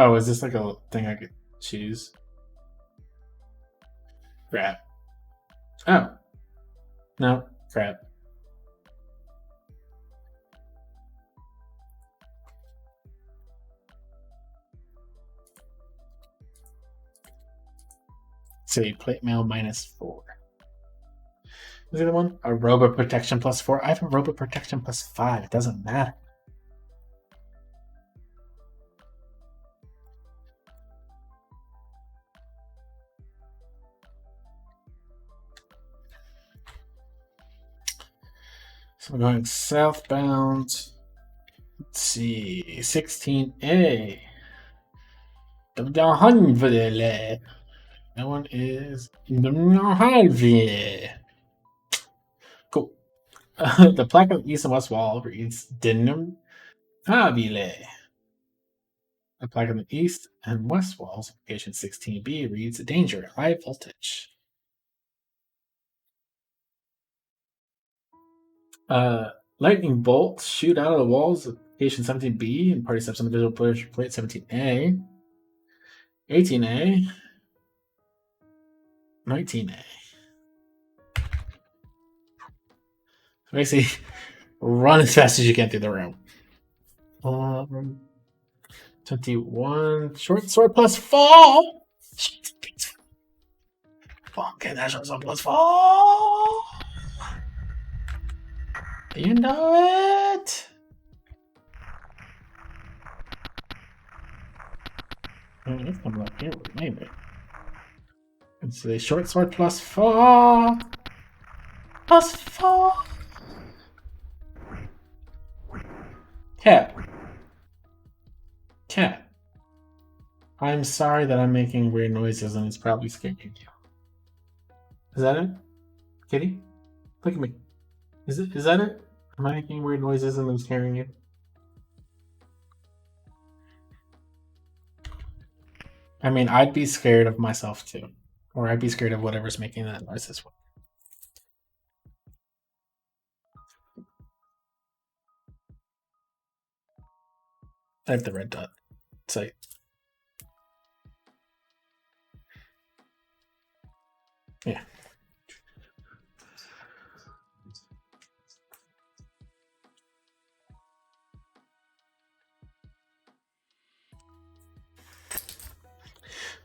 Oh, is this like a thing I could choose? Crap. Oh. No, crap. Say plate mail -4. Is the other one? A robot protection +4. I have a robot protection +5. It doesn't matter. So we're going southbound. Let's see. 16A. No one is. Cool. The plaque on the east and west wall reads Dinum Habile. The plaque on the east and west walls, location 16B, reads Danger, High Voltage. Lightning bolts shoot out of the walls of location 17B and party steps on the visual plate 17A, 18A, 19A. Basically, run as fast as you can through the room. 21. Short sword +4. Okay, that short sword +4. You know it. It's coming up here, maybe. It's a short sword +4. +4. Cat. I'm sorry that I'm making weird noises and it's probably scaring you. Is that it? Kitty? Look at me. Is that it? Am I making weird noises and I'm scaring you? I mean, I'd be scared of myself too. Or I'd be scared of whatever's making that noise this way. I have the red dot sight. Yeah.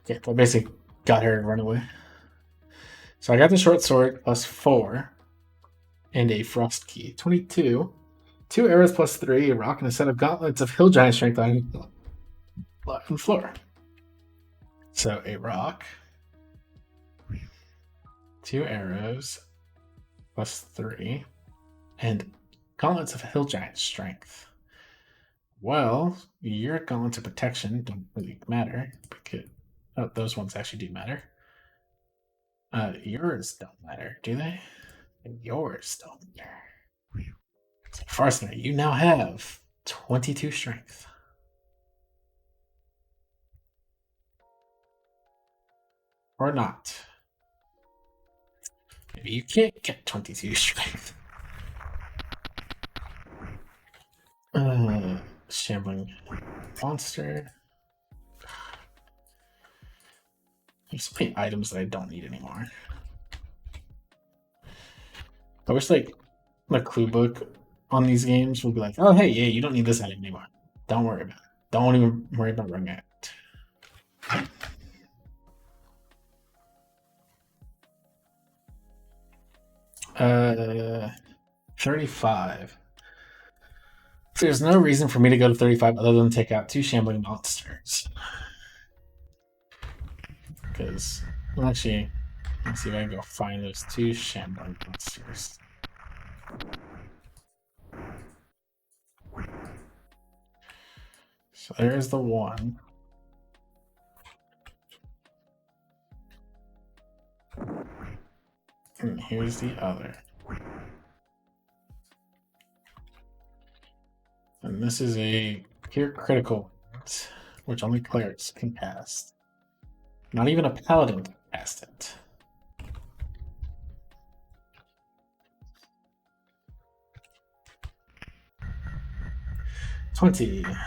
Okay, I basically got her to run away. So I got the short sword +4 and a frost key. 22. 2 arrows +3, a rock, and a set of gauntlets of hill giant strength on the floor. So a rock, 2 arrows +3, and gauntlets of hill giant strength. Well, your gauntlets of protection don't really matter because those ones actually do matter. Yours don't matter, do they? Yours don't matter. So, Farsner, you now have 22 strength. Or not. Maybe you can't get 22 strength. Shambling monster. There's so many items that I don't need anymore. I wish like the clue book on these games would be like, oh hey, yeah, you don't need this item anymore. Don't worry about it. Don't even worry about running it. 35. There's no reason for me to go to 35 other than take out 2 shambling monsters. Because, well, actually, let's see if I can go find those 2 shambling monsters. So there's the one. And here's the other. And this is a pure critical, which only clerics can cast. Not even a paladin can cast it. $20.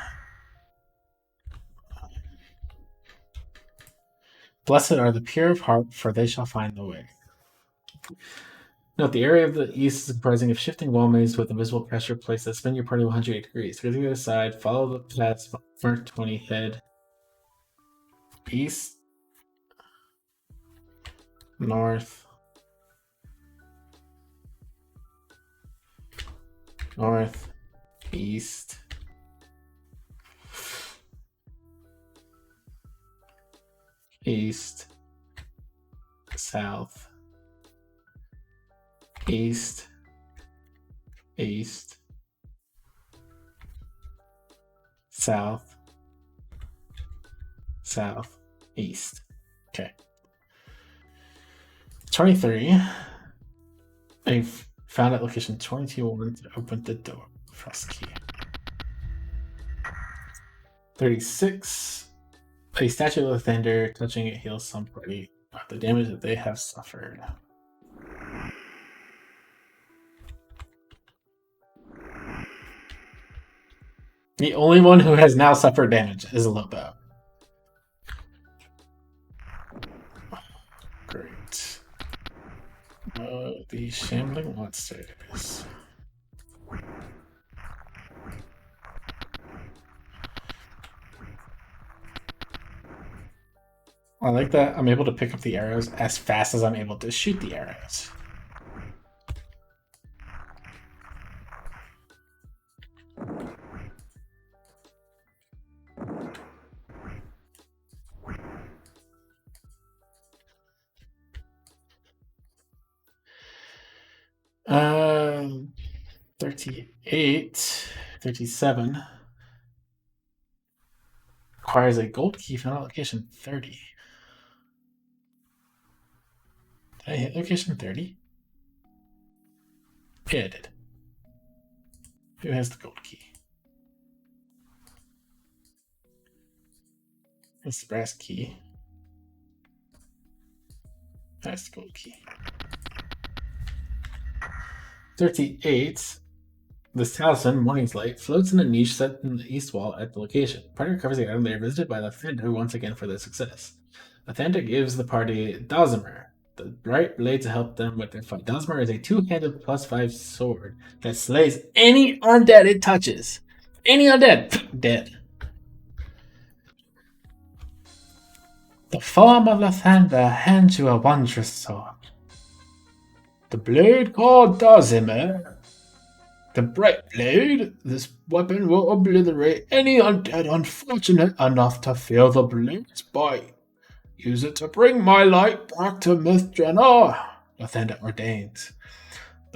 Blessed are the pure of heart, for they shall find the way. Note the area of the east is comprising of shifting wall maze with invisible pressure placed that spin your party 180 degrees. Go to the other side, follow the paths, mark 20, head east, north, north, east, east, south, east, east, south, south, east. Okay. 23. I've found at location 22 to open the door. Frost key. 36. A statue of thunder touching it heals somebody about the damage that they have suffered. The only one who has now suffered damage is Lobo. Great. The shambling monsters. I like that I'm able to pick up the arrows as fast as I'm able to shoot the arrows. Um, 38, 37 requires a gold key found at location 30. Did I hit location 30? Yeah, I did. Who has the gold key? That's the brass key. That's the gold key. 38. This talisman, Morning's Light, floats in a niche set in the east wall at the location. The party recovers the item they are visited by the Thunder once again for their success. The Thunder gives the party Dosmer, the bright blade to help them with their fight. Dosmer is a 2-handed +5 sword that slays any undead it touches. Any undead, dead. The form of the Thunder hands you a wondrous sword. The blade called Dosmer. The bright blade. This weapon will obliterate any undead unfortunate enough to feel the blade's bite. Use it to bring my light back to Myth Drannor, the Thunder ordains.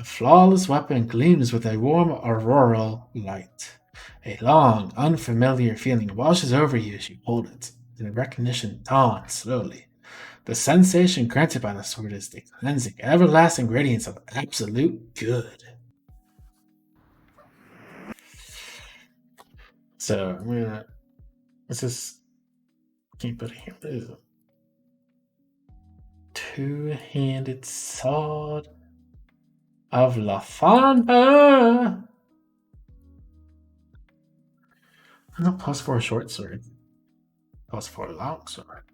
The flawless weapon gleams with a warm auroral light. A long, unfamiliar feeling washes over you as you hold it, and recognition dawns slowly. The sensation granted by the sword is the cleansing, everlasting radiance of absolute good. So I'm gonna let's just keep it here. This is a two-handed sword of Lafanda. And a +4 short sword. +4 long sword.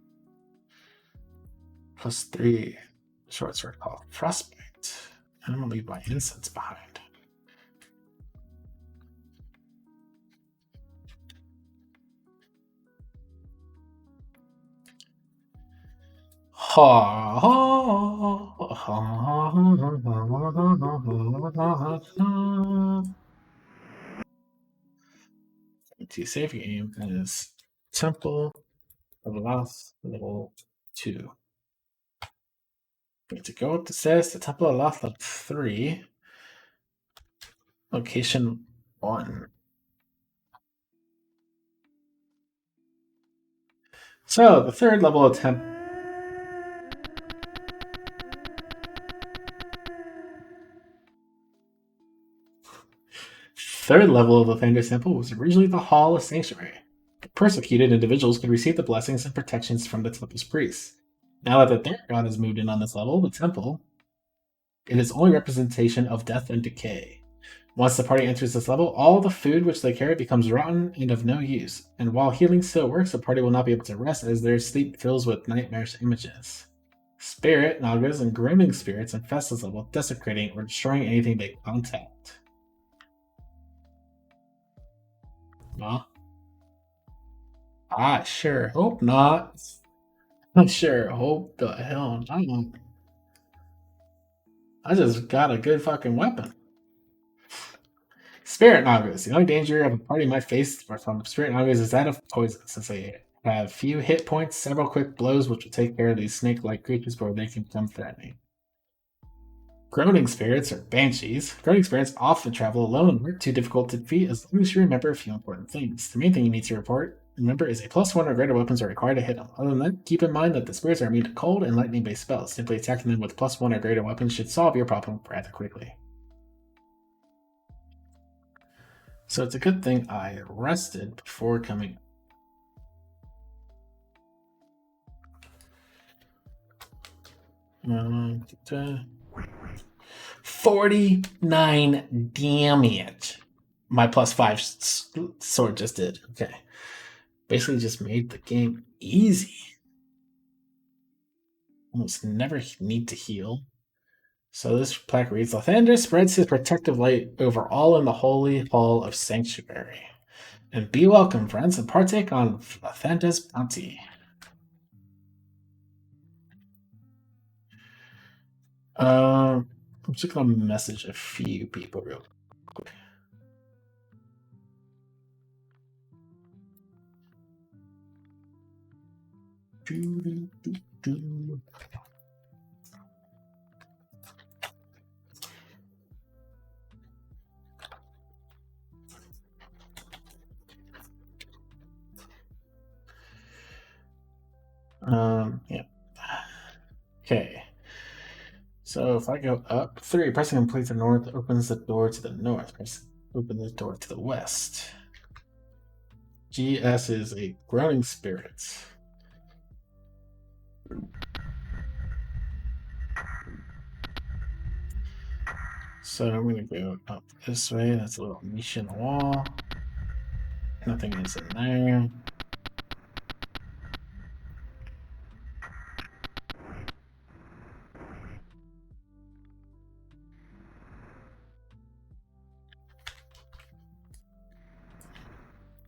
+3 short sword called Frostbite. And I'm gonna leave my incense behind. Ha ha ha ha. To save your game is Temple of Loth level 2. To go up the stairs to Temple of Loth level 3. Location 1. So the third level of Third level of the Lathander's Temple was originally the Hall of Sanctuary. Persecuted individuals could receive the blessings and protections from the temple's priests. Now that the Dark God has moved in on this level, the temple, it is only representation of death and decay. Once the party enters this level, all the food which they carry becomes rotten and of no use. And while healing still works, the party will not be able to rest as their sleep fills with nightmarish images. Spirit, Nagas, and groaning spirits infest this level, desecrating or destroying anything they contact. Huh? I sure hope not. I sure hope the hell not. I just got a good fucking weapon. Spirit Nagas. The only danger of a party might face from Spirit Nagas is that of poison, since they have few hit points, several quick blows which will take care of these snake-like creatures before they can become threatening. Groaning spirits, or banshees. Groaning spirits often travel alone and are too difficult to defeat as long as you remember a few important things. The main thing you need to remember is a +1 or greater weapons are required to hit them. Other than that, keep in mind that the spirits are immune to cold and lightning-based spells. Simply attacking them with +1 or greater weapons should solve your problem rather quickly. So it's a good thing I rested before coming. Um, 49 damage. My +5 sword just did. Okay. Basically just made the game easy. Almost never need to heal. So this plaque reads, Lathander spreads his protective light over all in the holy hall of sanctuary. And be welcome, friends, and partake on Lathander's bounty. I'm just gonna message a few people real quick. Yeah. Okay. So if I go up 3, pressing complete the north opens the door to the north. Open the door to the west. GS is a groaning spirit. So I'm gonna go up this way. That's a little niche in the wall. Nothing is in there.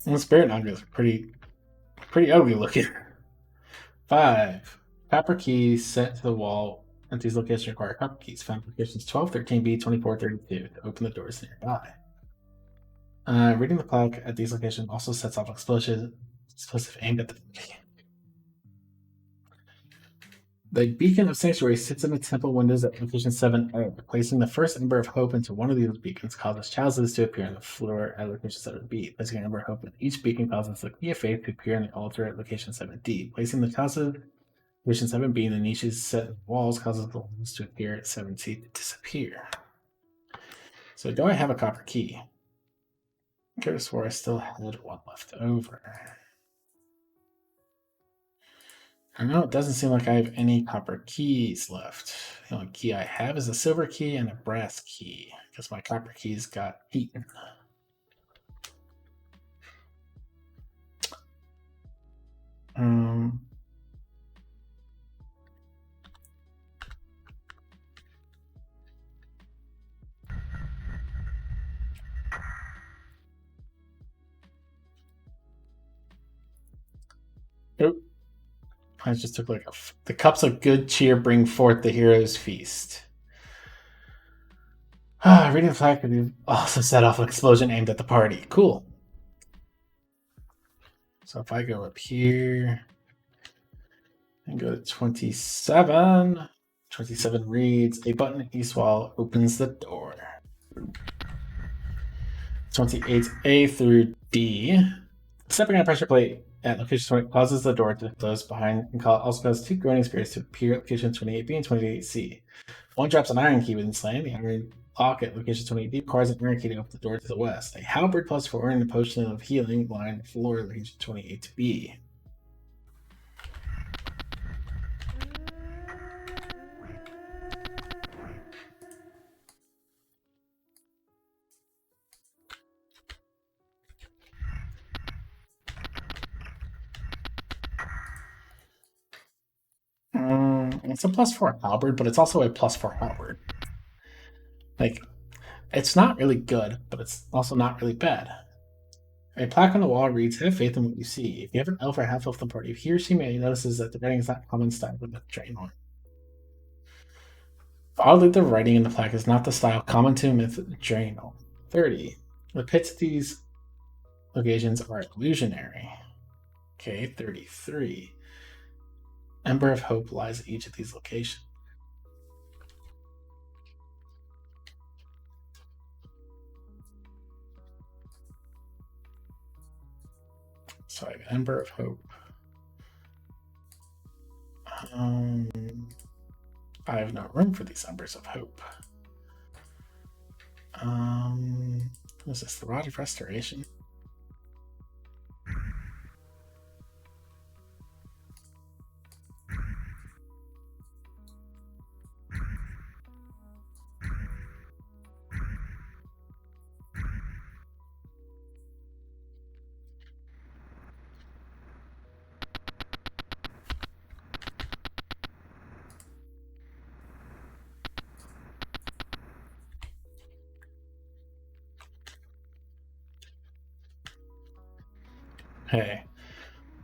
And the spirit naga is pretty ugly looking. 5. Copper keys set to the wall at these locations require copper keys. Found locations 12, 13B, 24, 32 to open the doors nearby. Reading the plaque at these locations also sets off explosive aimed at the The beacon of sanctuary sits in the temple windows at location 7A. Placing the first ember of hope into one of these beacons causes chalices to appear on the floor at location 7B. Placing an ember of hope in each beacon causes the key of faith to appear on the altar at location 7D. Placing the chalices at location 7B in the niches set in the walls causes the ones to appear at 7C to disappear. So do I have a copper key? I could have swore I still had one left over. I know it doesn't seem like I have any copper keys left. The only key I have is a silver key and a brass key, because my copper keys got eaten. Nope. I just took like the cups of good cheer bring forth the hero's feast. Reading the flag could also set off an explosion aimed at the party. Cool. So if I go up here and go to 27, 27 reads, a button in east wall opens the door. 28A through D. Stepping on a pressure plate at location 20 causes the door to close behind and also causes two groaning spirits to appear at location 28B and 28C. One drops an iron key within slam. The iron lock at location 28B requires an iron key to open the door to the west. A halberd +4 and a potion of healing line floor at location 28B. It's a +4 halberd, but it's also a +4 halberd. Like, it's not really good, but it's also not really bad. A plaque on the wall reads, "Have faith in what you see." If you have an elf or half-elf in the party, he or she may notices that the writing is not common style with the Drannor. Oddly, the writing in the plaque is not the style common to myth Drannor. 30. The pits at these locations are illusionary. Okay, 33. Ember of Hope lies at each of these locations. So I have Ember of Hope. I have no room for these Embers of Hope. What is this? The Rod of Restoration? Hey.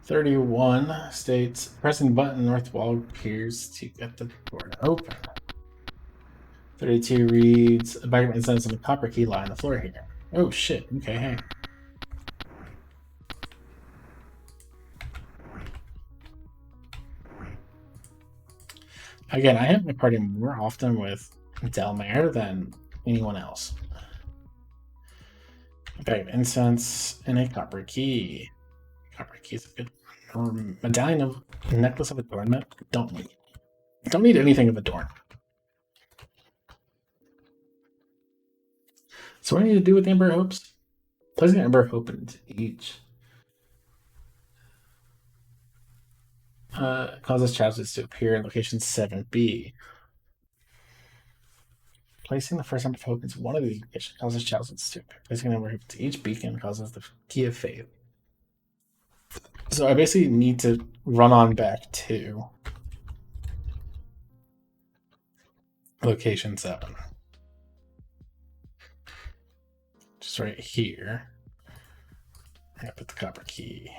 31 states, pressing the button north wall appears to get the door to open. 32 reads, a bag of incense and a copper key lie on the floor here. Oh shit, okay, hey. Again, I have my party more often with Delmare than anyone else. A bag of incense and a copper key. Copper key is a good one. Medallion of necklace of adornment. Don't need anything of adornment. So what do I need to do with the Ember Hopes? Placing an Ember Hope into each causes chalices to appear in location 7B. Placing the first Ember of Hope into one of these locations causes chalices to appear. Placing an Ember Hope into each beacon causes the key of faith. So I basically need to run on back to location 7. Just right here. I put the copper key.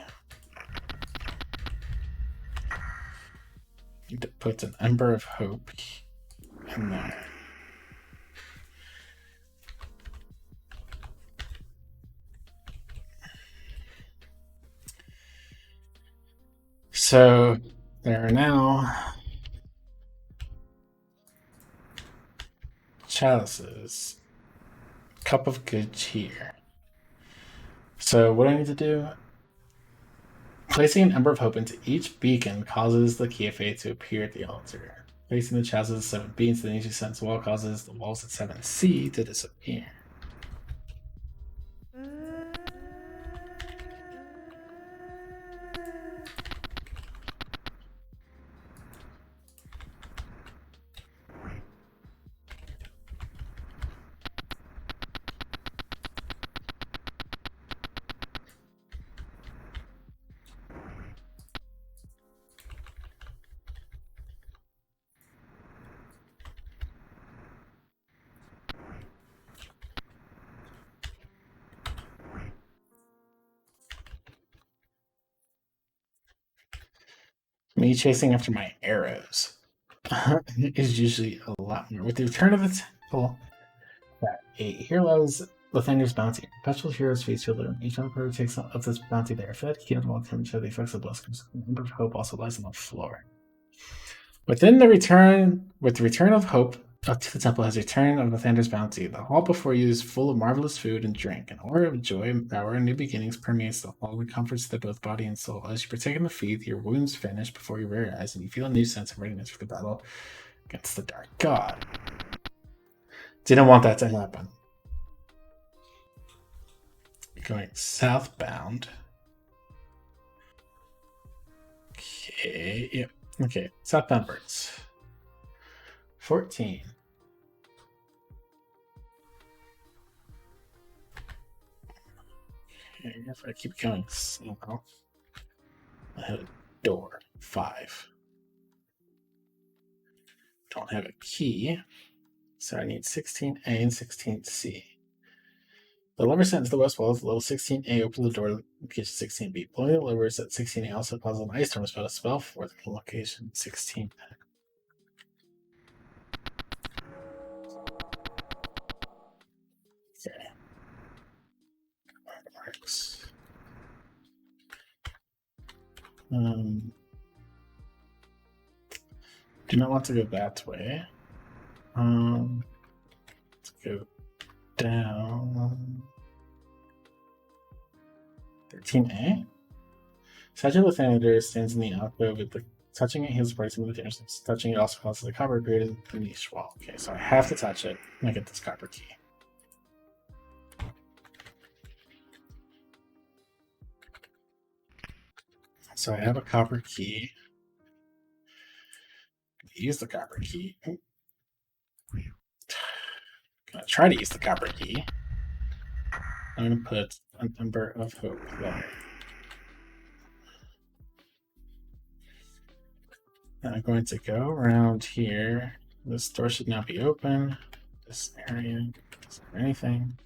Need to put an Ember of Hope in there. So there are now chalices. Cup of good cheer. So what do I need to do? Placing an ember of hope into each beacon causes the key of fate to appear at the altar. Placing the chalices at 7B into the nature sense wall causes the walls at 7C to disappear. Me chasing after my arrows is usually a lot more. With the return of the temple, at 8, here lies Lathander's bounty. Perpetual heroes face fielder. Each emperor takes up this bounty they are fed, healed, while attempting to show the effects of blessings. The ember of hope also lies on the floor. With the return of hope to the temple has returned of Lathander's bounty. The hall before you is full of marvelous food and drink. An aura of joy, power, and new beginnings permeates the hall and comforts to both body and soul. As you partake in the feast, your wounds vanish before your very eyes, and you feel a new sense of readiness for the battle against the dark god. Didn't want that to happen. Going southbound. Okay, yep. Okay, southbound birds. 14. Okay, if I keep going south, I have a door. 5. Don't have a key, so I need 16A and 16C. The lever set into the west wall of level 16A opens the door to 16B. Blowing the levers at 16A also causes an ice storm spell. A spell for the location 16. Okay. Marks. Do not want to go that way. Let's go down. 13A. Statue of Lathander stands in the alcove with the touching it heals parts of the damage. Touching it also causes the copper created in the niche wall. Okay, so I have to touch it and I get this copper key. So I have a copper key. Use the copper key. Gonna try to use the copper key. I'm gonna put an ember of hope there. And I'm going to go around here. This door should now be open. This area, is there anything?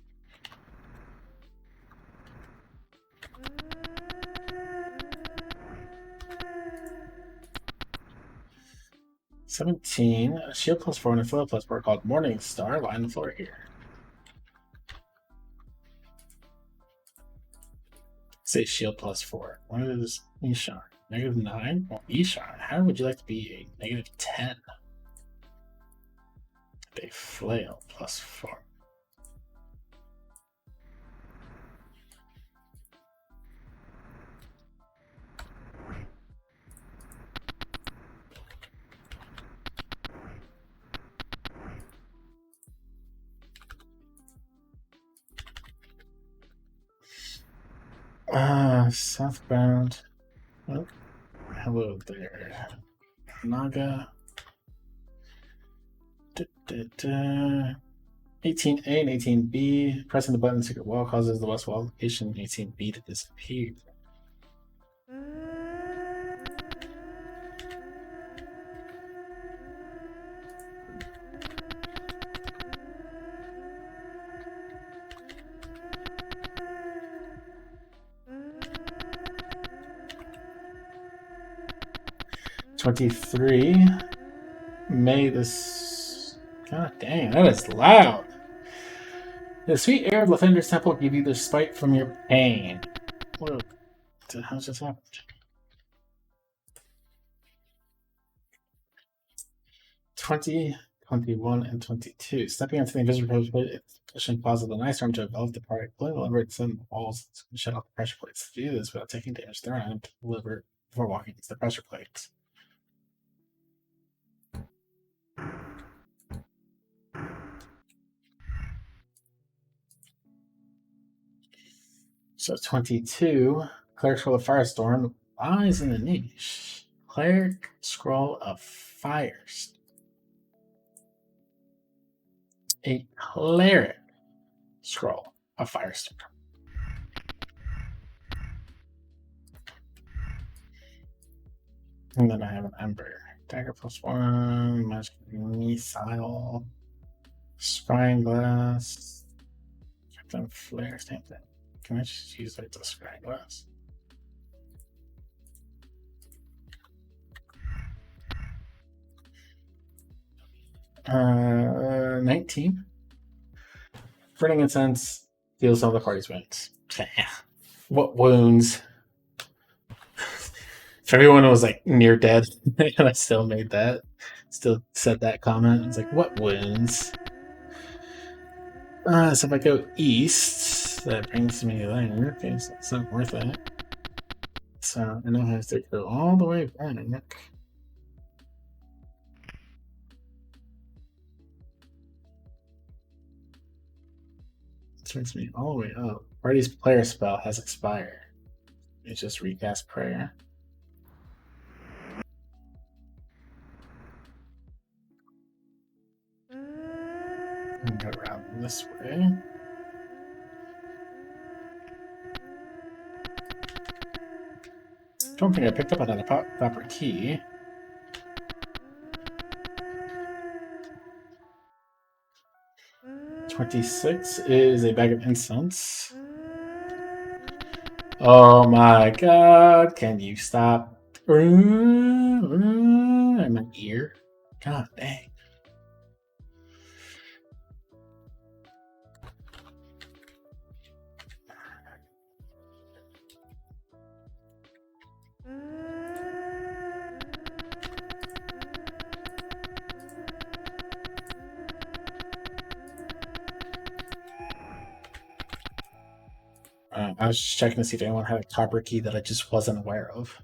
$17. A shield +4 and a foil +4 called Morning Star line the floor here. Say shield +4. What is Ishan? -9? Well, Ishan, how would you like to be a -10? A flail +4. Southbound. Oh, hello there. Naga. 18A and 18B. Pressing the button secret wall causes the west wall location 18B to disappear. $23. May this. God dang, that is loud. The sweet air of Lathander's temple give you the spite from your pain. Whoa. How's this happened? 20. 21 and 22. Stepping onto the invisible plate, pushing pause of the nice arm to envelop the party. Pulling the lever at some walls to shut off the pressure plates. To do this without taking damage, throw on the lever before walking against the pressure plates. So 22, Cleric Scroll of Firestorm lies in the niche. Cleric Scroll of Firestorm. A Cleric Scroll of Firestorm. And then I have an Ember. Dagger +1, Magic Missile, Scrying Glass, Captain Flare, same thing. Can I just use like the Scrying Glass? Uh, 19. Burning Incense deals some of the party's wounds. What wounds? If everyone was like near dead, and I still made that, still said that comment, it's like, what wounds? So if I go east, that brings me there. Okay, so it's not worth it. So I now have to go all the way back. This brings me all the way up. Party's player spell has expired. It's just recast prayer. And go around this way. Don't think I picked up another proper key. $26 is a bag of incense. Oh my god, can you stop? In my ear. God dang. I was just checking to see if anyone had a copper key that I just wasn't aware of.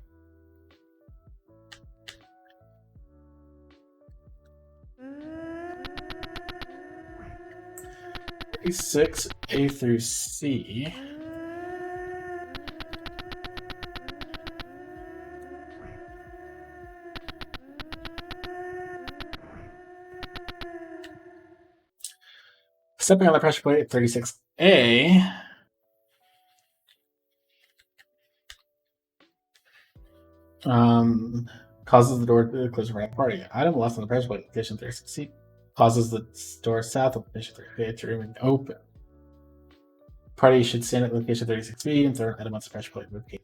A6, A through C. Stepping on the pressure plate, 36A. Causes the door to close around the party. Item left on the pressure plate, location 36C. Causes the door south of location 38 to remain open. Party should stand at location 36B and throw an item on the pressure plate. Okay.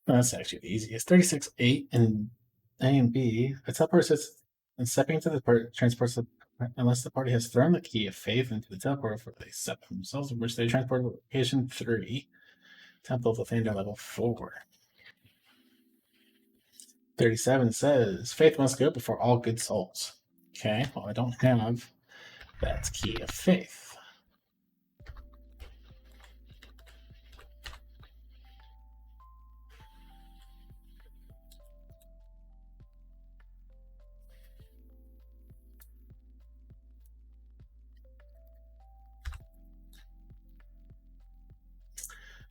That's actually the easiest. 36A and A and B. The teleport says, and stepping into the part transports the unless the party has thrown the key of faith into the teleporter before they step themselves, in which they transport to location 3. Temple of the Thunder level 4. 37 says, faith must go before all good souls. Okay, well, I don't have that key of faith.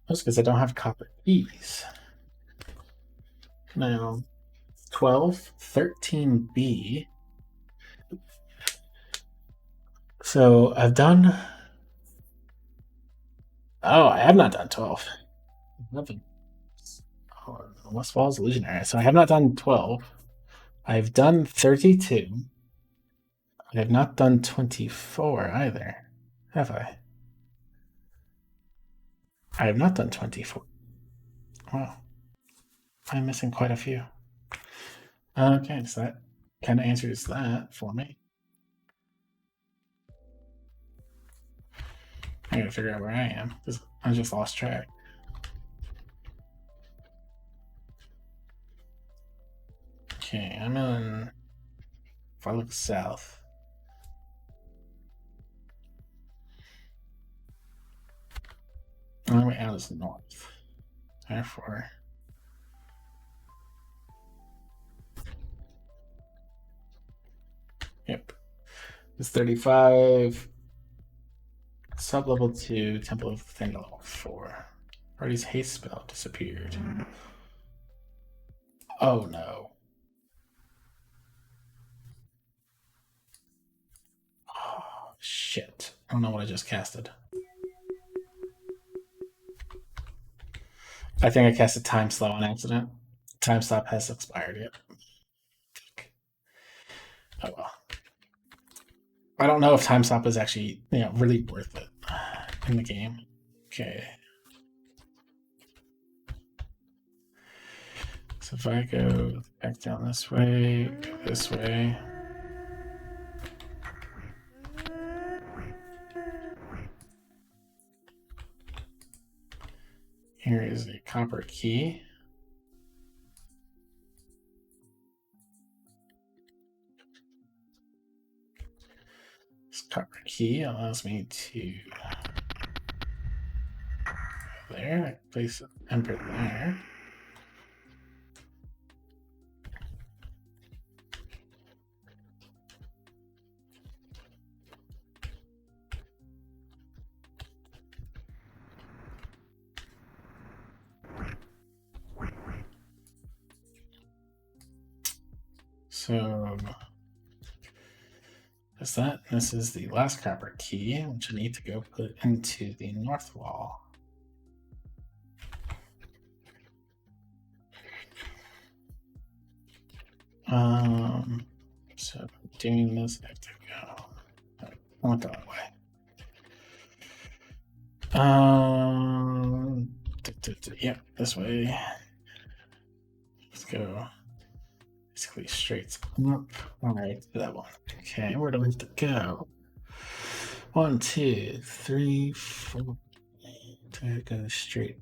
That's because I don't have copper keys. Now, 12, 13B. So I've done. Oh, I have not done 12. Nothing. Oh, West Falls Illusionary. So I have not done 12. I've done 32. I have not done 24 either. Have I? I have not done 24. Wow. I'm missing quite a few. Okay, so that kind of answers that for me. I gotta figure out where I am because I just lost track. Okay, I'm in. If I look south, the only way out is north. Therefore, yep, it's 35. Sub level 2, Temple of Thing level 4. Party's haste spell disappeared. Oh no. Oh, shit. I don't know what I just casted. I think I casted Time Slow on accident. Time Stop has expired yet. Oh well. I don't know if Time Stop is actually, really worth it in the game. Okay. So if I go back down this way, go this way. Here is a copper key. This copper key allows me to go there, place an ember there. So that's that. This is the last copper key, which I need to go put into the north wall. So doing this, I have to go. I went the wrong way. Yeah, this way. Let's go. Basically straight up. Alright, that one. Okay, where do we have to go? 1, 2, 3, 4. Do I go straight?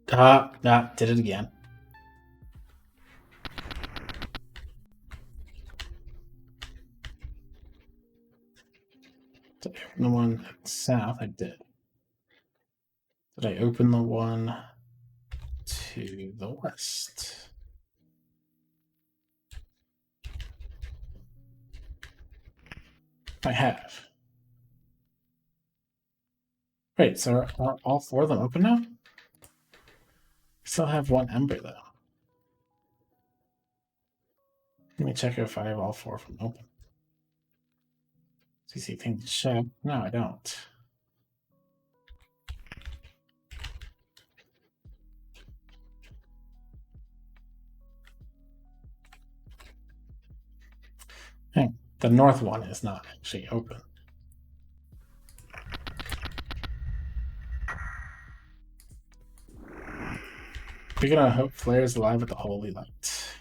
Did it again. Did I open the one south? I did. Did I open the one to the west? I have. Wait, so are all 4 of them open now? I still have 1 ember though. Let me check if I have all 4 of them open. CC thing to check. No, I don't. Hey, the north one is not actually open. Beacon of Hope flares alive with the holy light.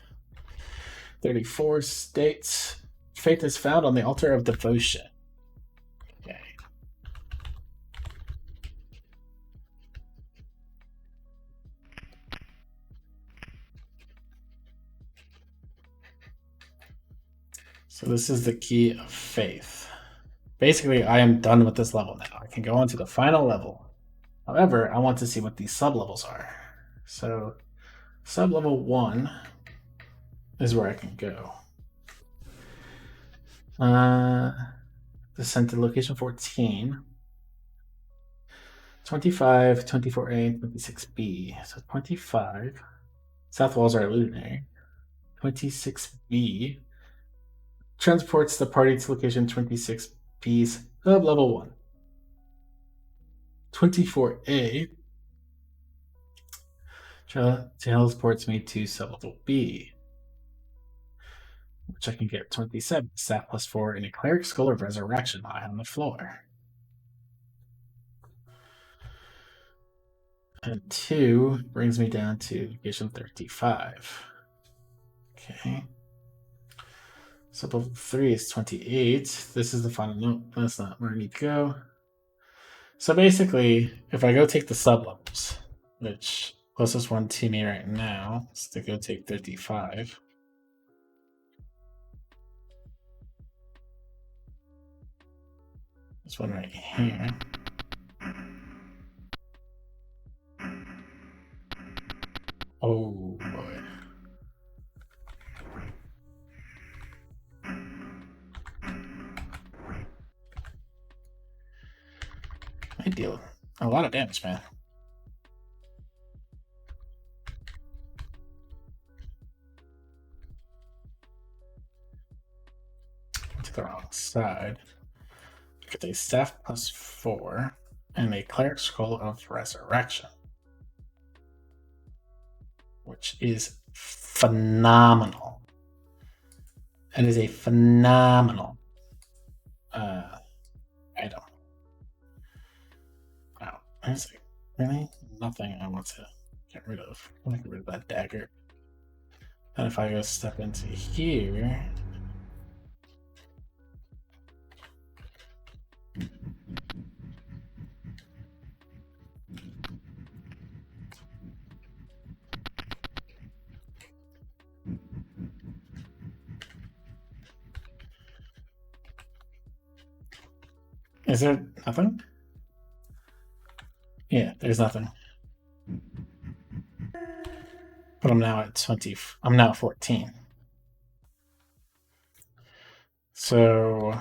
34 states faith is found on the altar of devotion. Okay. So this is the key of faith. Basically, I am done with this level now. I can go on to the final level. However, I want to see what these sub-levels are. So sub-level 1 is where I can go. Descent to location 14. 25, 24A, and 26B. So 25. South walls are illusionary. 26B transports the party to location 26B's sub level 1. 24A transports me to sub level B, which I can get 27 stat plus 4 in a cleric skull of resurrection lie on the floor. And 2 brings me down to location 35. Okay. So level 3 is 28. This is the final note. That's not where I need to go. So basically, if I go take the sub levels, which closest one to me right now is to go take 35. This one right here. Oh boy. I deal a lot of damage, man. To the wrong side. Get a staff +4 and a cleric scroll of resurrection, which is phenomenal. It is a phenomenal item. Wow, there's like really nothing I want to get rid of. I want to get rid of that dagger. And if I go step into here, is there nothing? Yeah, there's nothing. But I'm now at 20. I'm now at 14. So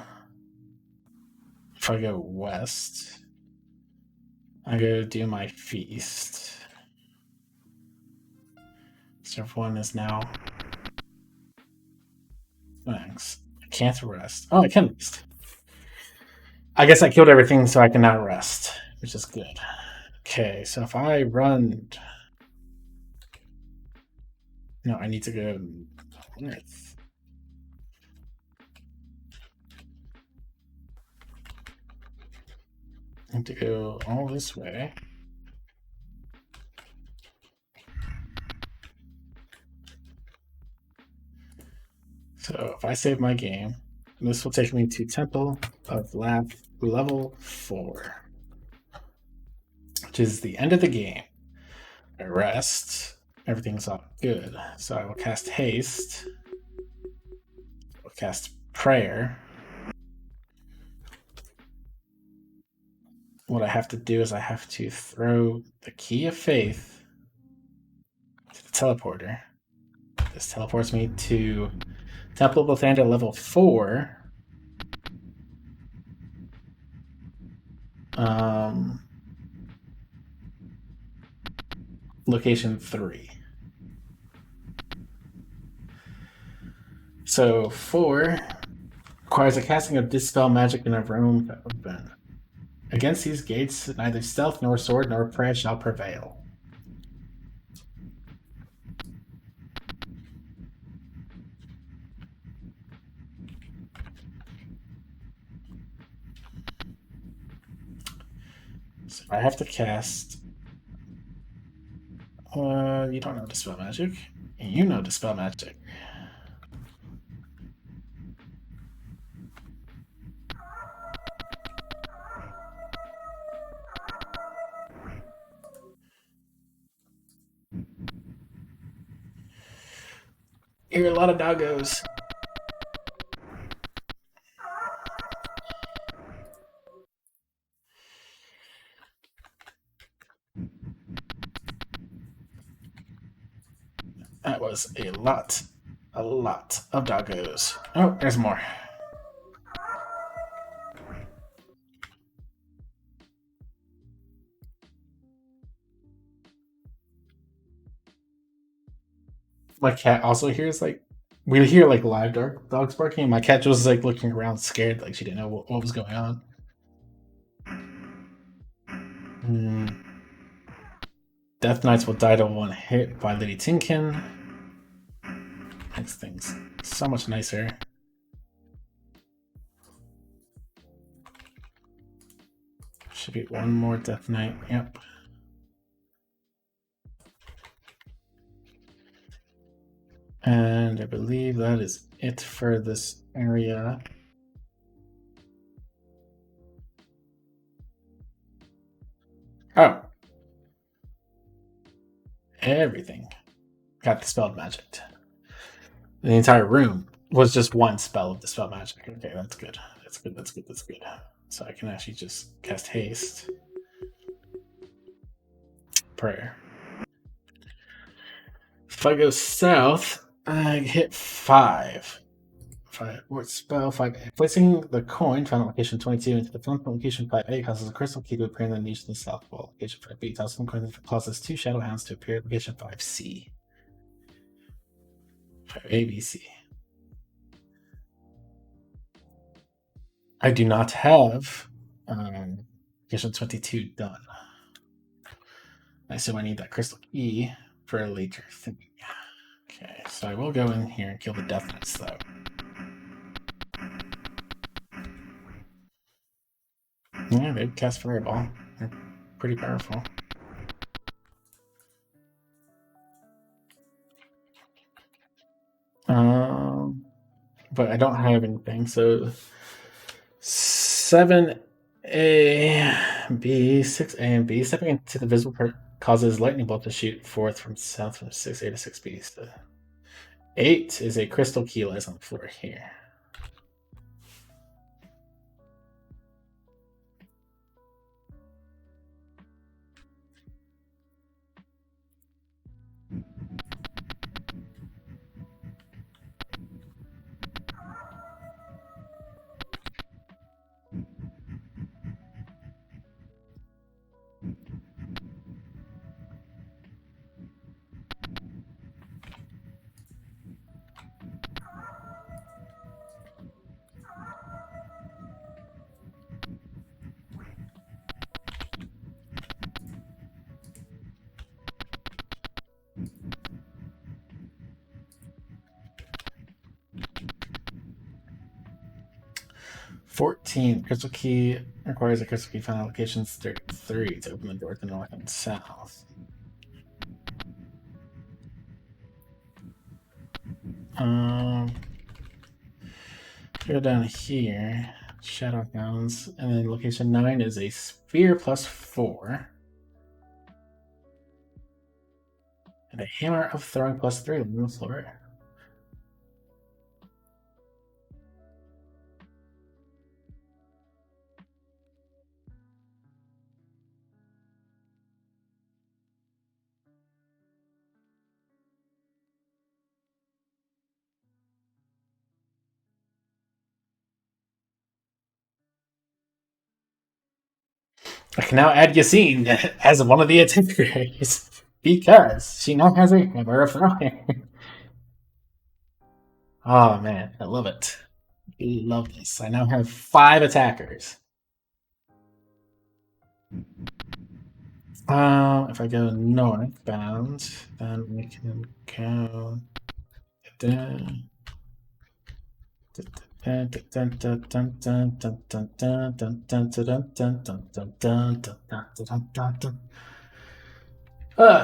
if I go west, I go do my feast. Serve 1 is now max. I can't rest. Oh, I can rest. I guess I killed everything, so I can now rest, which is good. Okay, so if I run... No, I need to go north. I need to go all this way. So if I save my game, this will take me to Temple of level 4, which is the end of the game. I rest. Everything's all good. So I will cast Haste. I'll cast Prayer. What I have to do is I have to throw the Key of Faith to the teleporter. This teleports me to Temple of Lathander level 4. Location 3. So 4 requires a casting of Dispel Magic in a room open. Against these gates, neither stealth nor sword nor prayer shall prevail. So I have to cast... you don't know Dispel Magic. You know Dispel Magic. Here are a lot of doggos. That was a lot of doggos. Oh, there's more. My cat also hears like we hear like live dogs barking. And my cat was like looking around, scared, like she didn't know what was going on. Death Knights will die to one hit by Lady Tinkin. Makes things so much nicer. Should be one more Death Knight. Yep. And I believe that is it for this area. Oh, everything got dispelled magic. The entire room was just one spell of dispel magic. Okay, that's good. That's good. That's good. That's good. So I can actually just cast haste. Prayer. If I go south, I hit 5. What spell? 5. Placing the coin found at location 22 into the found location 5A causes a crystal key to appear in the niche in the south wall. Location 5B tosses the coin causes 2 shadow hounds to appear at location 5C. 5A, B, C. I do not have location 22 done. I assume I need that crystal key for a later thing. Okay, so I will go in here and kill the Death Knights, though. Yeah, they cast Fireball. They're pretty powerful. But I don't have anything, so 7A, B, 6A, and B. Stepping into the visible part causes lightning bolt to shoot forth from south from 6A to 6B. So 8 is a crystal key lies on the floor here. Crystal key requires a crystal key found on locations 33 to open the door to north and south. Go down here, Shadow Hounds, and then location 9 is a sphere plus 4. And a hammer of throwing plus 3 on the floor. I can now add Yassine as one of the attackers because she now has a hammer of throwing. Oh man, I love it. I love this. I now have 5 attackers. If I go northbound, then we can go down.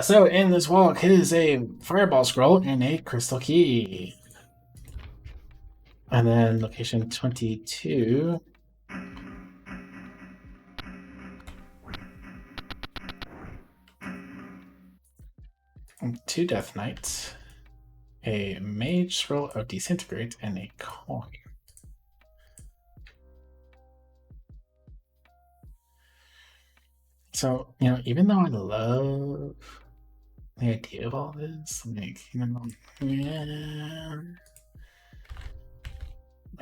So in this walk is a fireball scroll and a crystal key. And then location 22. And 2 Death Knights, a Mage Scroll of Disintegrate, and a coin. So, even though I love the idea of all this, Mage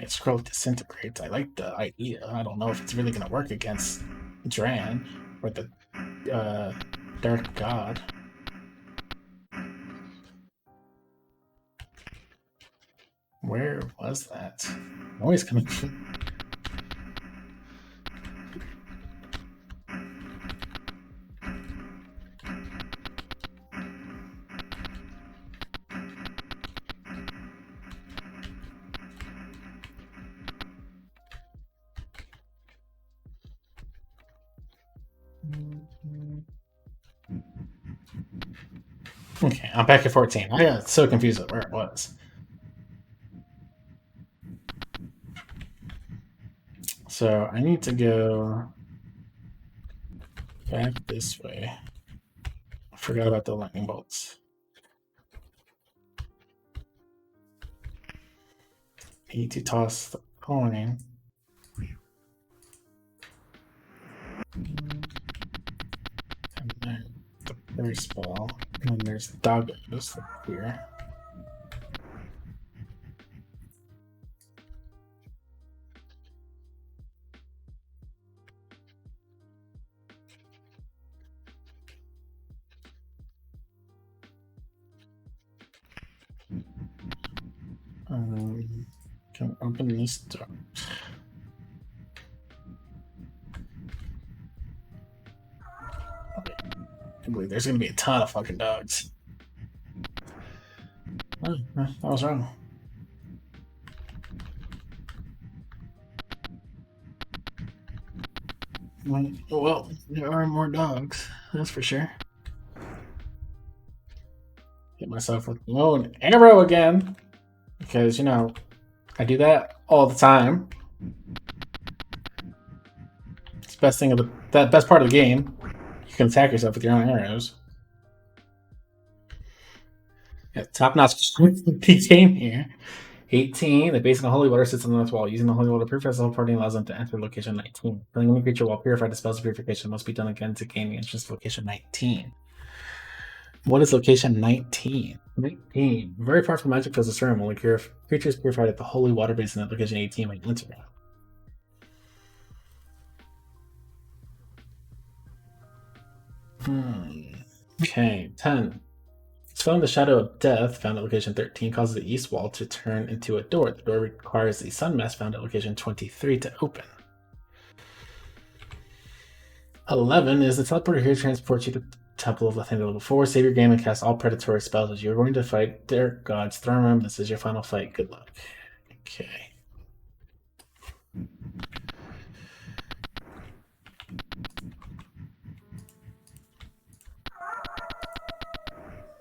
Scroll of Disintegrate, I like the idea. I don't know if it's really going to work against Dran or the Dark God. Where was that noise coming from? Okay, I'm back at 14. I got so confused at where it was. So I need to go back this way. I forgot about the lightning bolts. Need to toss the coin. And then the first ball. And then there's doggos here. Can open this door. Okay. I believe there's gonna be a ton of fucking dogs. Oh, that was wrong. Well, there are more dogs, that's for sure. Hit myself with an arrow again. Because, you know, I do that all the time. It's the best thing of the best part of the game. You can attack yourself with your own arrows. Yeah, top notch game here. 18. The base of the holy water sits on the north wall. Using the holy water purifies the whole party and allows them to enter location 19. Killing any creature while purified dispels the purification must be done again to gain entrance to location 19. What is location 19? 19. Very powerful magic fills this room. Only creatures purified at the holy water basin at location 18 might enter. Okay, 10. Spelling the Shadow of Death, found at location 13, causes the east wall to turn into a door. The door requires the Sun Mask, found at location 23, to open. 11 is the teleporter here transports you to the Temple of Lathander level 4. Save your game and cast all predatory spells as you're going to fight their gods. Throne Room, this is your final fight. Good luck. Okay.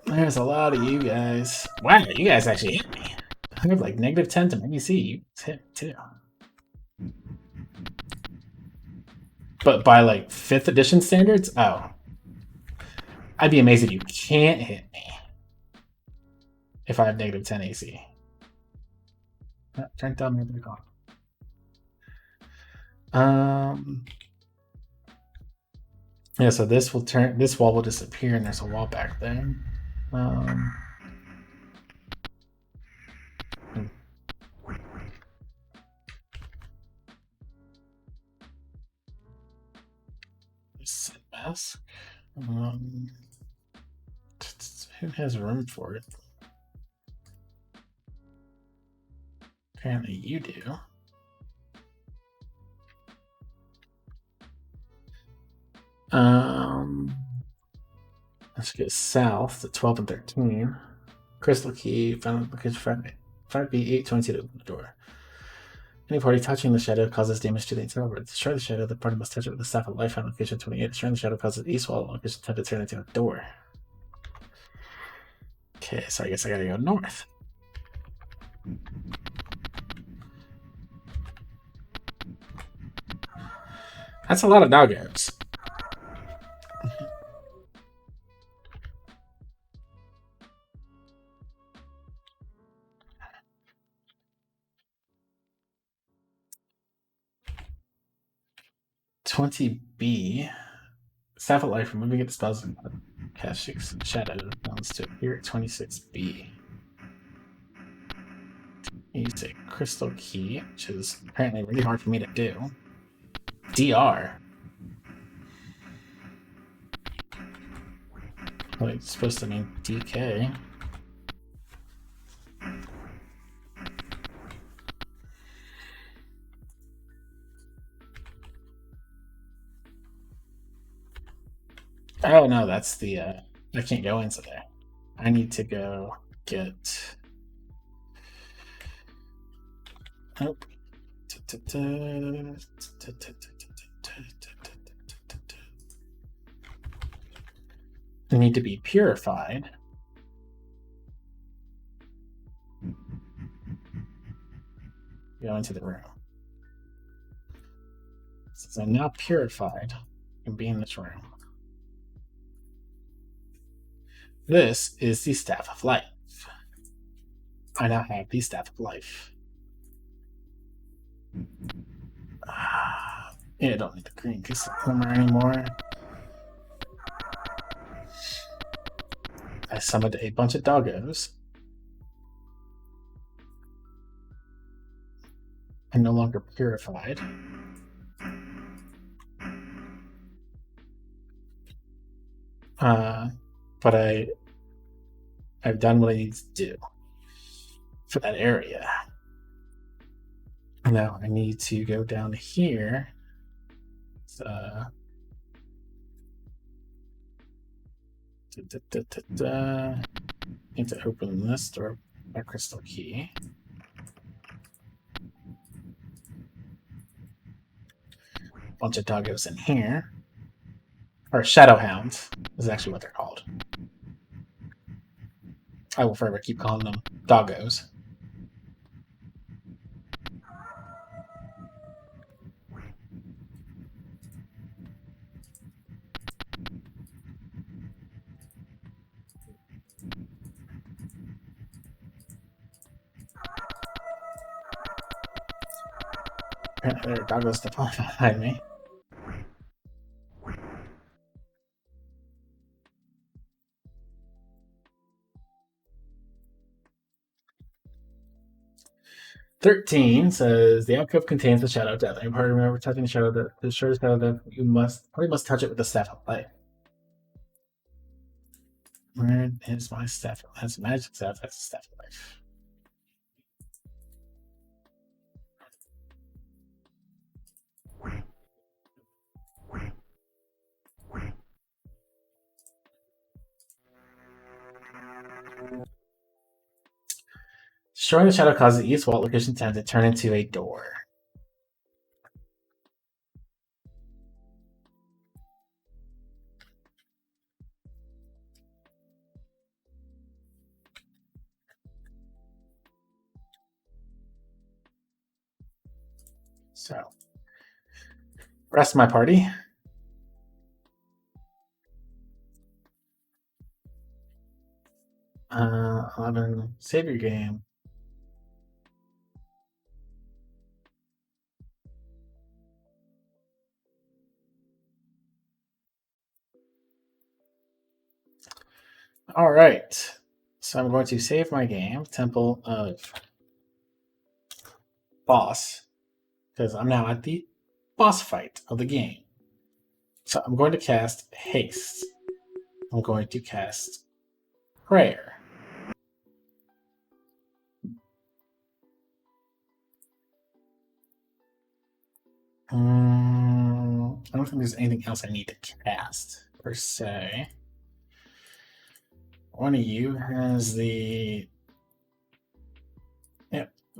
There's a lot of you guys. Wow, you guys actually hit me. I have like -10 to maybe see. You hit me too. But by like 5th edition standards, oh. I'd be amazed if you can't hit me. If I have -10 AC. Trying to tell me what they're called. Yeah, so this will turn. This wall will disappear, and there's a wall back there. Set mask. Who has room for it? Apparently, you do. Let's go south to 12 and 13. Crystal key found location 5B8 20 to open the door. Any party touching the shadow causes damage to the entire world. Destroy the shadow, the party must touch it with the staff of life found location 28. Destroying the shadow causes east wall location 10 to turn into a door. Okay, so I guess I gotta go north. That's a lot of doggos. $20B. Staff of Life, removing it spells and cast 6 shadow bounds to appear at 26B. Use a crystal key, which is apparently really hard for me to do. DR. Well, it's supposed to mean DK. Oh no, that's the I can't go into there. I need to go get nope. I need to be purified. Go into the room. Since I'm now purified, I can be in this room. This is the Staff of Life. I now have the Staff of Life. Yeah, I don't need the green crystal glimmer anymore. I summoned a bunch of doggos. I'm no longer purified. But I've done what I need to do for that area. Now I need to go down here. Need to open this door by crystal key. Bunch of doggos in here. Or shadow hounds is actually what they're called. I will forever keep calling them doggos. There are doggos to fall behind me. "13 says the alcove contains the shadow of death. Any part remember touching the shadow of death. The shadow of death, you must touch it with the staff of life. Where is my staff? That's a magic staff. That's a staff of life. Destroying the shadow causes each wall location 10 to turn into a door. So, rest of my party. Save your game. All right. So I'm going to save my game, Temple of Boss, because I'm now at the boss fight of the game. So I'm going to cast Haste. I'm going to cast Prayer. I don't think there's anything else I need to cast, per se. One of you has the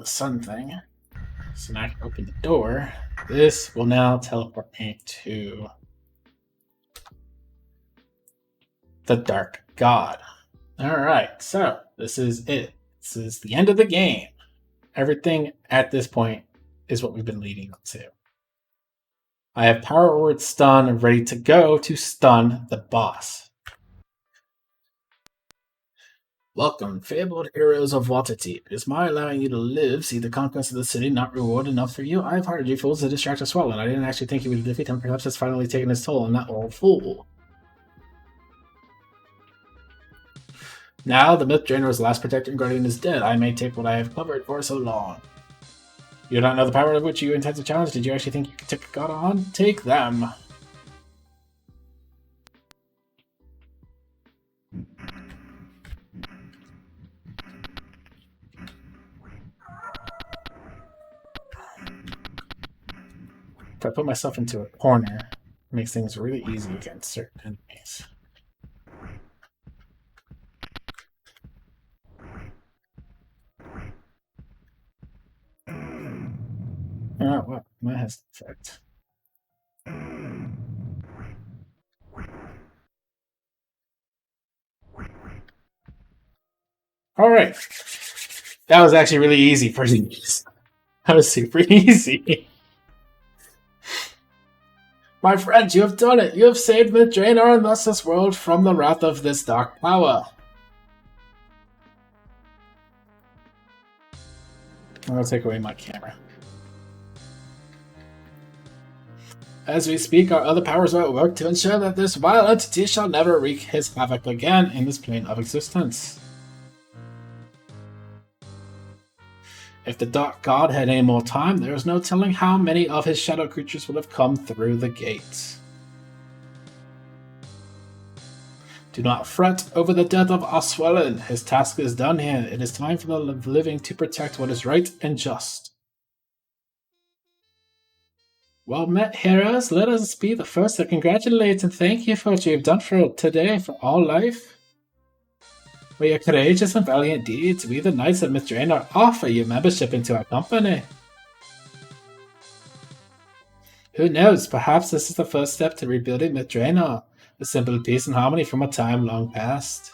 sun thing. So now I can open the door. This will now teleport me to the Dark God. Alright, so this is it. This is the end of the game. Everything at this point is what we've been leading up to. I have Power Word Stun ready to go to stun the boss. Welcome, fabled heroes of Waterdeep. Is my allowing you to live see the conquest of the city not reward enough for you? I've hired you fools to distract us well, and I didn't actually think you would defeat him. Perhaps it's finally taken its toll on that old fool. Now, the myth Drannor's last protector and guardian is dead. I may take what I have covered for so long. You do not know the power of which you intend to challenge? Did you actually think you could take God on? Take them. If I put myself into a corner, it makes things really easy against certain enemies. Oh, well, that has an effect. Alright. That was actually really easy for these. That was super easy. My friend, you have done it. You have saved the Drannor and thus this world from the wrath of this dark power. I'll take away my camera. As we speak, our other powers are at work to ensure that this vile entity shall never wreak his havoc again in this plane of existence. If the Dark God had any more time, there is no telling how many of his shadow creatures would have come through the gates. Do not fret over the death of Oswellen. His task is done here. It is time for the living to protect what is right and just. Well met, heroes. Let us be the first to congratulate and thank you for what you have done for today, for all life. For your courageous and valiant deeds, we the Knights of Drannor offer you membership into our company. Who knows, perhaps this is the first step to rebuilding Drannor, a simple peace and harmony from a time long past.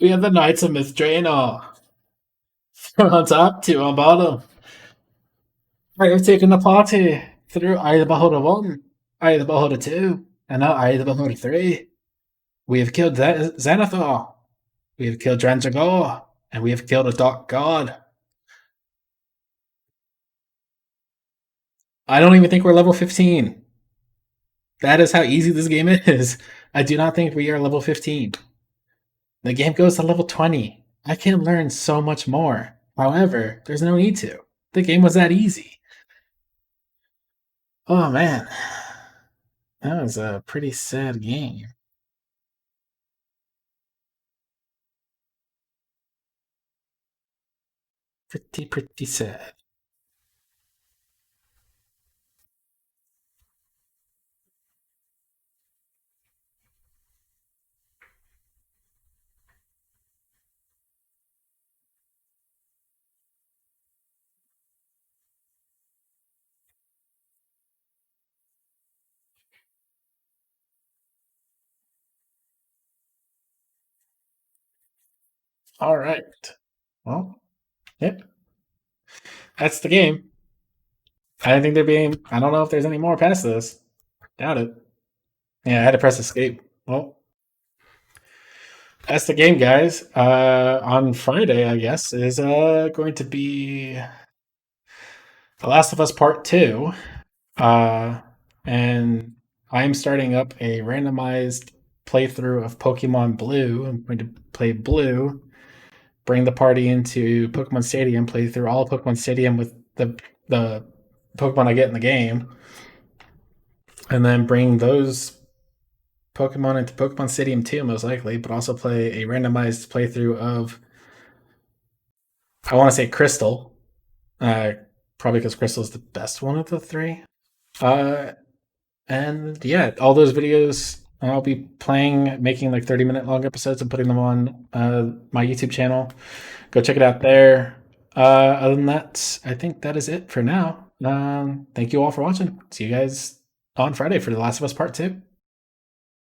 We are the Knights of Drannor. From on top to on bottom. I have taken the party through Eye of the Beholder 1, Eye of the Beholder 2, and now Eye of the Beholder 3. We have killed Xanathar. We have killed Drannor. And we have killed a Dark God. I don't even think we're level 15. That is how easy this game is. I do not think we are level 15. The game goes to level 20. I can learn so much more. However, there's no need to. The game was that easy. Oh man. That was a pretty sad game. Pretty sad. All right. Well, yep. That's the game. I think they're being. I don't know if there's any more past this. Doubt it. Yeah, I had to press escape. Well, that's the game, guys. On Friday, I guess, is going to be The Last of Us Part 2. And I'm starting up a randomized playthrough of Pokemon Blue. I'm going to play Blue, bring the party into Pokemon Stadium, play through all of Pokemon Stadium with the Pokemon I get in the game, and then bring those Pokemon into Pokemon Stadium 2, most likely, but also play a randomized playthrough of, I want to say Crystal, probably because Crystal is the best one of the three. And yeah, all those videos I'll be playing, making like 30-minute long episodes and putting them on my YouTube channel. Go check it out there. Other than that, I think that is it for now. Thank you all for watching. See you guys on Friday for The Last of Us Part 2.